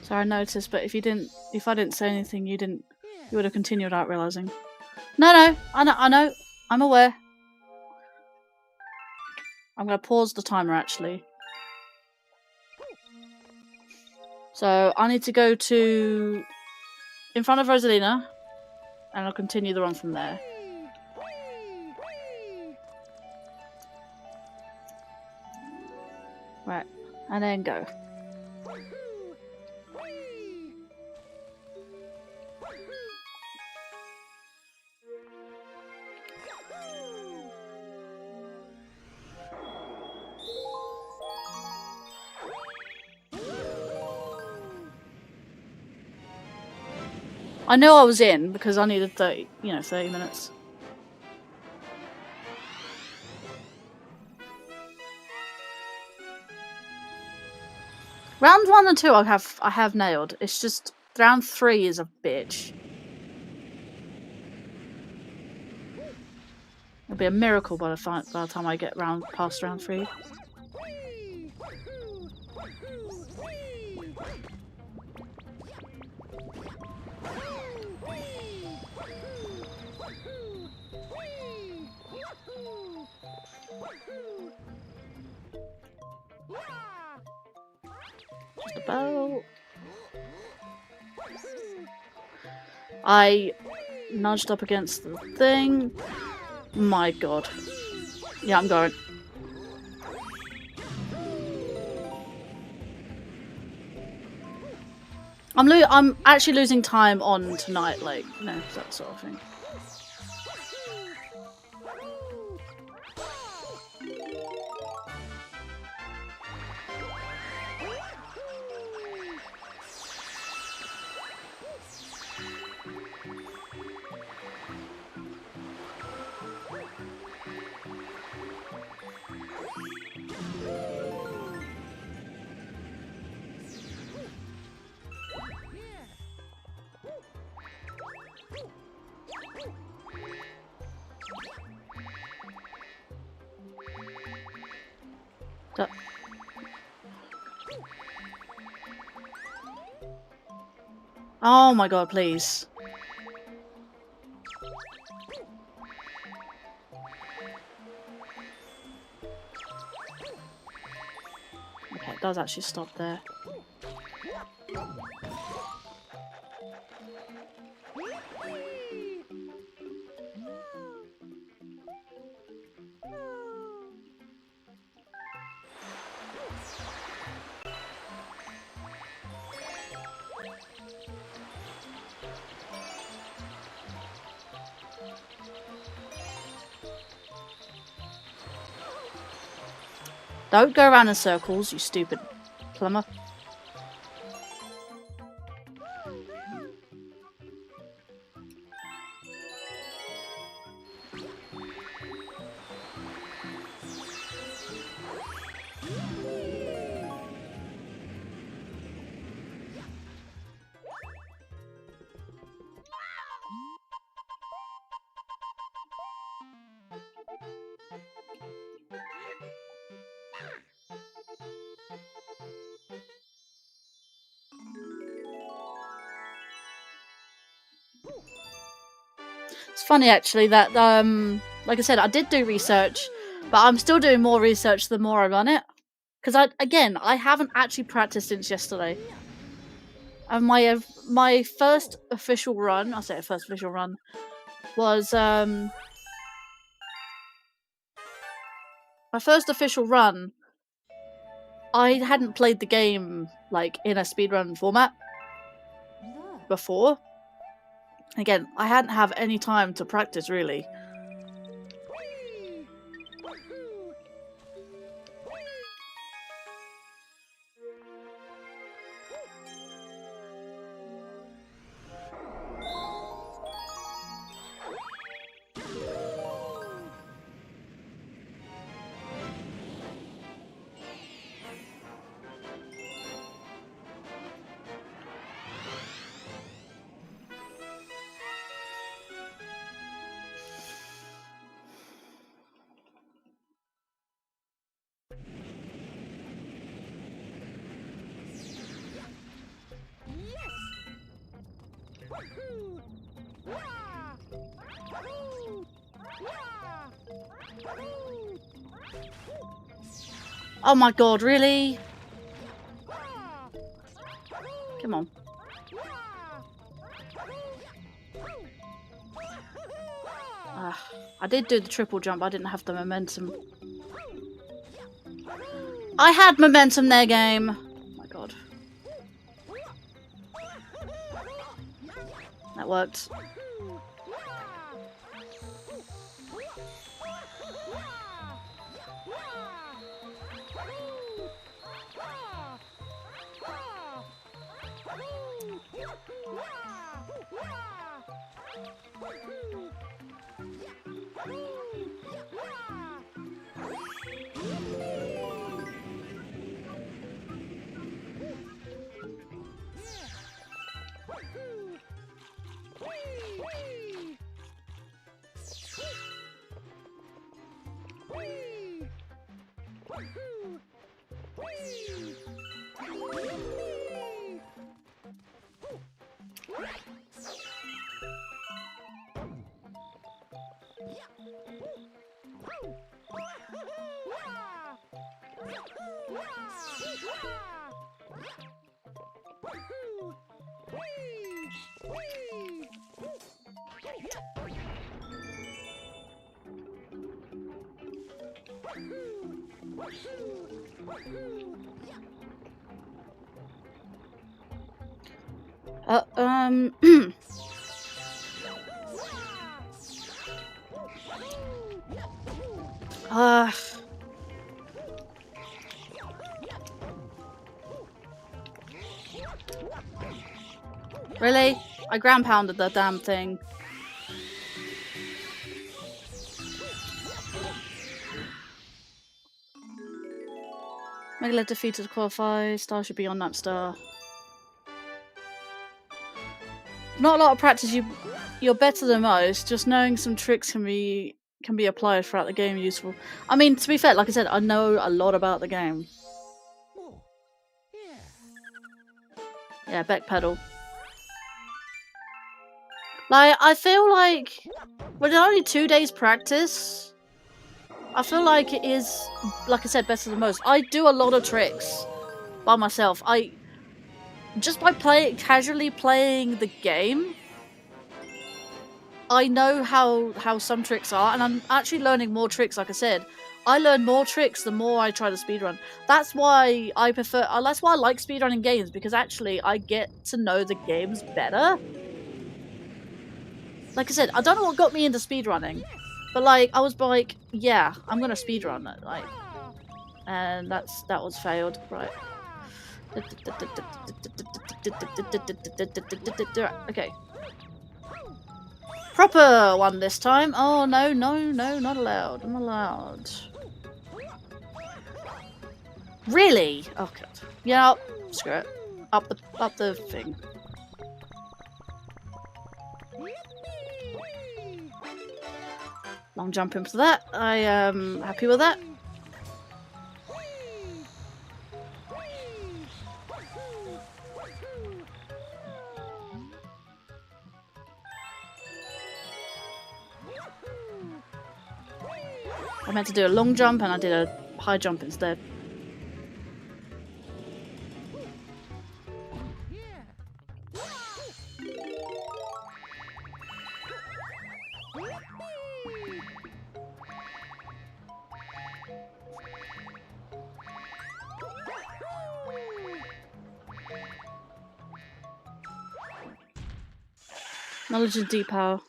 [SPEAKER 1] Sorry, I noticed, but if I didn't say anything, you would have continued without realising. No, I know, I'm aware. I'm gonna pause the timer actually. So I need to go to in front of Rosalina, and I'll continue the run from there. Right, and then go. I knew I was in because I needed 30 minutes. Round 1 and 2 I have nailed. It's just round 3 is a bitch. It'll be a miracle by the time I get past round 3. Just about. I nudged up against the thing. My god. Yeah, I'm going. I'm actually losing time on tonight, like, that sort of thing. Oh my god, please. Okay, it does actually stop there. Don't go around in circles, you stupid plumber. It's funny actually that like I said, I did do research, but I'm still doing more research the more I run it. Because I haven't actually practiced since yesterday. And my first official run, I'll say first official run, was my first official run. I hadn't played the game like in a speedrun format before. Again, I hadn't have any time to practice really. Oh my god, really? Come on. I did do the triple jump, I didn't have the momentum. I had momentum there, game. Oh my god. That worked. Really? I ground pounded the damn thing. Megalith defeated to qualify. Star should be on Napstar. Not a lot of practice. You're better than most. Just knowing some tricks can be applied throughout the game. Useful. I mean, to be fair, like I said, I know a lot about the game. Yeah, back pedal. Like, I feel like with only 2 days practice, I feel like it is, like I said, better than most. I do a lot of tricks by myself. just by casually playing the game, I know how some tricks are, and I'm actually learning more tricks. Like I said, I learn more tricks the more I try to speedrun. That's why I prefer. That's why I like speedrunning games, because actually I get to know the games better. Like I said, I don't know what got me into speedrunning, but like I was like, yeah, I'm gonna speedrun it, like, and that was failed, right? Okay. Proper one this time. Oh no, no, no, not allowed. I'm allowed. Really? Oh god. Yeah, screw it. Up the thing. Long jump into that. I am happy with that. I meant to do a long jump and I did a high jump instead. Knowledge and deep power.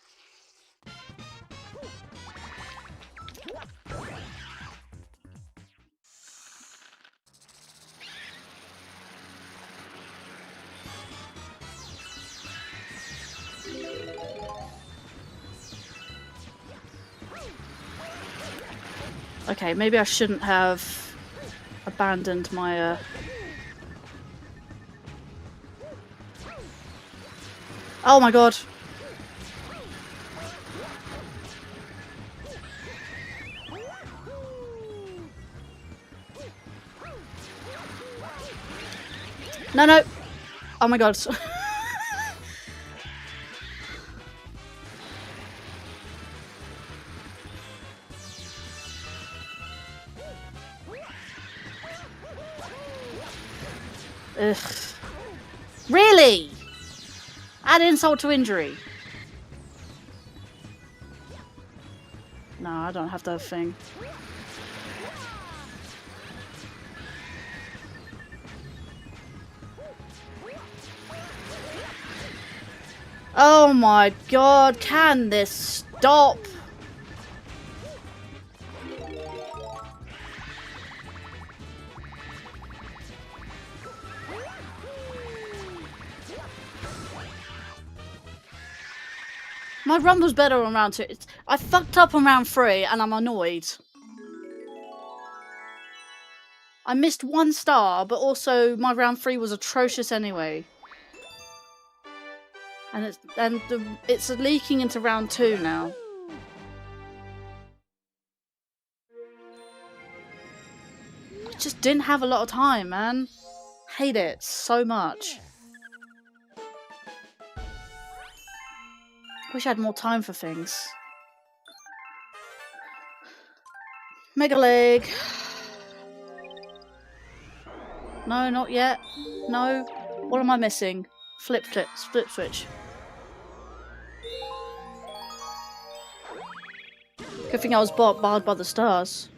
[SPEAKER 1] Okay, maybe I shouldn't have abandoned my Oh my god. No, no. Oh my god. Ugh. Really? Add insult to injury. No, I don't have that thing. Oh my god, can this stop? My run was better on round 2. I fucked up on round 3 and I'm annoyed. I missed 1 star, but also my round 3 was atrocious anyway. And it's leaking into round 2 now. I just didn't have a lot of time, man. Hate it so much. Wish I had more time for things. Mega Leg. No, not yet. No. What am I missing? Flip switch. Good thing I was barred by the stars.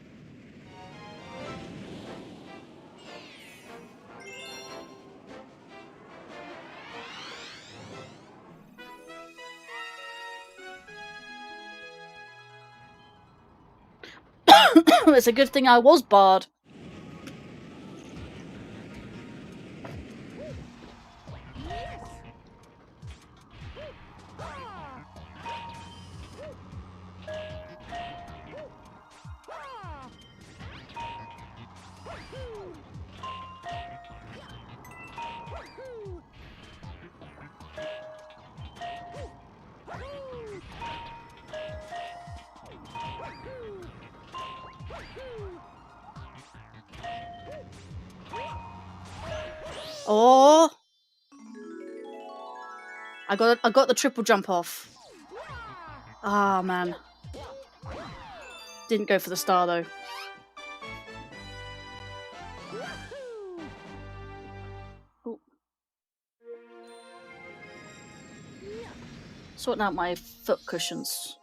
[SPEAKER 1] It's a good thing I was barred. Oh, I got the triple jump off. Ah, man. Didn't go for the star though. Sorting out my foot cushions.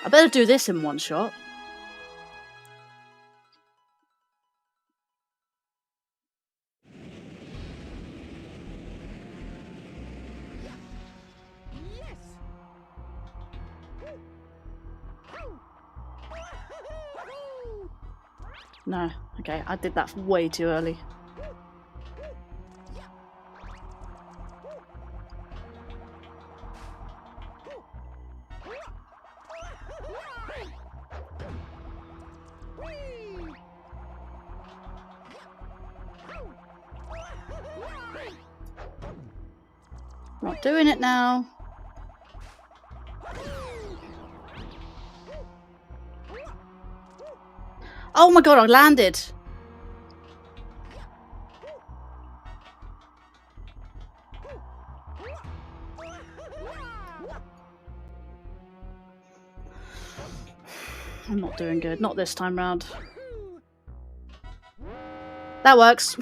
[SPEAKER 1] I better do this in one shot. No, okay, I did that way too early. Not doing it now. Oh my god, I landed! I'm not doing good, not this time round. That works.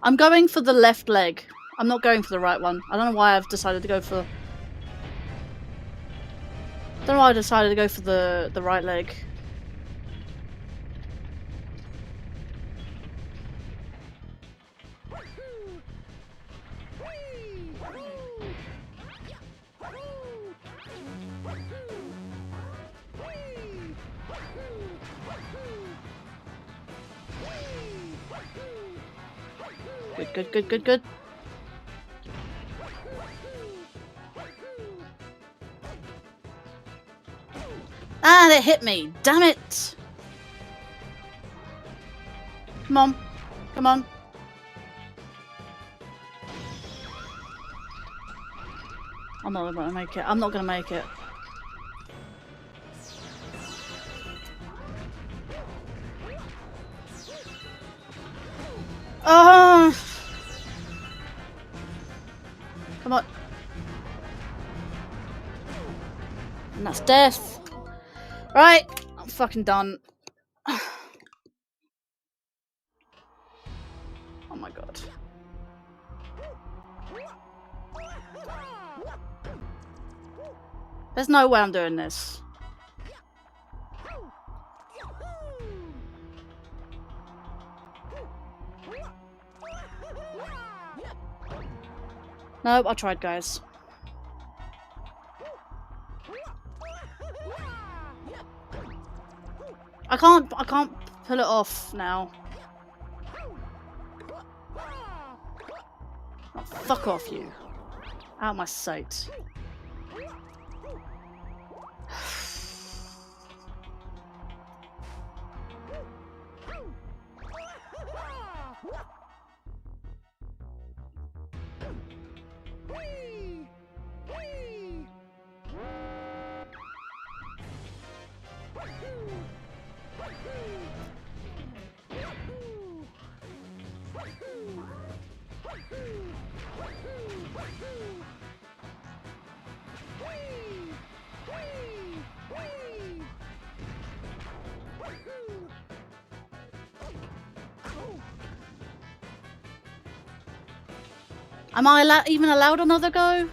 [SPEAKER 1] I'm going for the left leg. I'm not going for the right one. I don't know why I've decided to go for... I don't know why I decided to go for the right leg. Good, good, good, good. Ah, they hit me! Damn it! Come on. Come on. I'm not gonna make it. I'm not gonna make it. Oh! Come on. And that's death. Right, I'm fucking done. Oh my god. There's no way I'm doing this. Nope, I tried, guys. I can't pull it off now. Oh, fuck off, you. Out of my sight. Am I even allowed another go?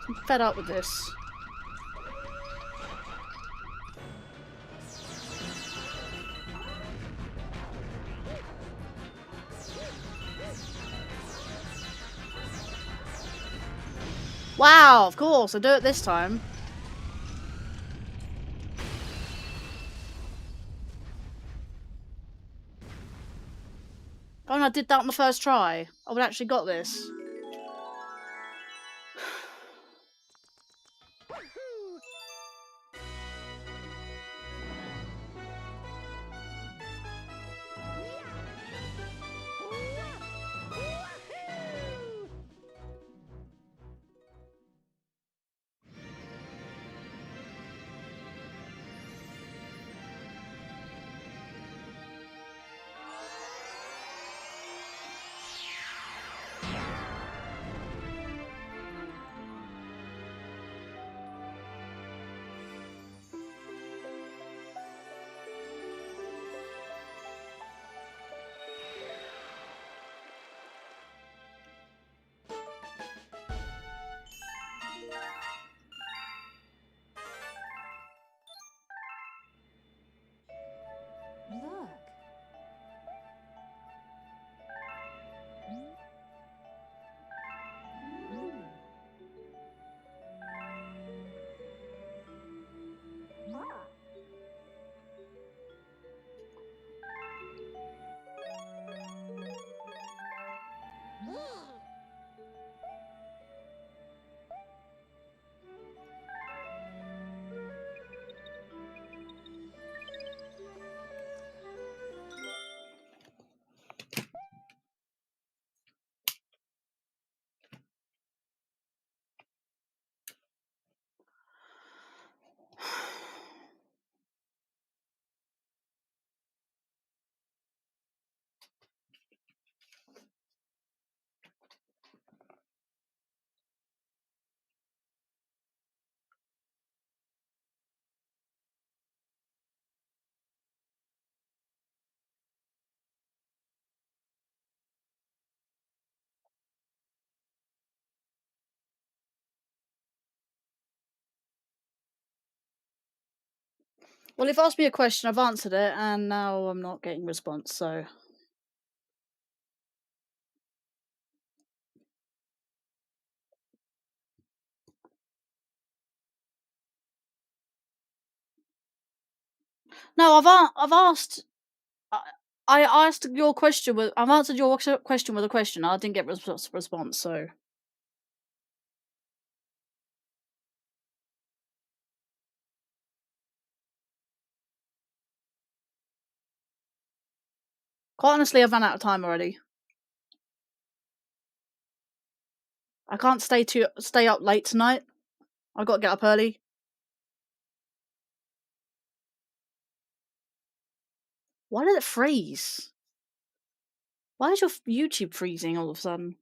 [SPEAKER 1] I'm fed up with this. Wow, of course, I do it this time. Oh, and I did that on the first try. I would actually got this.
[SPEAKER 2] Look.
[SPEAKER 1] Well, if asked me a question, I've answered it, and now I'm not getting a response, so... No, I've asked... I asked your question with... I've answered your question with a question. I didn't get a response, so... Quite honestly, I've run out of time already. I can't stay up late tonight. I've got to get up early. Why did it freeze? Why is your YouTube freezing all of a sudden?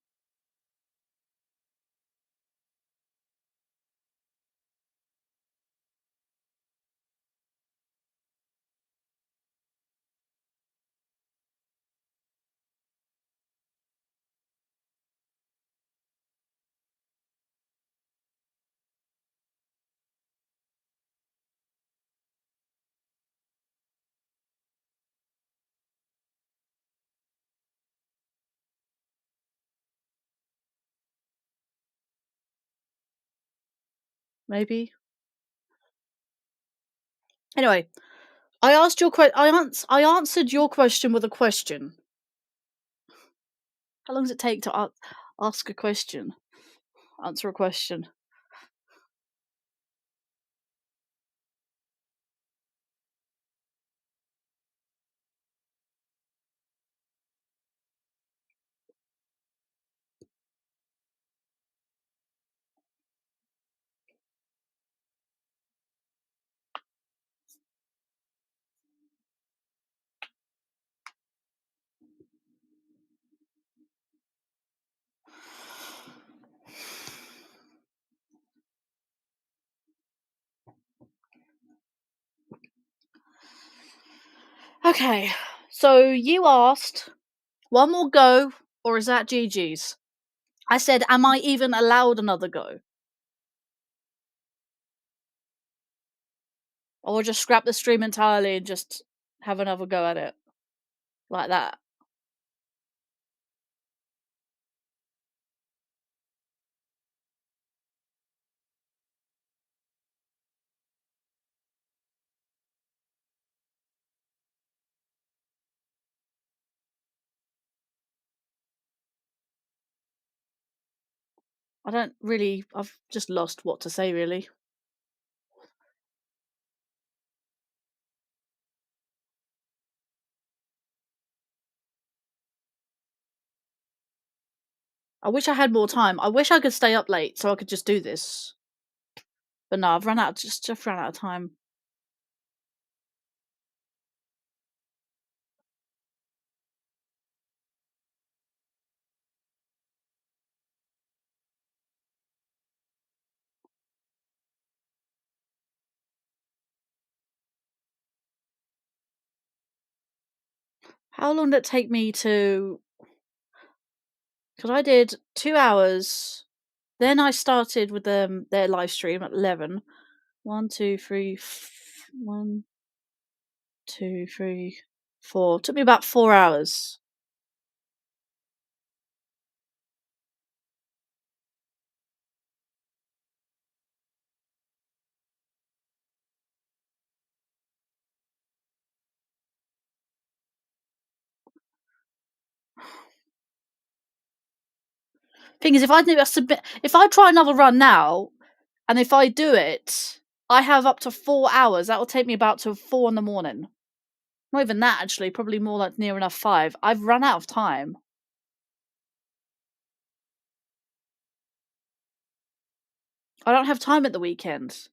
[SPEAKER 1] Maybe. Anyway, I asked your I answered your question with a question. How long does it take to ask a question? Answer a question. Okay, so you asked, one more go, or is that GG's? I said, am I even allowed another go? Or just scrap the stream entirely and just have another go at it? Like that. I don't really. I've just lost what to say, really. I wish I had more time. I wish I could stay up late so I could just do this. But no, I've run out. Just ran out of time. How long did it take me to? Because I did 2 hours. Then I started with their live stream at 11. 1, 2, 3. 1, 2, 3, 4. Took me about 4 hours. Thing is, if I try another run now, and if I do it, I have up to 4 hours. That will take me about to 4 in the morning. Not even that, actually. Probably more like near enough 5. I've run out of time. I don't have time at the weekend.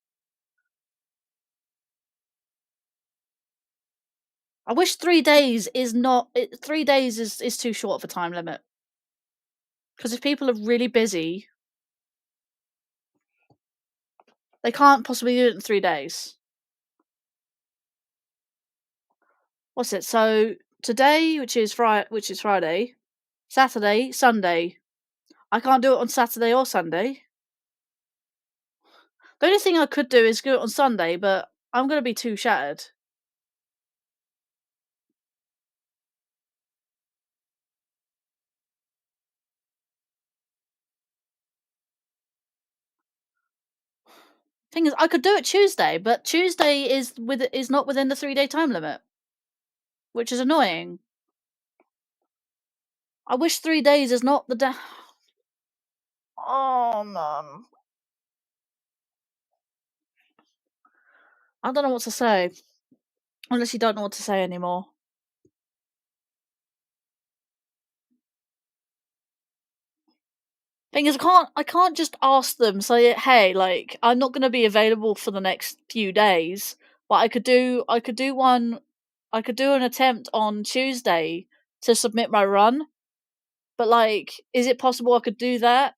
[SPEAKER 1] I wish 3 days is not. 3 days is too short of a time limit. Because if people are really busy, they can't possibly do it in 3 days. What's it? So today, which is Friday, Saturday, Sunday. I can't do it on Saturday or Sunday. The only thing I could do is do it on Sunday, but I'm gonna be too shattered. Thing is, I could do it Tuesday, but Tuesday is not within the 3 day time limit, which is annoying. I wish 3 days is not the Oh man, I don't know what to say. Unless you don't know what to say anymore. Thing is, I can't just ask them. Say, hey, like I'm not gonna be available for the next few days, but I could do an attempt on Tuesday to submit my run. But like, is it possible I could do that?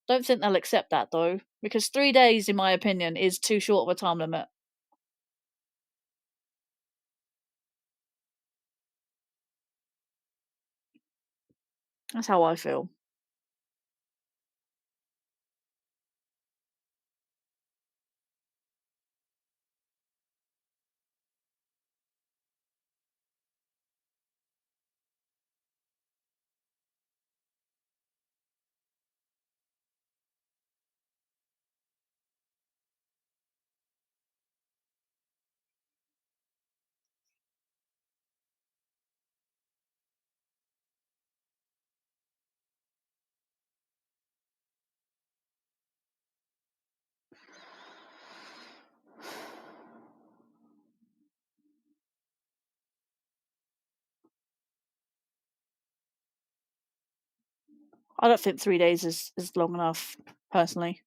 [SPEAKER 1] Don't think they'll accept that though, because 3 days, in my opinion, is too short of a time limit. That's how I feel. I don't think 3 days is long enough, personally.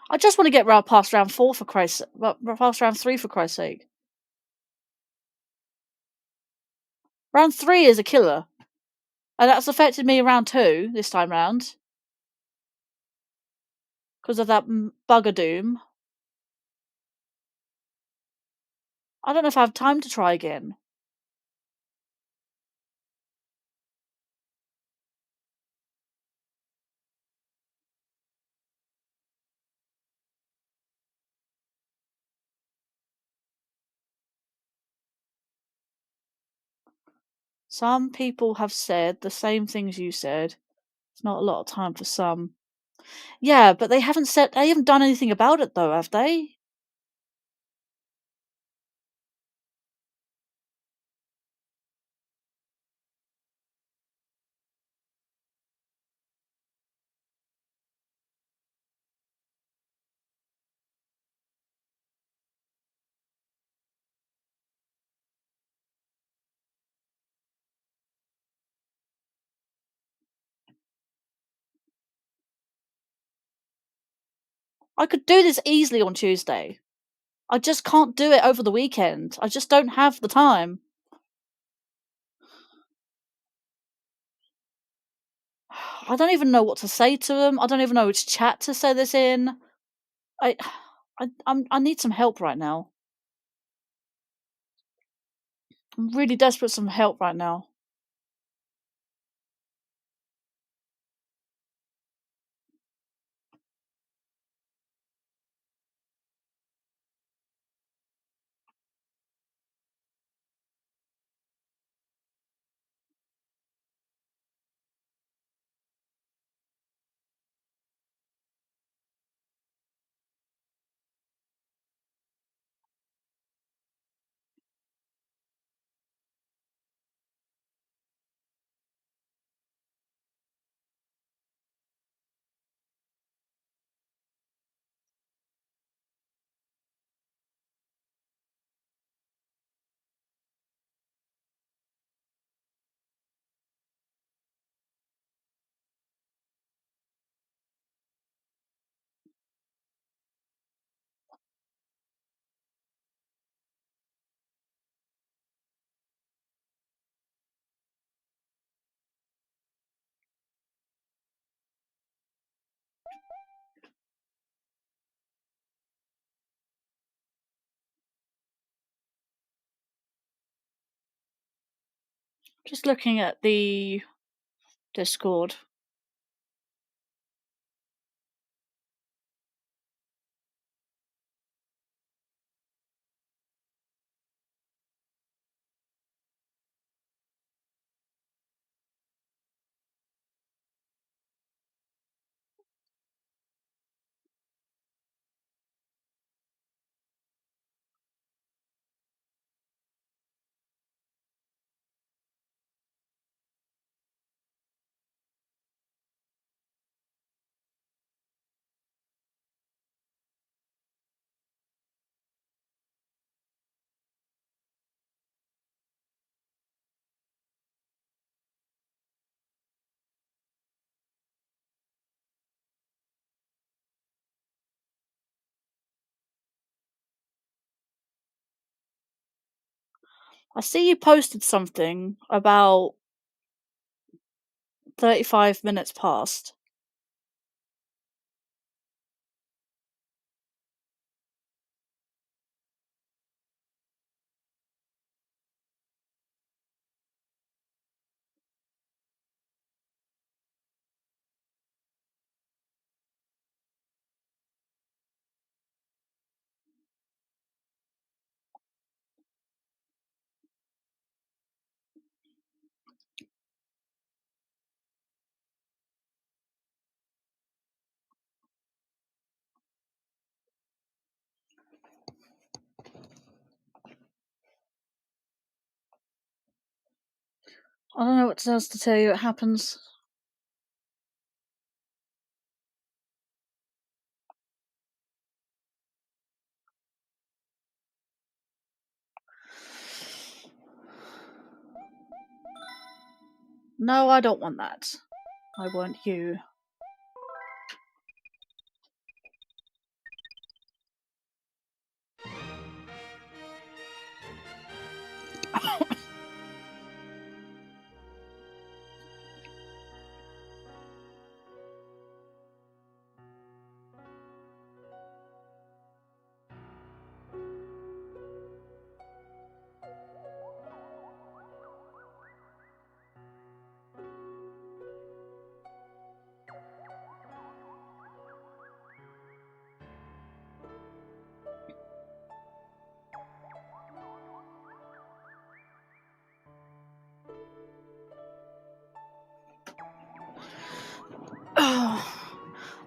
[SPEAKER 1] I just want to get past round 4 for Christ's past round 3 for Christ's sake. Round 3 is a killer. And that's affected me in round 2 this time round. Because of that bugger doom. I don't know if I have time to try again. Some people have said the same things you said. It's not a lot of time for some. Yeah, but they haven't done anything about it though, have they? I could do this easily on Tuesday. I just can't do it over the weekend. I just don't have the time. I don't even know what to say to them. I don't even know which chat to say this in. I I need some help right now. I'm really desperate for some help right now. Just looking at the Discord. I see you posted something about 35 minutes past. I don't know what else to tell you. It happens. No, I don't want that. I want you.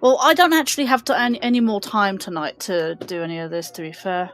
[SPEAKER 1] Well, I don't actually have to any more time tonight to do any of this, to be fair.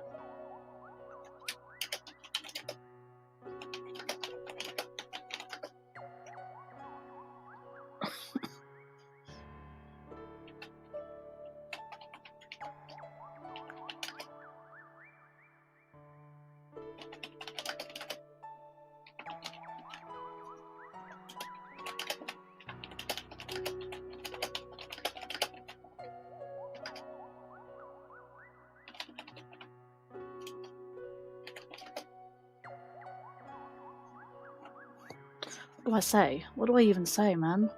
[SPEAKER 1] What do I say? What do I even say, man?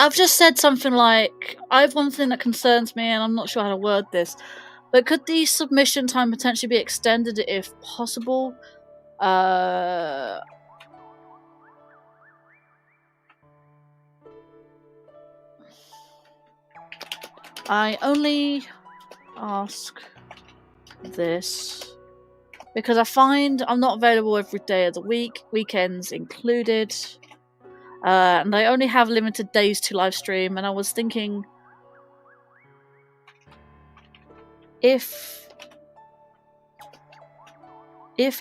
[SPEAKER 1] I've just said something like, I have one thing that concerns me, and I'm not sure how to word this, but could the submission time potentially be extended if possible? I only ask this because I find I'm not available every day of the week, weekends included. And I only have limited days to live stream, and I was thinking if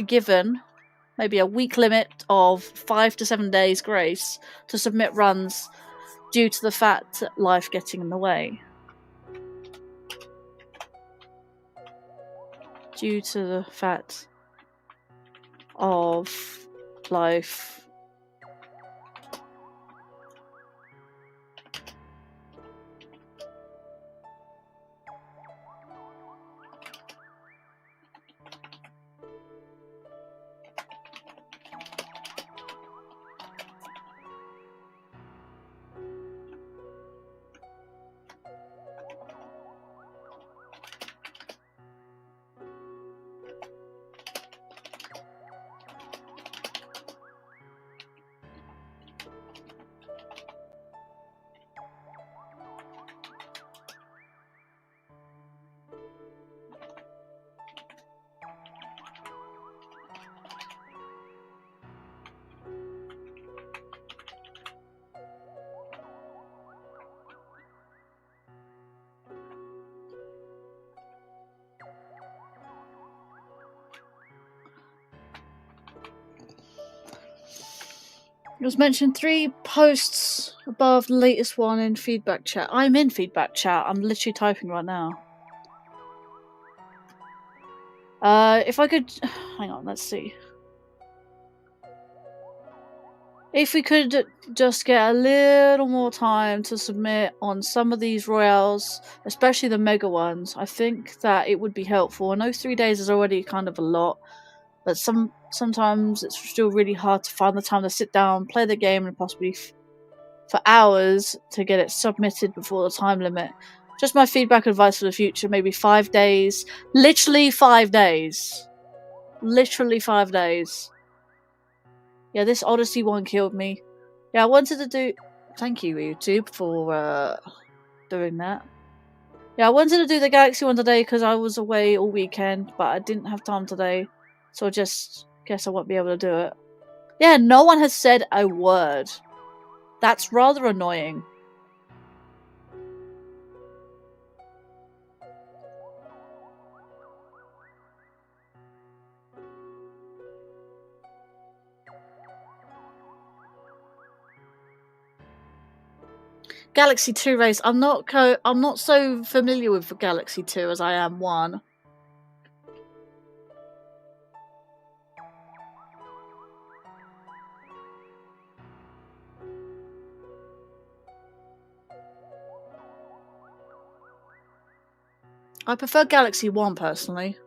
[SPEAKER 1] given maybe a week limit of 5 to 7 days grace to submit runs due to the fact that life getting in the way. Due to the fact of life It was mentioned 3 posts above the latest one in feedback chat. I'm in feedback chat. I'm literally typing right now. If I could... Hang on, let's see. If we could just get a little more time to submit on some of these royales, especially the mega ones, I think that it would be helpful. I know 3 days is already kind of a lot, but sometimes it's still really hard to find the time to sit down, play the game, and possibly for hours to get it submitted before the time limit. Just my feedback advice for the future, maybe 5 days. Literally 5 days. Literally 5 days. Yeah, this Odyssey one killed me. Yeah, I wanted to do... Thank you, YouTube, for doing that. Yeah, I wanted to do the Galaxy one today because I was away all weekend, but I didn't have time today. So I just guess I won't be able to do it. Yeah, no one has said a word. That's rather annoying. Galaxy 2 race. I'm not so familiar with Galaxy 2 as I am 1. I prefer Galaxy 1 personally.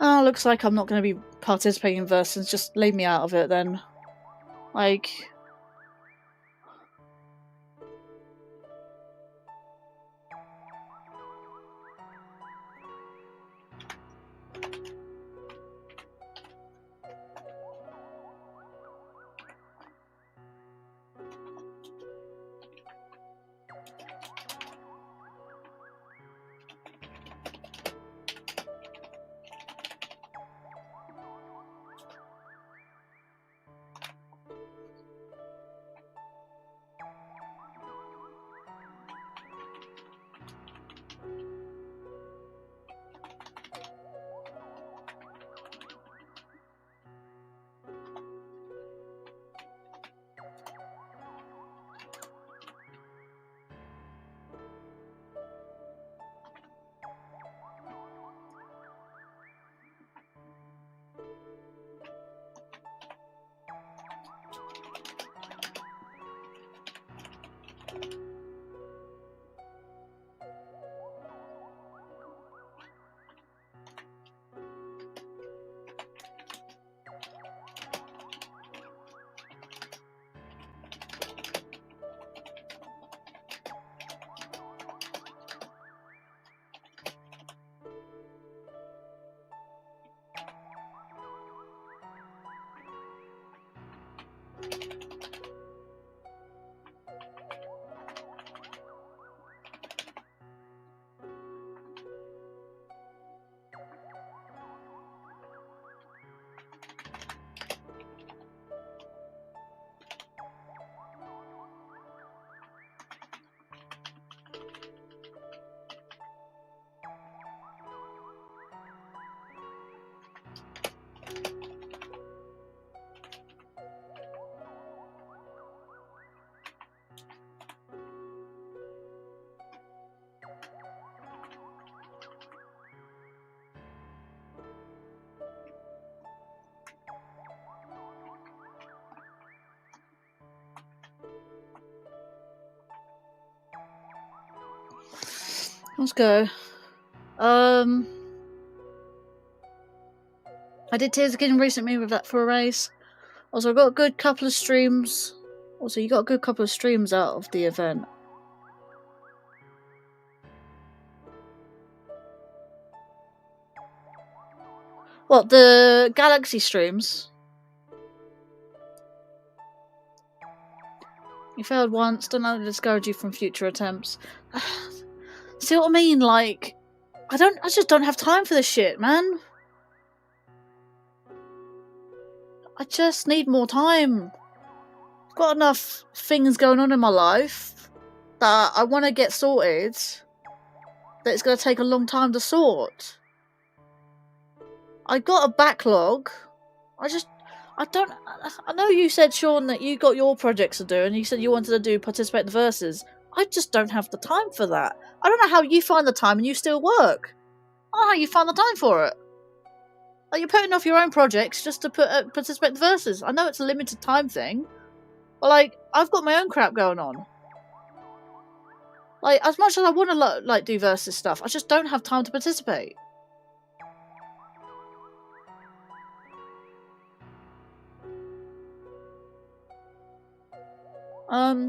[SPEAKER 1] Oh, looks like I'm not going to be participating in Versus. Just leave me out of it then. Like... Let's go. I did Tears of the Kingdom recently with that for a race. Also, I got a good couple of streams. Also, you got a good couple of streams out of the event. What, the Galaxy streams? You failed once, don't let it discourage you from future attempts. See what I mean? Like, I just don't have time for this shit, man. I just need more time. I've got enough things going on in my life that I want to get sorted, that it's going to take a long time to sort. I got a backlog I know you said, Sean, that you got your projects to do, and you said you wanted to participate in the verses. I just don't have the time for that. I don't know how you find the time and you still work. I don't know how you find the time for it. Like, you're putting off your own projects just to participate in the verses. I know it's a limited time thing, but like, I've got my own crap going on. Like, as much as I want to do versus stuff, I just don't have time to participate.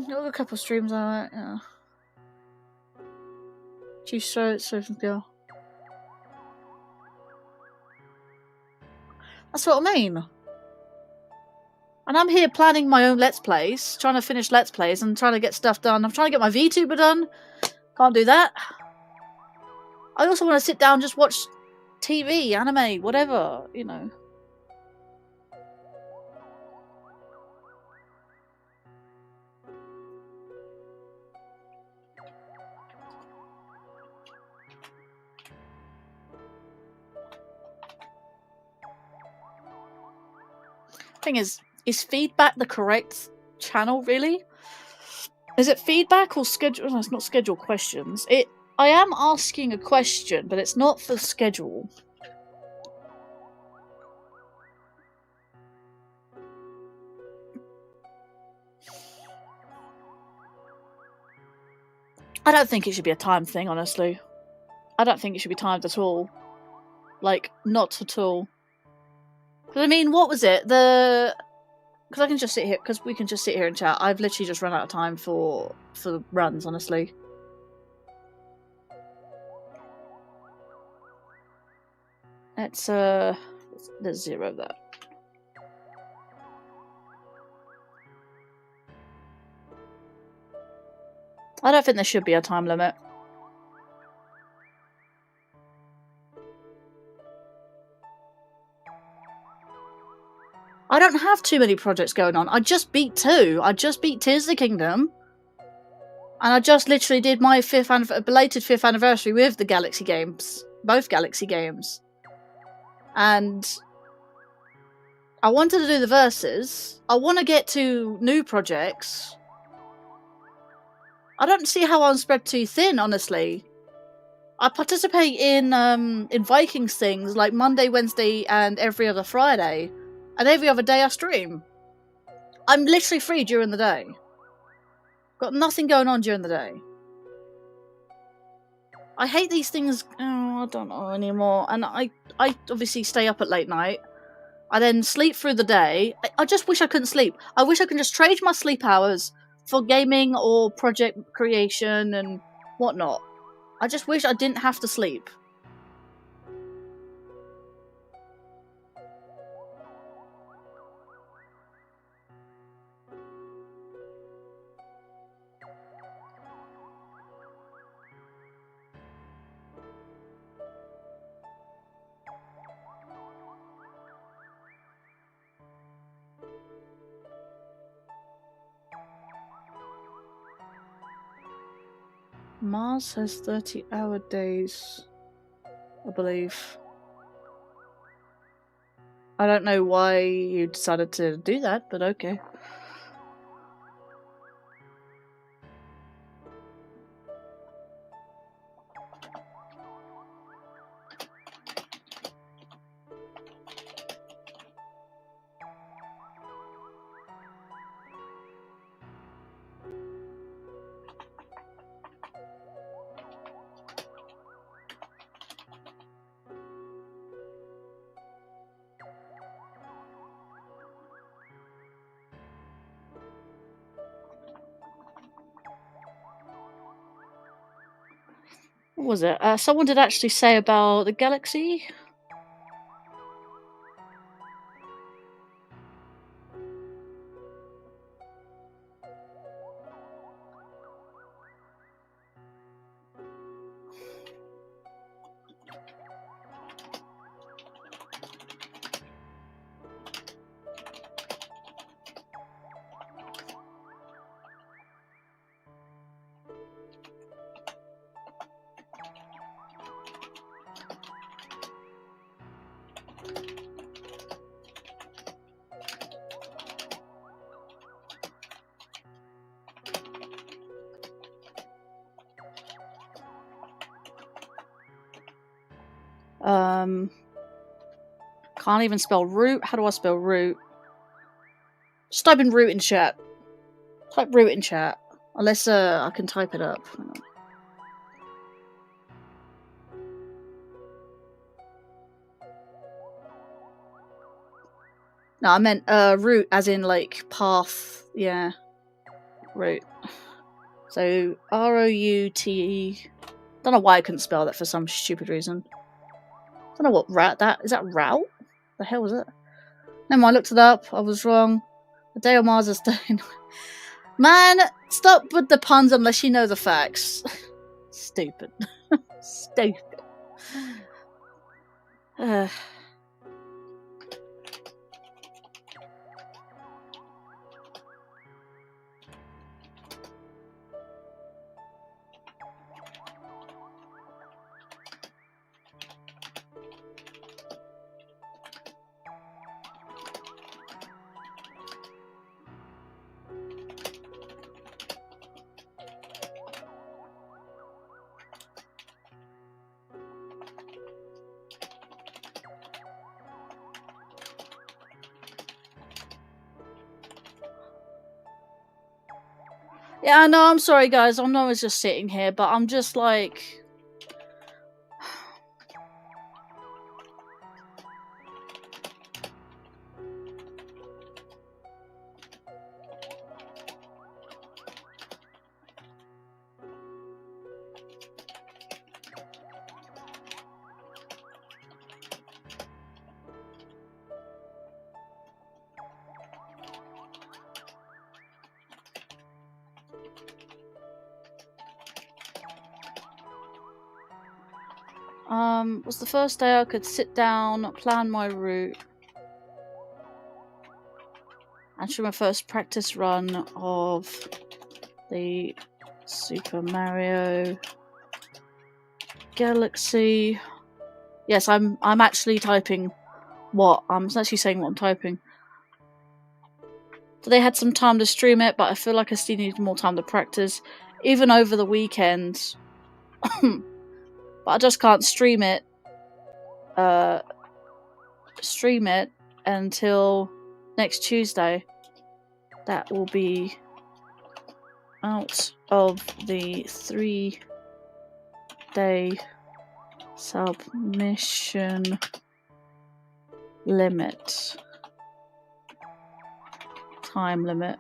[SPEAKER 1] Got a couple of streams on it, yeah. Chief Surfing Girl. That's what I mean. And I'm here planning my own Let's Plays, trying to finish Let's Plays and trying to get stuff done. I'm trying to get my VTuber done. Can't do that. I also want to sit down and just watch TV, anime, whatever, you know. Thing is feedback the correct channel, really? Is it feedback or schedule? No, it's not schedule questions. I am asking a question, but it's not for schedule. I don't think it should be a time thing, honestly. I don't think it should be timed at all. Like, not at all. Because, I mean, what was it? Because I can just sit here, because we can just sit here and chat. I've literally just run out of time for runs, honestly. It's, there's 0 there. I don't think there should be a time limit. I don't have too many projects going on. I just beat 2. I just beat Tears of the Kingdom. And I just literally did my belated 5th anniversary with the Galaxy games. Both Galaxy games. And I wanted to do the verses. I want to get to new projects. I don't see how I'm spread too thin, honestly. I participate in Vikings things like Monday, Wednesday, and every other Friday. And every other day I stream. I'm literally free during the day. Got nothing going on during the day. I hate these things. Oh, I don't know anymore. And I obviously stay up at late night. I then sleep through the day. I just wish I couldn't sleep. I wish I could just trade my sleep hours for gaming or project creation and whatnot. I just wish I didn't have to sleep. Mars has 30-hour days, I believe. I don't know why you decided to do that, but okay. What was it? Someone did actually say about the Galaxy. Can't even spell root. How do I spell root? Just type in root in chat. Type root in chat. Unless I can type it up. Hang on. No, I meant route as in like path. Yeah. Route. So R-O-U-T-E. Don't know why I couldn't spell that for some stupid reason. Don't know what route that is. That route? The hell was it? Never mind, I looked it up. I was wrong. A day on Mars is staying. Man, stop with the puns unless you know the facts. Stupid. Stupid. Yeah, I know, I'm sorry guys, I know I was just sitting here, but I'm just like... was the first day I could sit down, plan my route, and show my first practice run of the Super Mario Galaxy. Yes, I'm actually typing what I'm actually saying what I'm typing. So they had some time to stream it, but I feel like I still need more time to practice, even over the weekend. But I just can't stream it. Stream it until next Tuesday. That will be out of the 3-day submission limit. Time limit.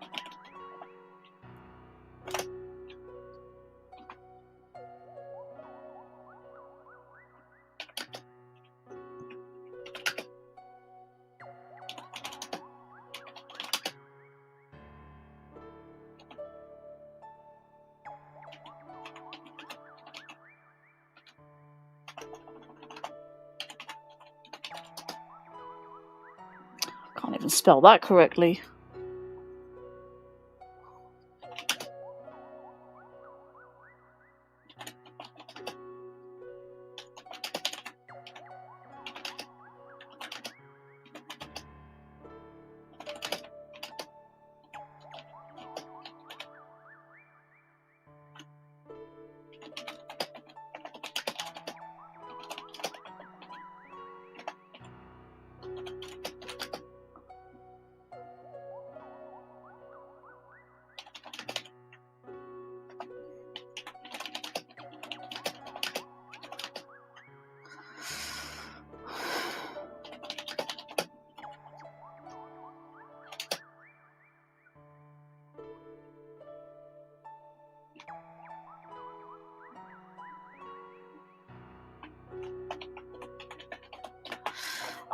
[SPEAKER 1] Can't even spell that correctly.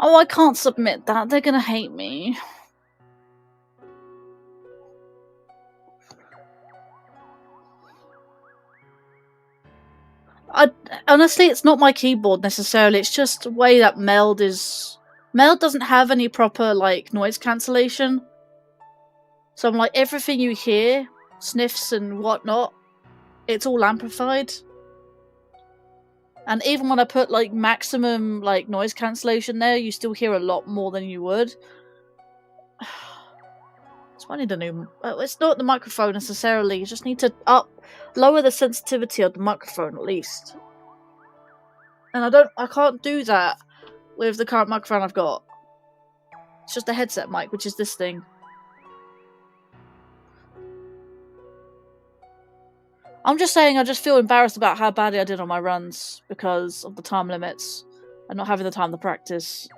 [SPEAKER 1] Oh, I can't submit that. They're gonna hate me. Honestly, it's not my keyboard necessarily. It's just the way that Meld is. Meld doesn't have any proper like noise cancellation. So I'm like, everything you hear, sniffs and whatnot, it's all amplified. And even when I put like maximum like noise cancellation there, you still hear a lot more than you would. So I need a new. It's not the microphone necessarily. You just need to lower the sensitivity of the microphone at least. And I can't do that with the current microphone I've got. It's just a headset mic, which is this thing. I'm just saying I just feel embarrassed about how badly I did on my runs because of the time limits and not having the time to practice.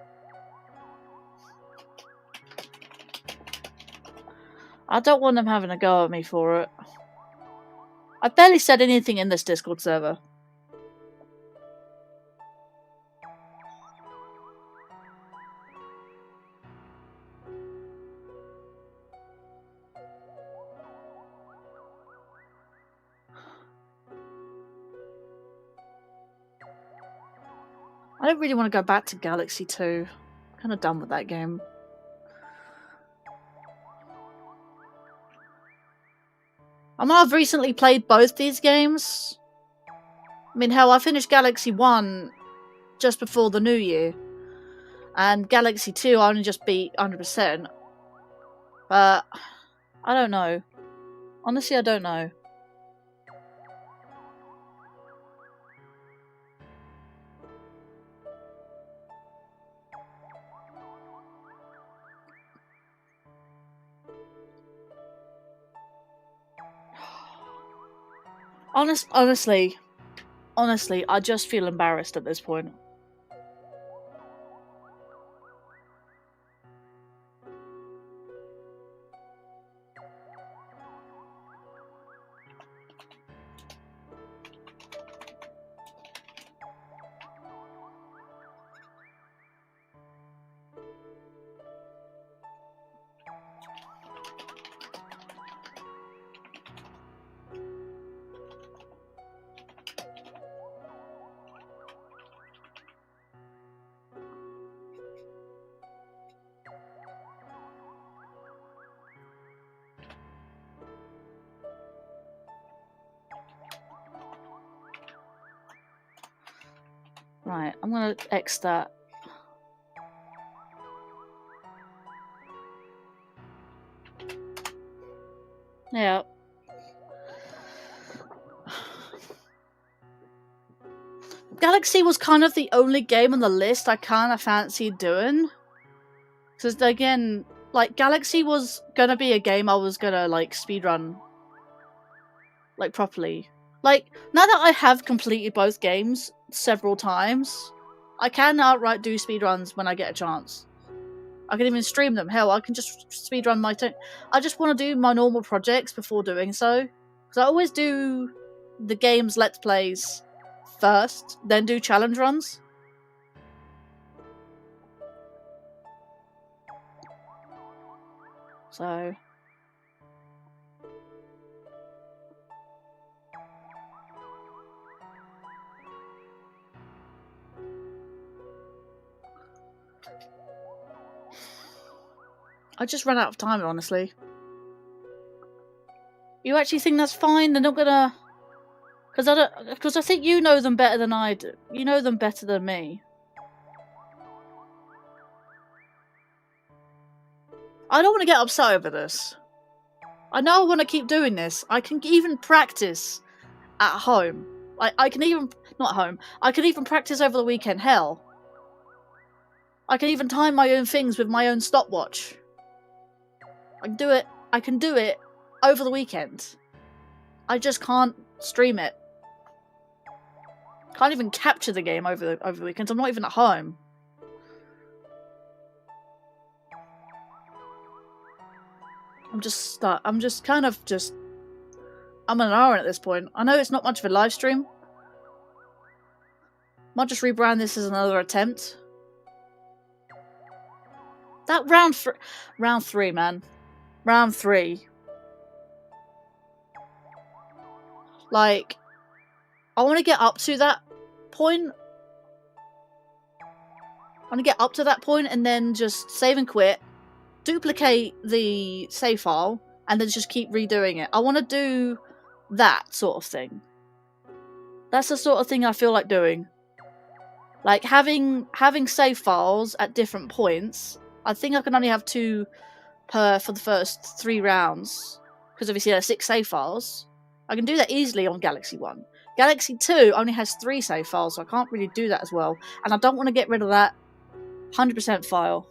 [SPEAKER 1] I don't want them having a go at me for it. I barely said anything in this Discord server. I don't really want to go back to Galaxy 2. I'm kind of done with that game. I mean, I've recently played both these games. I mean, hell, I finished Galaxy 1 just before the new year. And Galaxy 2 I only just beat 100%. But I don't know. Honestly, I don't know. Honestly, I just feel embarrassed at this point. Right, I'm gonna X that. Yeah. Galaxy was kind of the only game on the list I kind of fancied doing. Because again, like, Galaxy was gonna be a game I was gonna, like, speedrun. Like, properly. Like, now that I have completed both games several times, I can outright do speedruns when I get a chance. I can even stream them. Hell, I can just speedrun my... I just want to do my normal projects before doing so. Because I always do the game's Let's Plays first, then do challenge runs. So... I just ran out of time, honestly. You actually think that's fine? They're not gonna... Because I think you know them better than I do. You know them better than me. I don't want to get upset over this. I know I want to keep doing this. I can even practice at home. I can even... Not at home. I can even practice over the weekend. Hell. I can even time my own things with my own stopwatch. I can do it over the weekend. I just can't stream it. Can't even capture the game over the weekends. I'm not even at home. I'm an hour at this point. I know it's not much of a live stream. Might just rebrand this as another attempt. That round 3, man. Round 3. Like, I want to get up to that point. I want to get up to that point and then just save and quit. Duplicate the save file and then just keep redoing it. I want to do that sort of thing. That's the sort of thing I feel like doing. Like, having save files at different points. I think I can only have 2 for the first 3 rounds. Because obviously there are 6 save files. I can do that easily on Galaxy 1. Galaxy 2 only has 3 save files, so I can't really do that as well. And I don't want to get rid of that 100% file.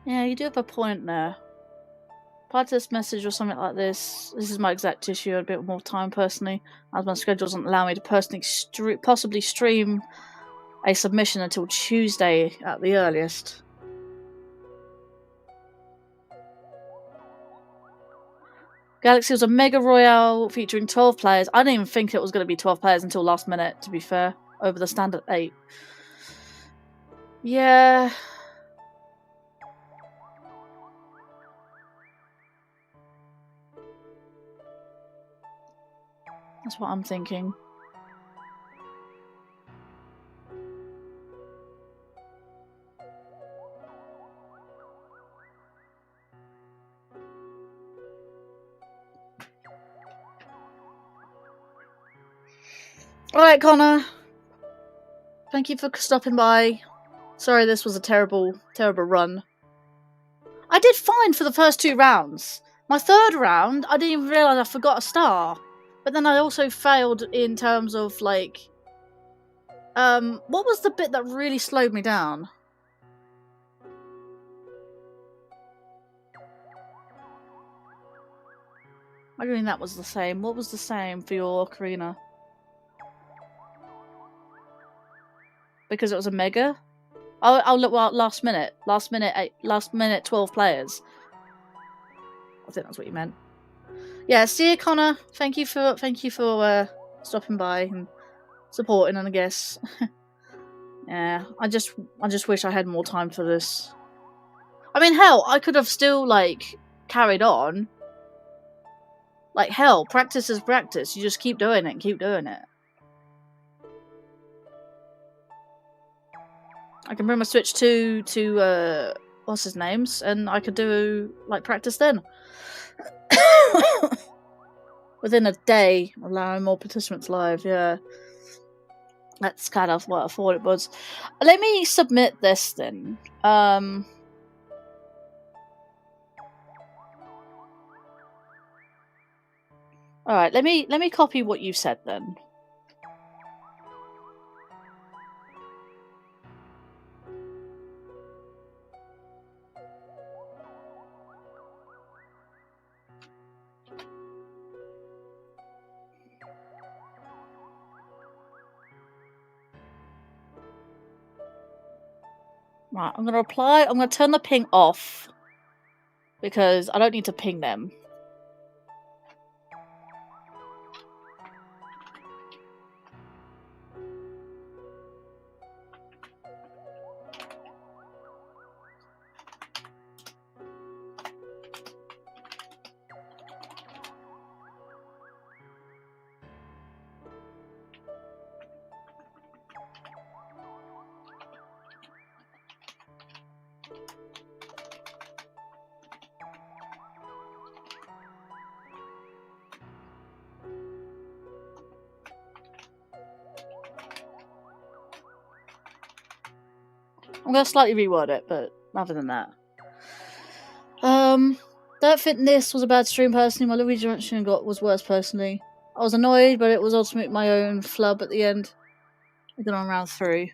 [SPEAKER 1] Yeah, you do have a point there. Prior to this message or something like this is my exact issue. I had a bit more time personally, as my schedule doesn't allow me to personally possibly stream a submission until Tuesday at the earliest. Galaxy was a mega royale featuring 12 players. I didn't even think it was going to be 12 players until last minute, to be fair, over the standard 8. Yeah. That's what I'm thinking. Alright, Connor. Thank you for stopping by. Sorry this was a terrible, terrible run. I did fine for the first 2 rounds. My third round, I didn't even realise I forgot a star. But then I also failed in terms of, like... what was the bit that really slowed me down? I don't think that was the same. What was the same for your Karina? Because it was a mega? Oh look, well, last minute 12 players. I think that's what you meant. Yeah, see you, Connor. Thank you for stopping by and supporting, and I guess. Yeah, I just wish I had more time for this. I mean, hell, I could have still like carried on. Like hell, practice is practice. You just keep doing it and keep doing it. I can bring my Switch to what's his name's, and I could do like practice then. Within a day, allowing more participants live. Yeah, that's kind of what I thought it was. Let me submit this then. All right, let me copy what you said then. Right, I'm gonna reply. I'm gonna turn the ping off because I don't need to ping them. I'm gonna slightly reword it, but other than that. Don't think this was a bad stream personally. My Luigi reaction was worse personally. I was annoyed, but it was ultimately my own flub at the end. I got on round 3.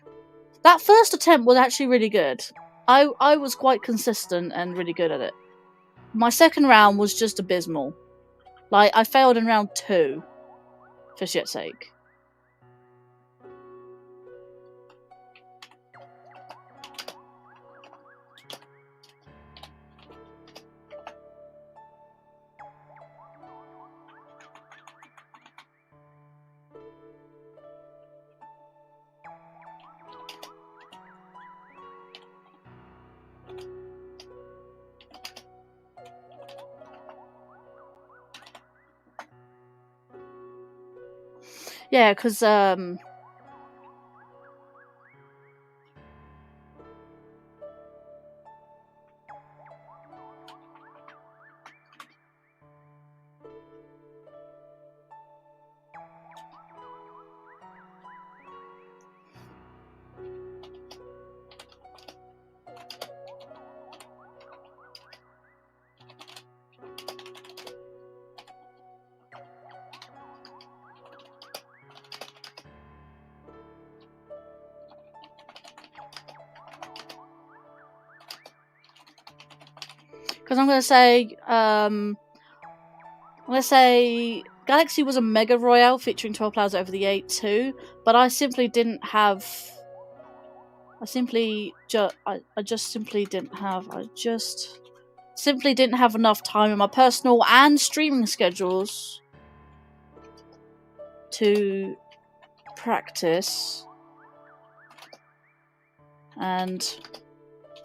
[SPEAKER 1] That first attempt was actually really good. I was quite consistent and really good at it. My second round was just abysmal. Like, I failed in round 2. For shit's sake. Yeah, because I'm gonna say Galaxy was a mega royale featuring 12 players over the 8 too, but I simply didn't have. I just simply didn't have enough time in my personal and streaming schedules to practice and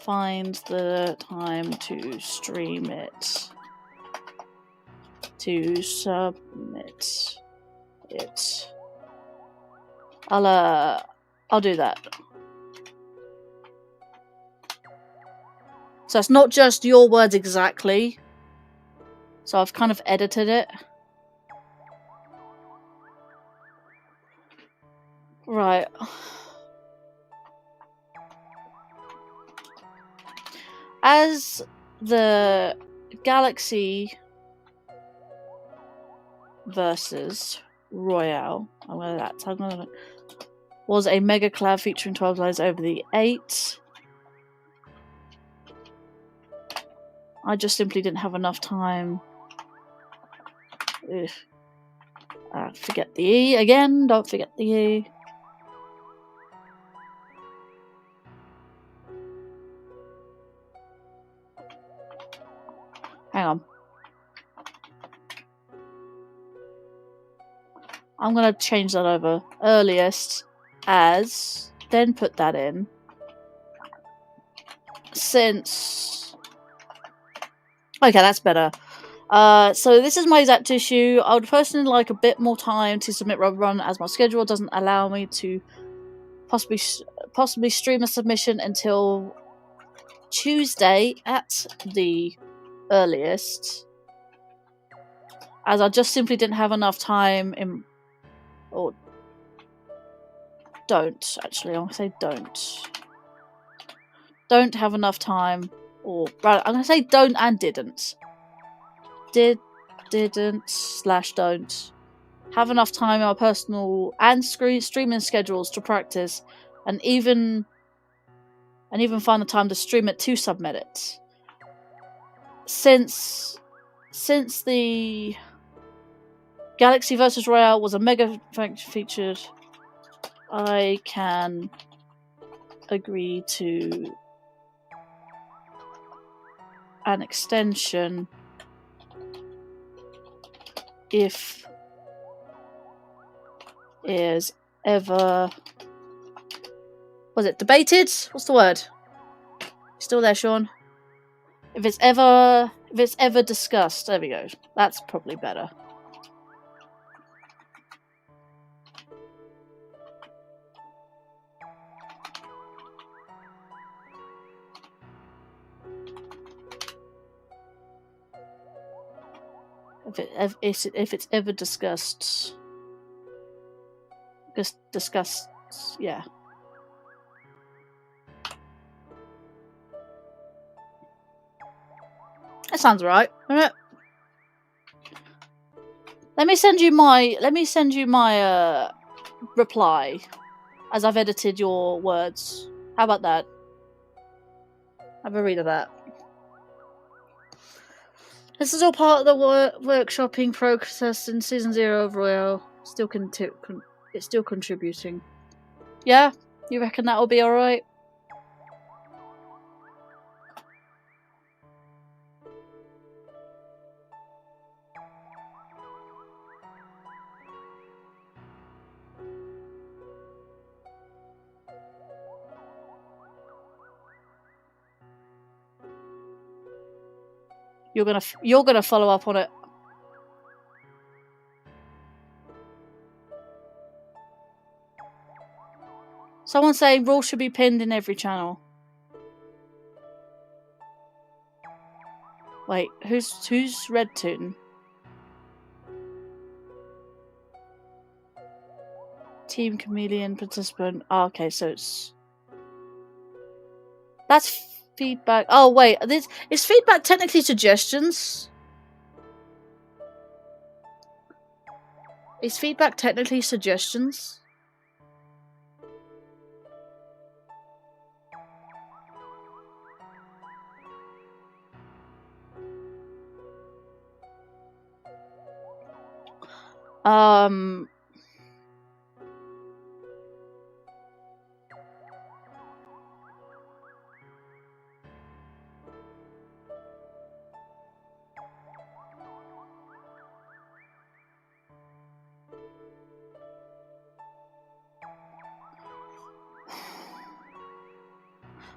[SPEAKER 1] find the time to stream it, to submit it. I'll do that. So it's not just your words exactly. So I've kind of edited it. Right. As the Galaxy versus Royale, was a mega collab featuring 12 players over the 8. I just simply didn't have enough time. Forget the E again. Don't forget the E. Hang on. I'm going to change that over. Earliest as, then put that in. Since... Okay, that's better. So this is my exact issue. I would personally like a bit more time to submit Run as my schedule doesn't allow me to possibly stream a submission until Tuesday at the earliest, as I just simply didn't have enough time in... Or don't, actually. I'm going to say don't have enough time, or rather, I'm going to say don't and didn't. Didn't/don't have enough time in our personal and streaming schedules to practice, and even find the time to stream it to submit it. Since the Galaxy vs Royale was a mega featured, I can agree to an extension if is ever... Was it debated? What's the word? Still there, Sean? If it's ever discussed. There we go. That's probably better. If it's ever discussed. Discussed, yeah. That sounds right. Let me send you my reply as I've edited your words. How about that? Have a read of that. This is all part of the workshopping process in season 0 of Royale. It's still contributing. Yeah? You reckon that'll be alright? You're gonna follow up on it. Someone saying rules should be pinned in every channel. Wait, who's Red Toon? Team Chameleon participant. Oh, okay, so it's... That's feedback. Oh, wait. Is feedback technically suggestions? Is feedback technically suggestions?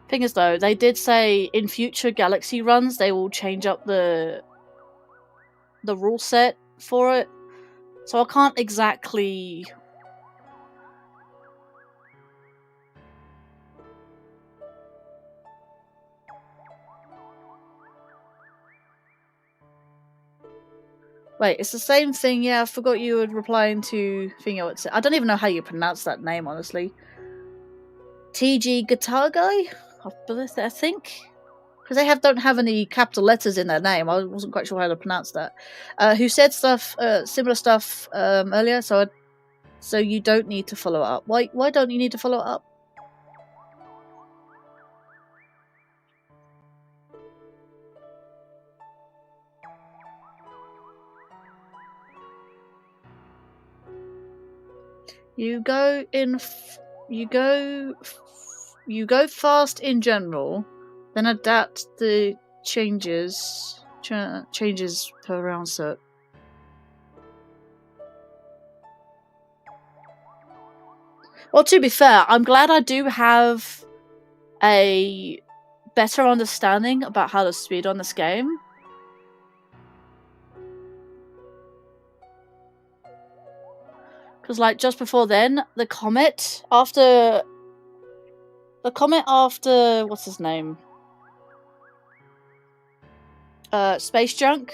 [SPEAKER 1] Thing is, though, they did say in future Galaxy runs they will change up the rule set for it, so I can't exactly... Wait, it's the same thing. Yeah, I forgot you were replying to thingy. I don't even know how you pronounce that name, honestly. TG Guitar Guy, I think, because they don't have any capital letters in their name. I wasn't quite sure how to pronounce that. Who said stuff, similar stuff earlier? So you don't need to follow up. Why don't you need to follow up? You go fast in general, then adapt the changes per round set. Well, to be fair, I'm glad I do have a better understanding about how to speed on this game. Because, like, just before then, the comet after... what's his name? Space Junk.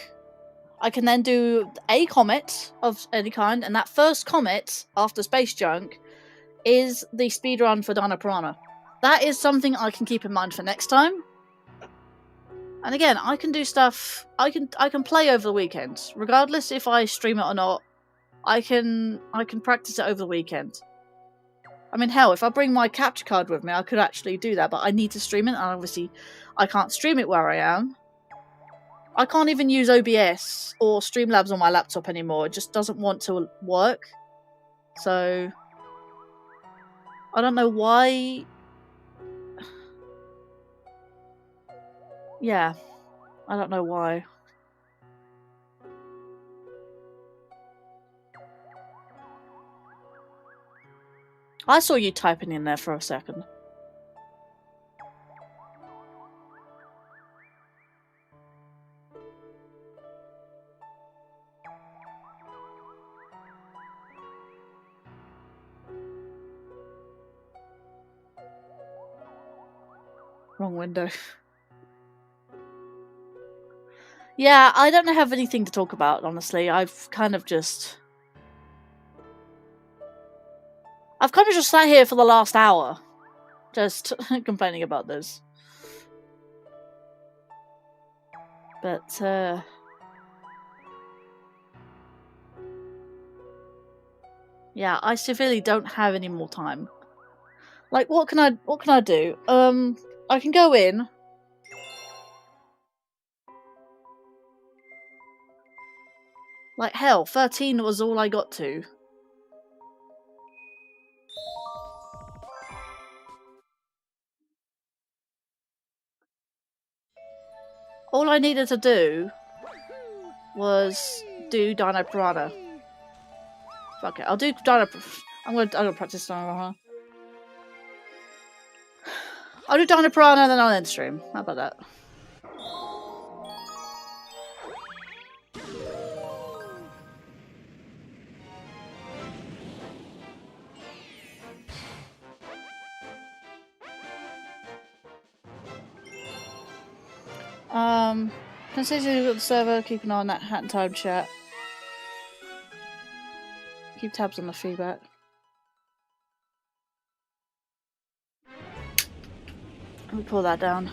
[SPEAKER 1] I can then do a comet of any kind, and that first comet after Space Junk is the speedrun for Dino Piranha. That is something I can keep in mind for next time. And again, I can do stuff... I can play over the weekend. Regardless if I stream it or not, I can practice it over the weekend. I mean, hell, if I bring my capture card with me, I could actually do that, but I need to stream it, and obviously I can't stream it where I am. I can't even use OBS or Streamlabs on my laptop anymore. It just doesn't want to work. So... I don't know why... Yeah. I don't know why. I saw you typing in there for a second. Wrong window. Yeah, I don't have anything to talk about, honestly. I've kind of just sat here for the last hour. Just complaining about this. But, yeah, I severely don't have any more time. Like, what can I do? I can go in. Like, hell, 13 was all I got to. All I needed to do was do Dino Piranha. Fuck it, I'll do Dino... I'm gonna practice Dino Piranha. I'll do Dino Piranha and then I'll end stream. How about that? Consider the server, keep an eye on that hat and time chat. Keep tabs on the feedback. Let me pull that down.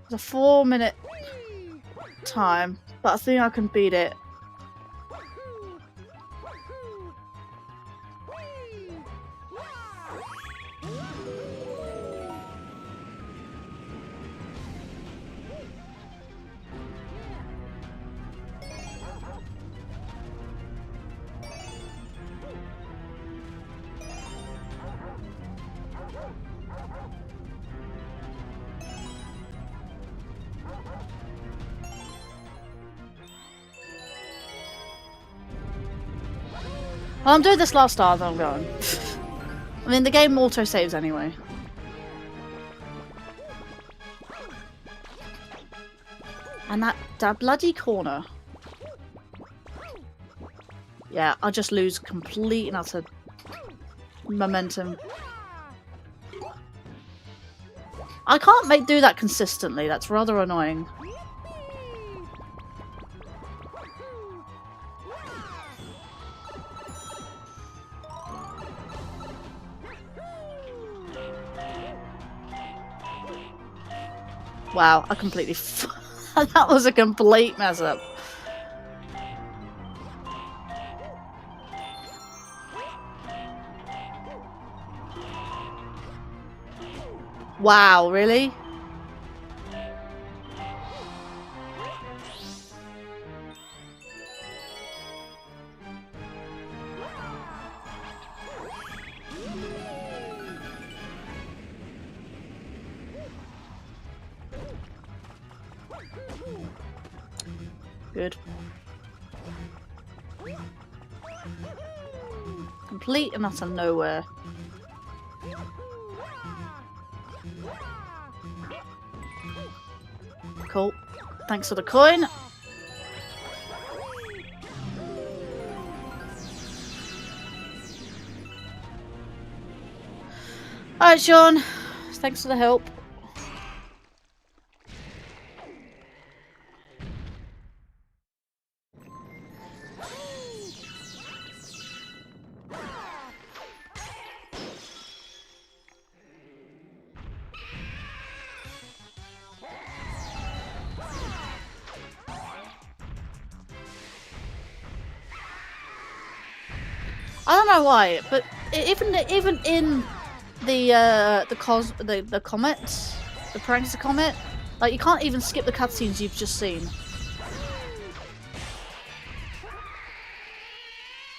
[SPEAKER 1] It's a 4-minute time, but I think I can beat it. Well, I'm doing this last star, then I'm going. I mean, the game auto-saves anyway. And that bloody corner. Yeah, I just lose complete and utter momentum. I can't do that consistently, that's rather annoying. Wow, I completely that was a complete mess up. Wow, really? Good. Complete and utter nowhere. Cool. Thanks for the coin. Alright, Sean. Thanks for the help. I don't know why, but even in the comments, the pranks comment, like you can't even skip the cutscenes you've just seen.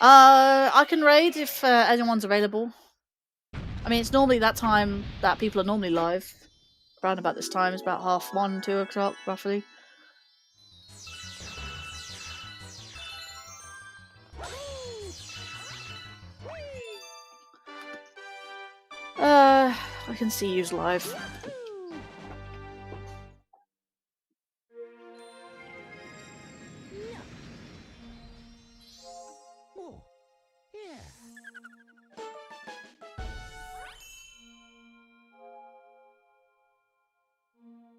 [SPEAKER 1] I can raid if anyone's available. I mean, it's normally that time that people are normally live. Around about this time, it's about 1:30, 2 o'clock, roughly. I can see you's live.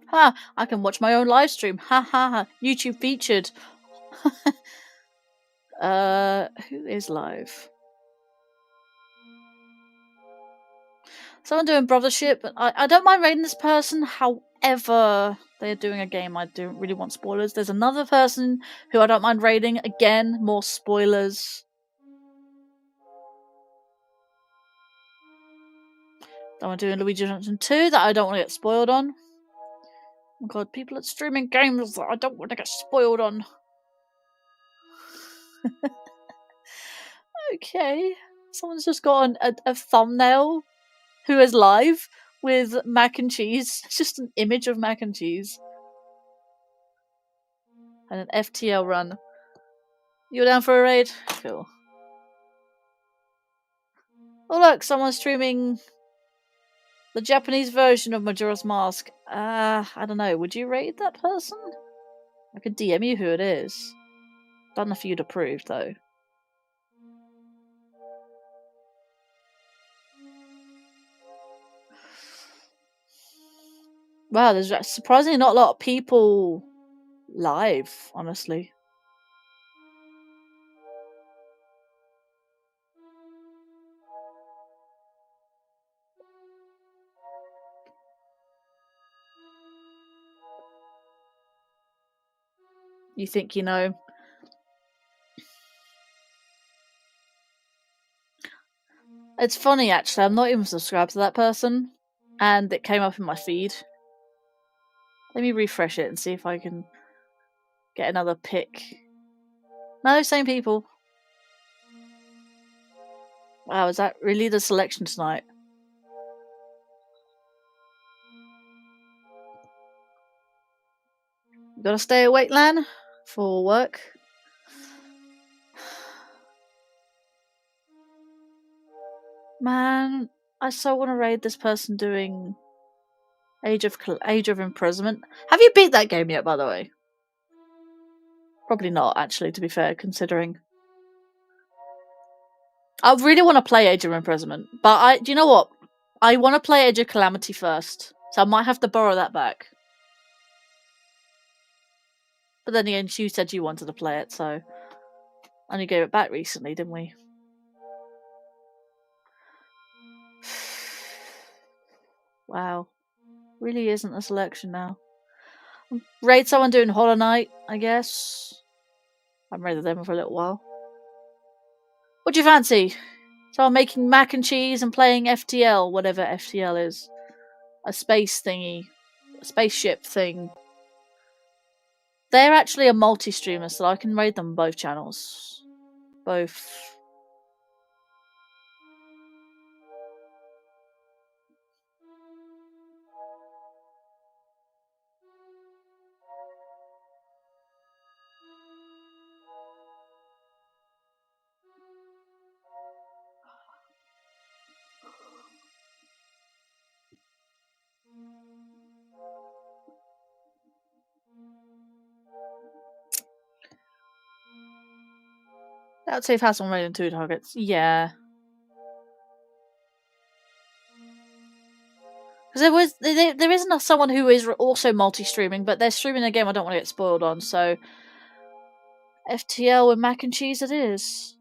[SPEAKER 1] Ha! I can watch my own live stream. Ha ha ha! YouTube featured. Who is live? Someone doing brothership. I don't mind raiding this person, however, they're doing a game I don't really want spoilers. There's another person who I don't mind raiding. Again, more spoilers. Someone doing Luigi Mansion 2 that I don't want to get spoiled on. Oh god, people are streaming games that I don't want to get spoiled on. Okay. Someone's just got a thumbnail who is live with mac and cheese. It's just an image of mac and cheese. And an FTL run. You're down for a raid? Cool. Oh look, someone's streaming the Japanese version of Majora's Mask. I don't know. Would you raid that person? I could DM you who it is. Don't know if you'd approve though. Wow, there's surprisingly not a lot of people live, honestly. You think you know? It's funny actually, I'm not even subscribed to that person, and it came up in my feed. Let me refresh it and see if I can get another pick. No, same people. Wow, is that really the selection tonight? You gotta stay awake, Lan, for work. Man, I so want to raid this person doing Age of Imprisonment. Have you beat that game yet, by the way? Probably not, actually, to be fair, considering. I really want to play Age of Imprisonment, but do you know what? I want to play Age of Calamity first, so I might have to borrow that back. But then again, you said you wanted to play it, so... And you gave it back recently, didn't we? Wow. Really isn't a selection now. Raid someone doing Hollow Knight, I guess. I haven't raided them for a little while. What do you fancy? So I'm making mac and cheese and playing FTL, whatever FTL is. A space thingy. A spaceship thing. They're actually a multi-streamer, so I can raid them both channels. Both. That would save hassle on raiding 2 targets. Yeah. Because there isn't someone who is also multi-streaming, but they're streaming a game I don't want to get spoiled on, so... FTL with mac and cheese it is.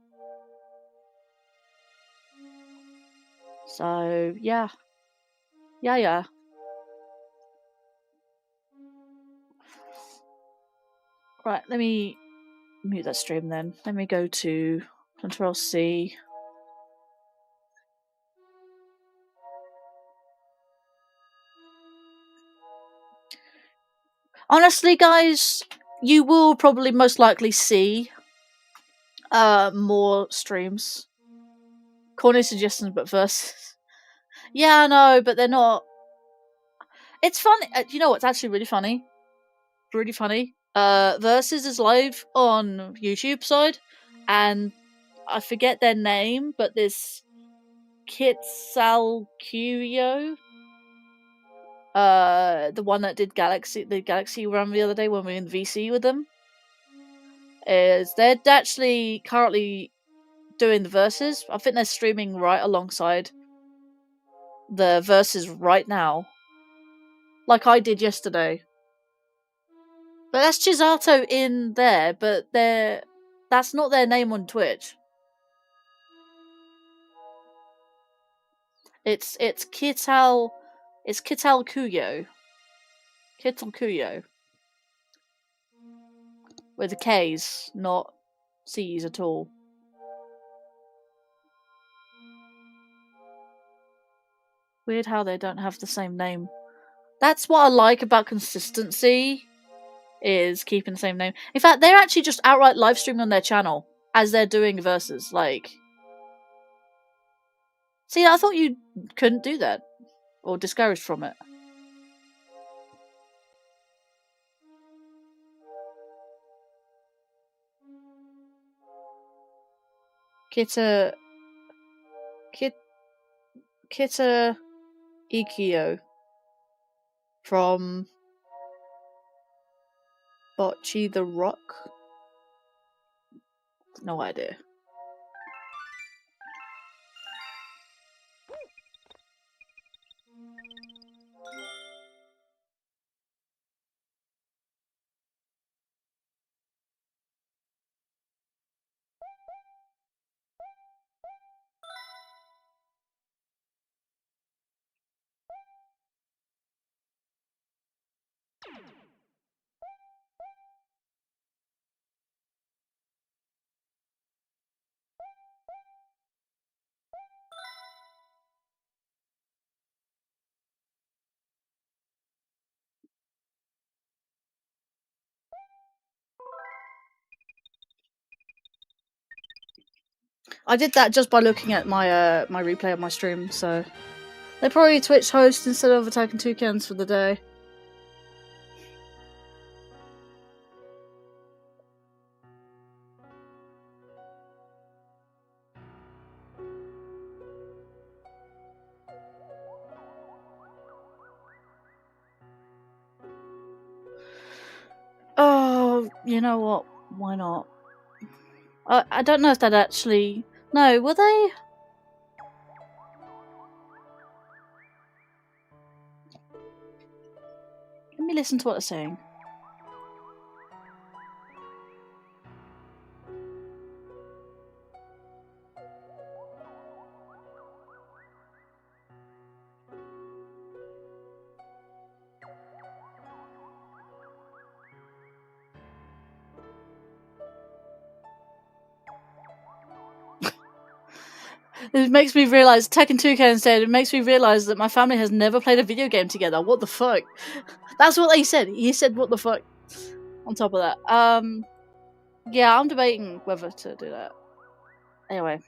[SPEAKER 1] So, yeah. Yeah. Right, let me mute that stream then. Let me go to Control C. Honestly, guys, you will probably most likely see more streams. Corny suggestions, but versus. Yeah, I know, but they're not. It's funny. You know what's actually really funny? Really funny. Versus is live on YouTube side, and I forget their name, but this Kitsalkuyo, the one that did the Galaxy run the other day when we were in VC with them, they're actually currently doing the verses. I think they're streaming right alongside the verses right now, like I did yesterday. But that's Chisato in there, but that's not their name on Twitch. It's Kital Kuyo. Kital Kuyo. With the K's, not C's at all. Weird how they don't have the same name. That's what I like about consistency, is keeping the same name. In fact, they're actually just outright live streaming on their channel as they're doing verses. Like, see, I thought you couldn't do that or discouraged from it. Kita Ikio from Bocce the Rock. No idea. I did that just by looking at my my replay of my stream, so they're probably Twitch host instead of attacking toucans for the day. Oh, you know what? Why not? I don't know if that actually... No, were they? Let me listen to what they're saying. It makes me realise, Tekken 2K said, it makes me realise that my family has never played a video game together. What the fuck? That's what they said. He said, what the fuck? On top of that. Yeah, I'm debating whether to do that. Anyway.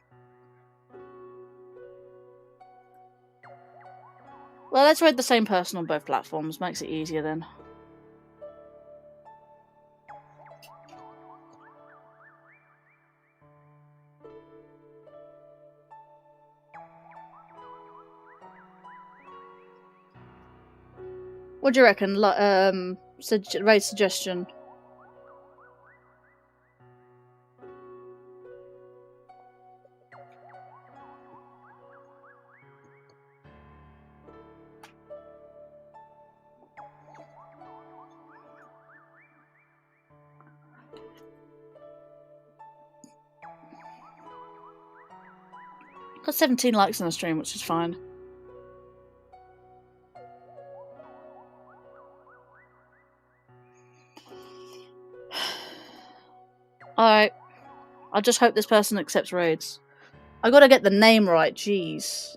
[SPEAKER 1] Well, let's rate the same person on both platforms. Makes it easier then. What do you reckon? Rate suggestion. Got 17 likes on the stream, which is fine. Alright. I just hope this person accepts raids. I gotta get the name right, jeez.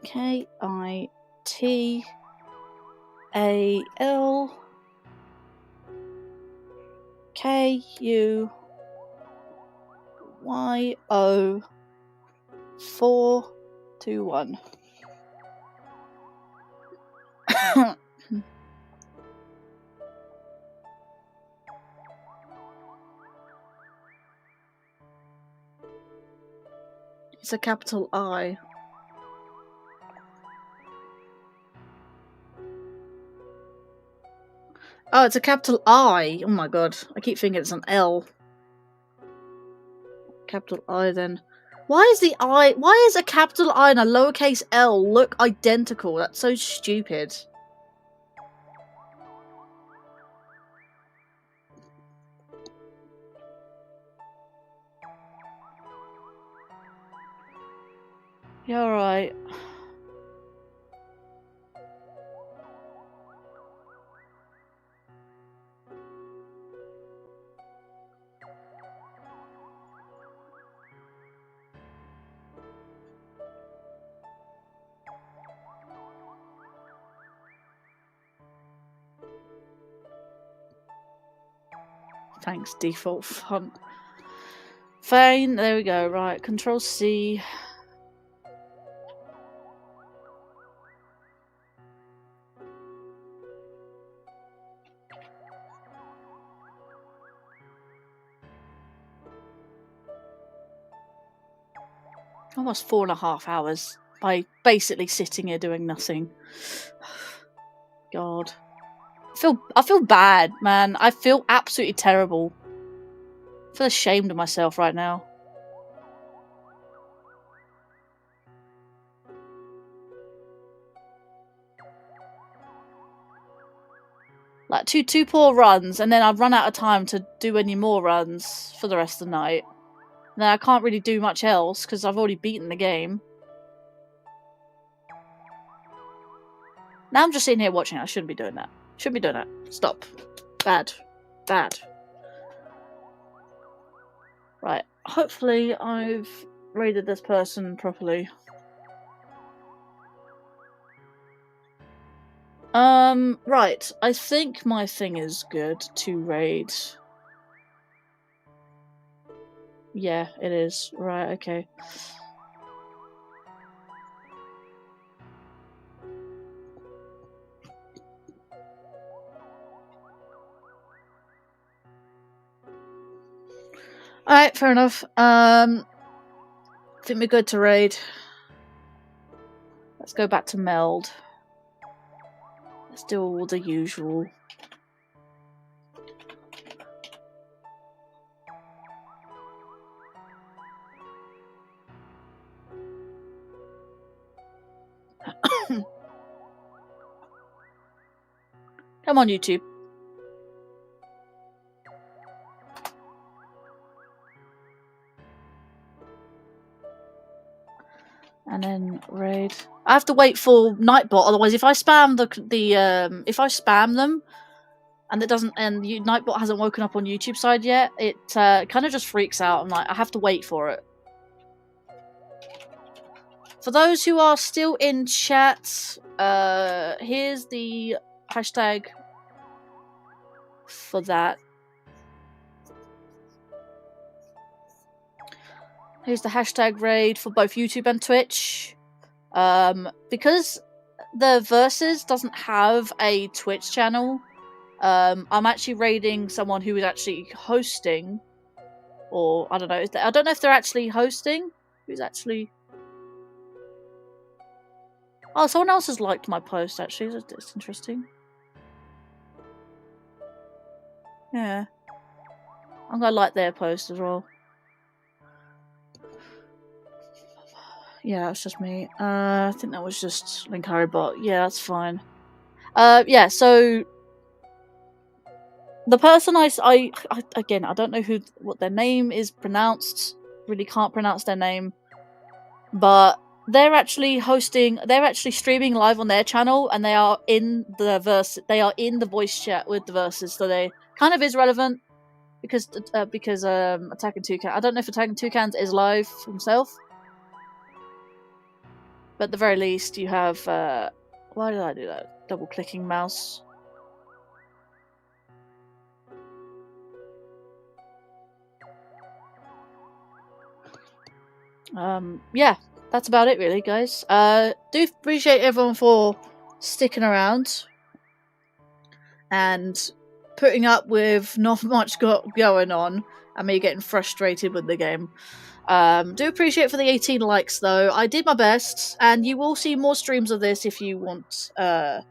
[SPEAKER 1] K-I-T-A-L K-U-Y-O 421. It's a capital I. Oh, it's a capital I. Oh my god. I keep thinking it's an L. Capital I then. Why is the I... Why is a capital I and a lowercase L look identical? That's so stupid. You're alright. Thanks, default font. Fine, there we go. Right, Control C. Almost 4.5 hours by basically sitting here doing nothing. God. I feel bad, man. I feel absolutely terrible. I feel ashamed of myself right now. Like two poor runs, and then I've run out of time to do any more runs for the rest of the night. And then I can't really do much else because I've already beaten the game. Now I'm just sitting here watching. I shouldn't be doing that. Shouldn't be doing that. Stop. Bad. Bad. Right. Hopefully I've rated this person properly. Right. I think my thing is good to raid. Yeah, it is. Right, okay. Alright, fair enough. I think we're good to raid. Let's go back to meld. Let's do all the usual. Come on, YouTube. And then raid. I have to wait for Nightbot, otherwise if I spam if I spam them and it doesn't, and Nightbot hasn't woken up on YouTube side yet, it kind of just freaks out. I'm like, I have to wait for it. For those who are still in chat, here's the hashtag for that. Here's the hashtag raid for both YouTube and Twitch. Because the Versus doesn't have a Twitch channel, I'm actually raiding someone who is actually hosting, or I don't know. I don't know if they're actually hosting. Who's actually? Oh, someone else has liked my post. Actually, that's interesting. Yeah, I'm gonna like their post as well. Yeah, it's just me. I think that was just Linkario bot. Yeah, that's fine. Yeah, so the person I again, I don't know what their name is pronounced. Really can't pronounce their name, but they're actually streaming live on their channel, and they are in the They are in the voice chat with the Versus, so they kind of is relevant because Attacking Toucan. I don't know if Attacking Toucans is live himself. But at the very least, you have... why did I do that? Double-clicking mouse. Yeah, that's about it, really, guys. Do appreciate everyone for sticking around and putting up with not much going on and me getting frustrated with the game. Do appreciate for the 18 likes, though. I did my best, and you will see more streams of this if you want. Yeah,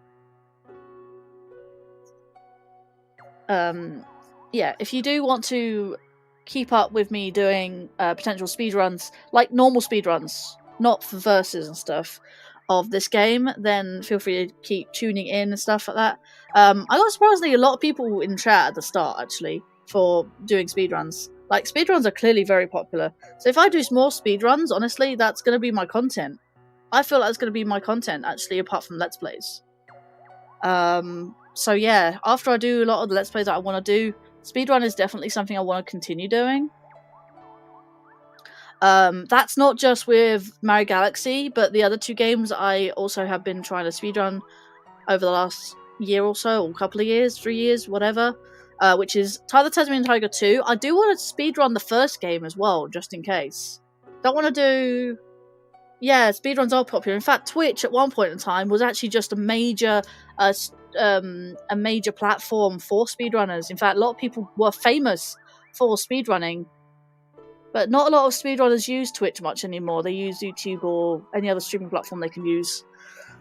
[SPEAKER 1] if you do want to keep up with me doing potential speedruns, like normal speedruns, not for verses and stuff, of this game, then feel free to keep tuning in and stuff like that. I got surprisingly a lot of people in chat at the start, actually, for doing speedruns. Like, speedruns are clearly very popular. So if I do more speedruns, honestly, that's going to be my content. I feel like it's going to be my content, actually, apart from Let's Plays. So yeah, after I do a lot of the Let's Plays that I want to do, speedrun is definitely something I want to continue doing. That's not just with Mario Galaxy, but the other two games I also have been trying to speedrun over the last year or so, or a couple of years, 3 years, whatever. Which is Tyler Tasmanian Tiger 2. I do want to speedrun the first game as well, just in case. Don't want to do... Yeah, speedruns are popular. In fact, Twitch at one point in time was actually just a major platform for speedrunners. In fact, a lot of people were famous for speedrunning. But not a lot of speedrunners use Twitch much anymore. They use YouTube or any other streaming platform they can use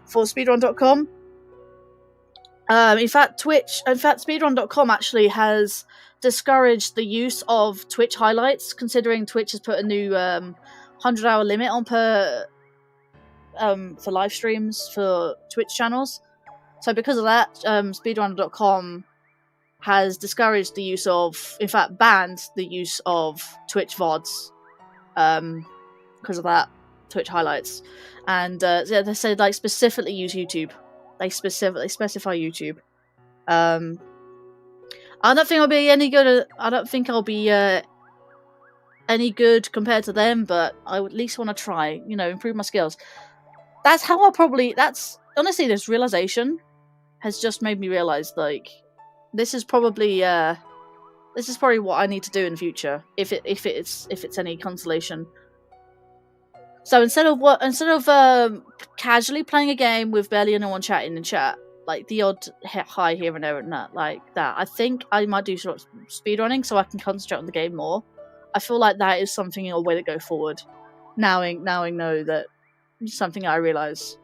[SPEAKER 1] for speedrun.com. In fact, speedrun.com actually has discouraged the use of Twitch highlights, considering Twitch has put a new 100-hour limit on for live streams for Twitch channels. So because of that, speedrun.com has discouraged the use of, in fact, banned the use of Twitch VODs because of that, Twitch highlights. And yeah, they said like specifically use YouTube. They specify YouTube. I don't think I'll be any good. I don't think I'll be any good compared to them, but I at least want to try. Improve my skills. That's how I'll probably. That's honestly this realization. has just made me realise, like, this is probably what I need to do in the future, if it's any consolation. So instead of casually playing a game with barely anyone chatting in chat, like the odd hi here and there and that, like that, I think I might do sort of speedrunning so I can concentrate on the game more. I feel like that is something a way to go forward. Now I know that something I realise.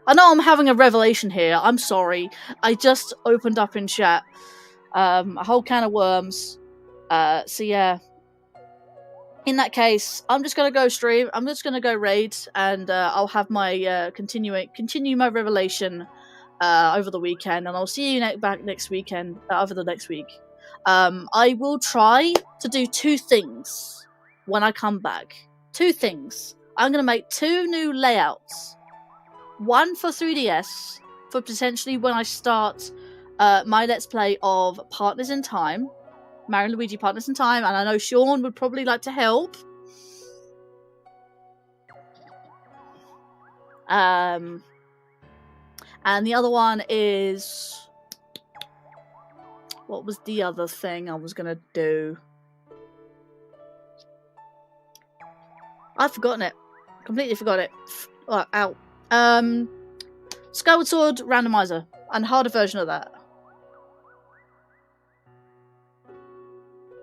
[SPEAKER 1] I know I'm having a revelation here. I'm sorry. I just opened up in chat a whole can of worms. So yeah. In that case, I'm just gonna go stream. I'm just gonna go raid, and I'll have my continue my revelation over the weekend, and I'll see you back next weekend. Over the next week, I will try to do 2 things when I come back. 2 things. I'm gonna make 2 new layouts. One for 3DS for potentially when I start my Let's Play of Partners in Time. Mario and Luigi Partners in Time, and I know Sean would probably like to help. And the other one is... what was the other thing I was going to do? I've forgotten it. Completely forgot it. Oh, out. Skyward Sword Randomizer, and a harder version of that.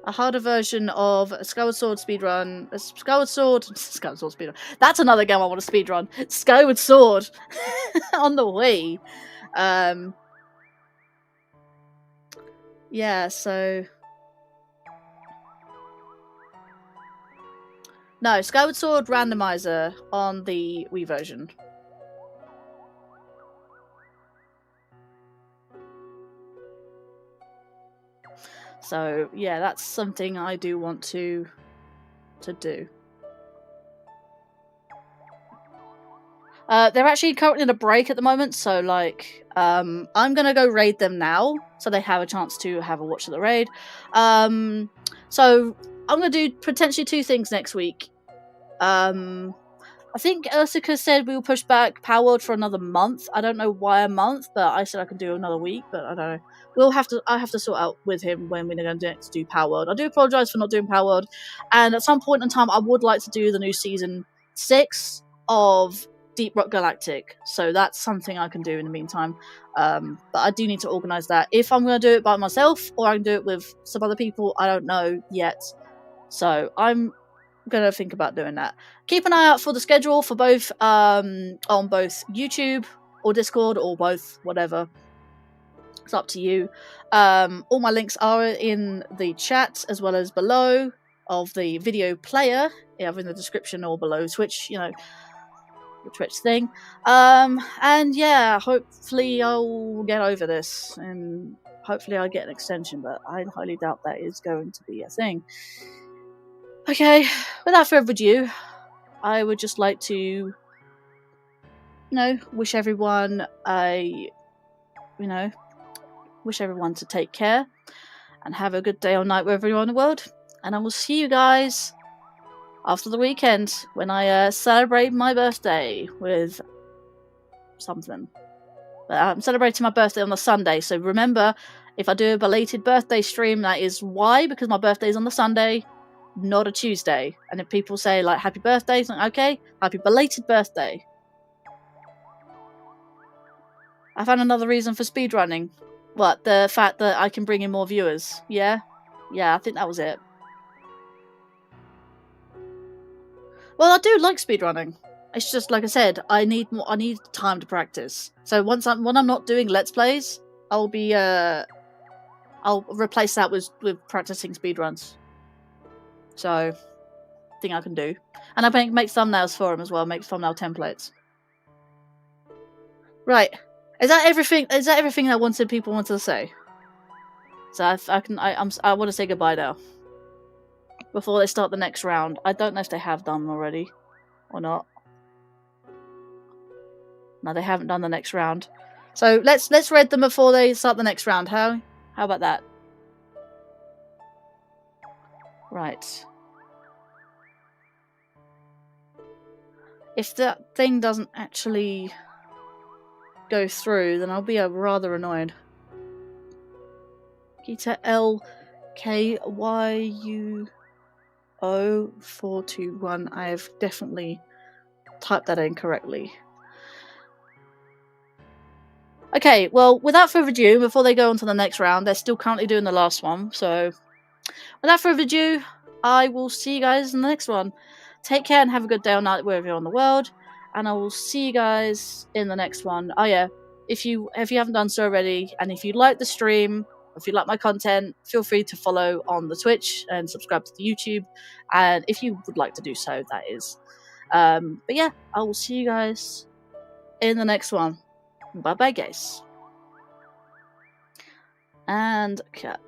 [SPEAKER 1] A harder version of Skyward Sword speedrun. Skyward Sword speedrun. That's another game I want to speedrun. Skyward Sword on the Wii. Yeah, so no, Skyward Sword Randomizer on the Wii version. So yeah, that's something I do want to do. They're actually currently in a break at the moment, so like I'm gonna go raid them now, so they have a chance to have a watch of the raid. So I'm gonna do potentially 2 things next week. I think Ursika said we'll push back Power World for another month. I don't know why a month, but I said I can do another week, but I don't know. I have to sort out with him when we're going to do Power World. I do apologise for not doing Power World, and at some point in time I would like to do the new season 6 of Deep Rock Galactic, so that's something I can do in the meantime. But I do need to organise that. If I'm going to do it by myself or I can do it with some other people, I don't know yet. So I'm gonna think about doing that. Keep an eye out for the schedule for both on both YouTube or Discord or both, whatever. It's up to you. All my links are in the chat as well as below of the video player, either in the description or below Twitch, you know, the Twitch thing. And yeah, hopefully I'll get over this and hopefully I'll get an extension, but I highly doubt that is going to be a thing. Okay, without further ado, I would just like to, you know, wish everyone to take care and have a good day or night wherever you are in the world. And I will see you guys after the weekend when I celebrate my birthday with something. But I'm celebrating my birthday on the Sunday, so remember, if I do a belated birthday stream, that is why, because my birthday is on the Sunday, not a Tuesday. And if people say like happy birthday, it's like, okay, happy belated birthday. I found another reason for speedrunning. What, the fact that I can bring in more viewers? Yeah, I think that was it. Well, I do like speedrunning. It's just like I said, I need time to practice. So when I'm not doing Let's Plays, I'll replace that with practicing speedruns. So, thing I can do. And I make thumbnails for them as well, make thumbnail templates. Right. Is that everything that people wanted to say? So I want to say goodbye now. Before they start the next round. I don't know if they have done already. Or not. No, they haven't done the next round. So let's read them before they start the next round. How about that? Right. If that thing doesn't actually... go through, then I'll be rather annoyed. Gita LKYUO421. I have definitely typed that in correctly. Okay, well, without further ado, before they go on to the next round, they're still currently doing the last one, so without further ado, I will see you guys in the next one. Take care and have a good day or night wherever you're in the world, and I will see you guys in the next one. Oh yeah, if you haven't done so already, and if you like the stream, if you like my content, feel free to follow on the Twitch and subscribe to the YouTube, and if you would like to do so, that is. But yeah, I will see you guys in the next one. Bye bye, guys. And cut.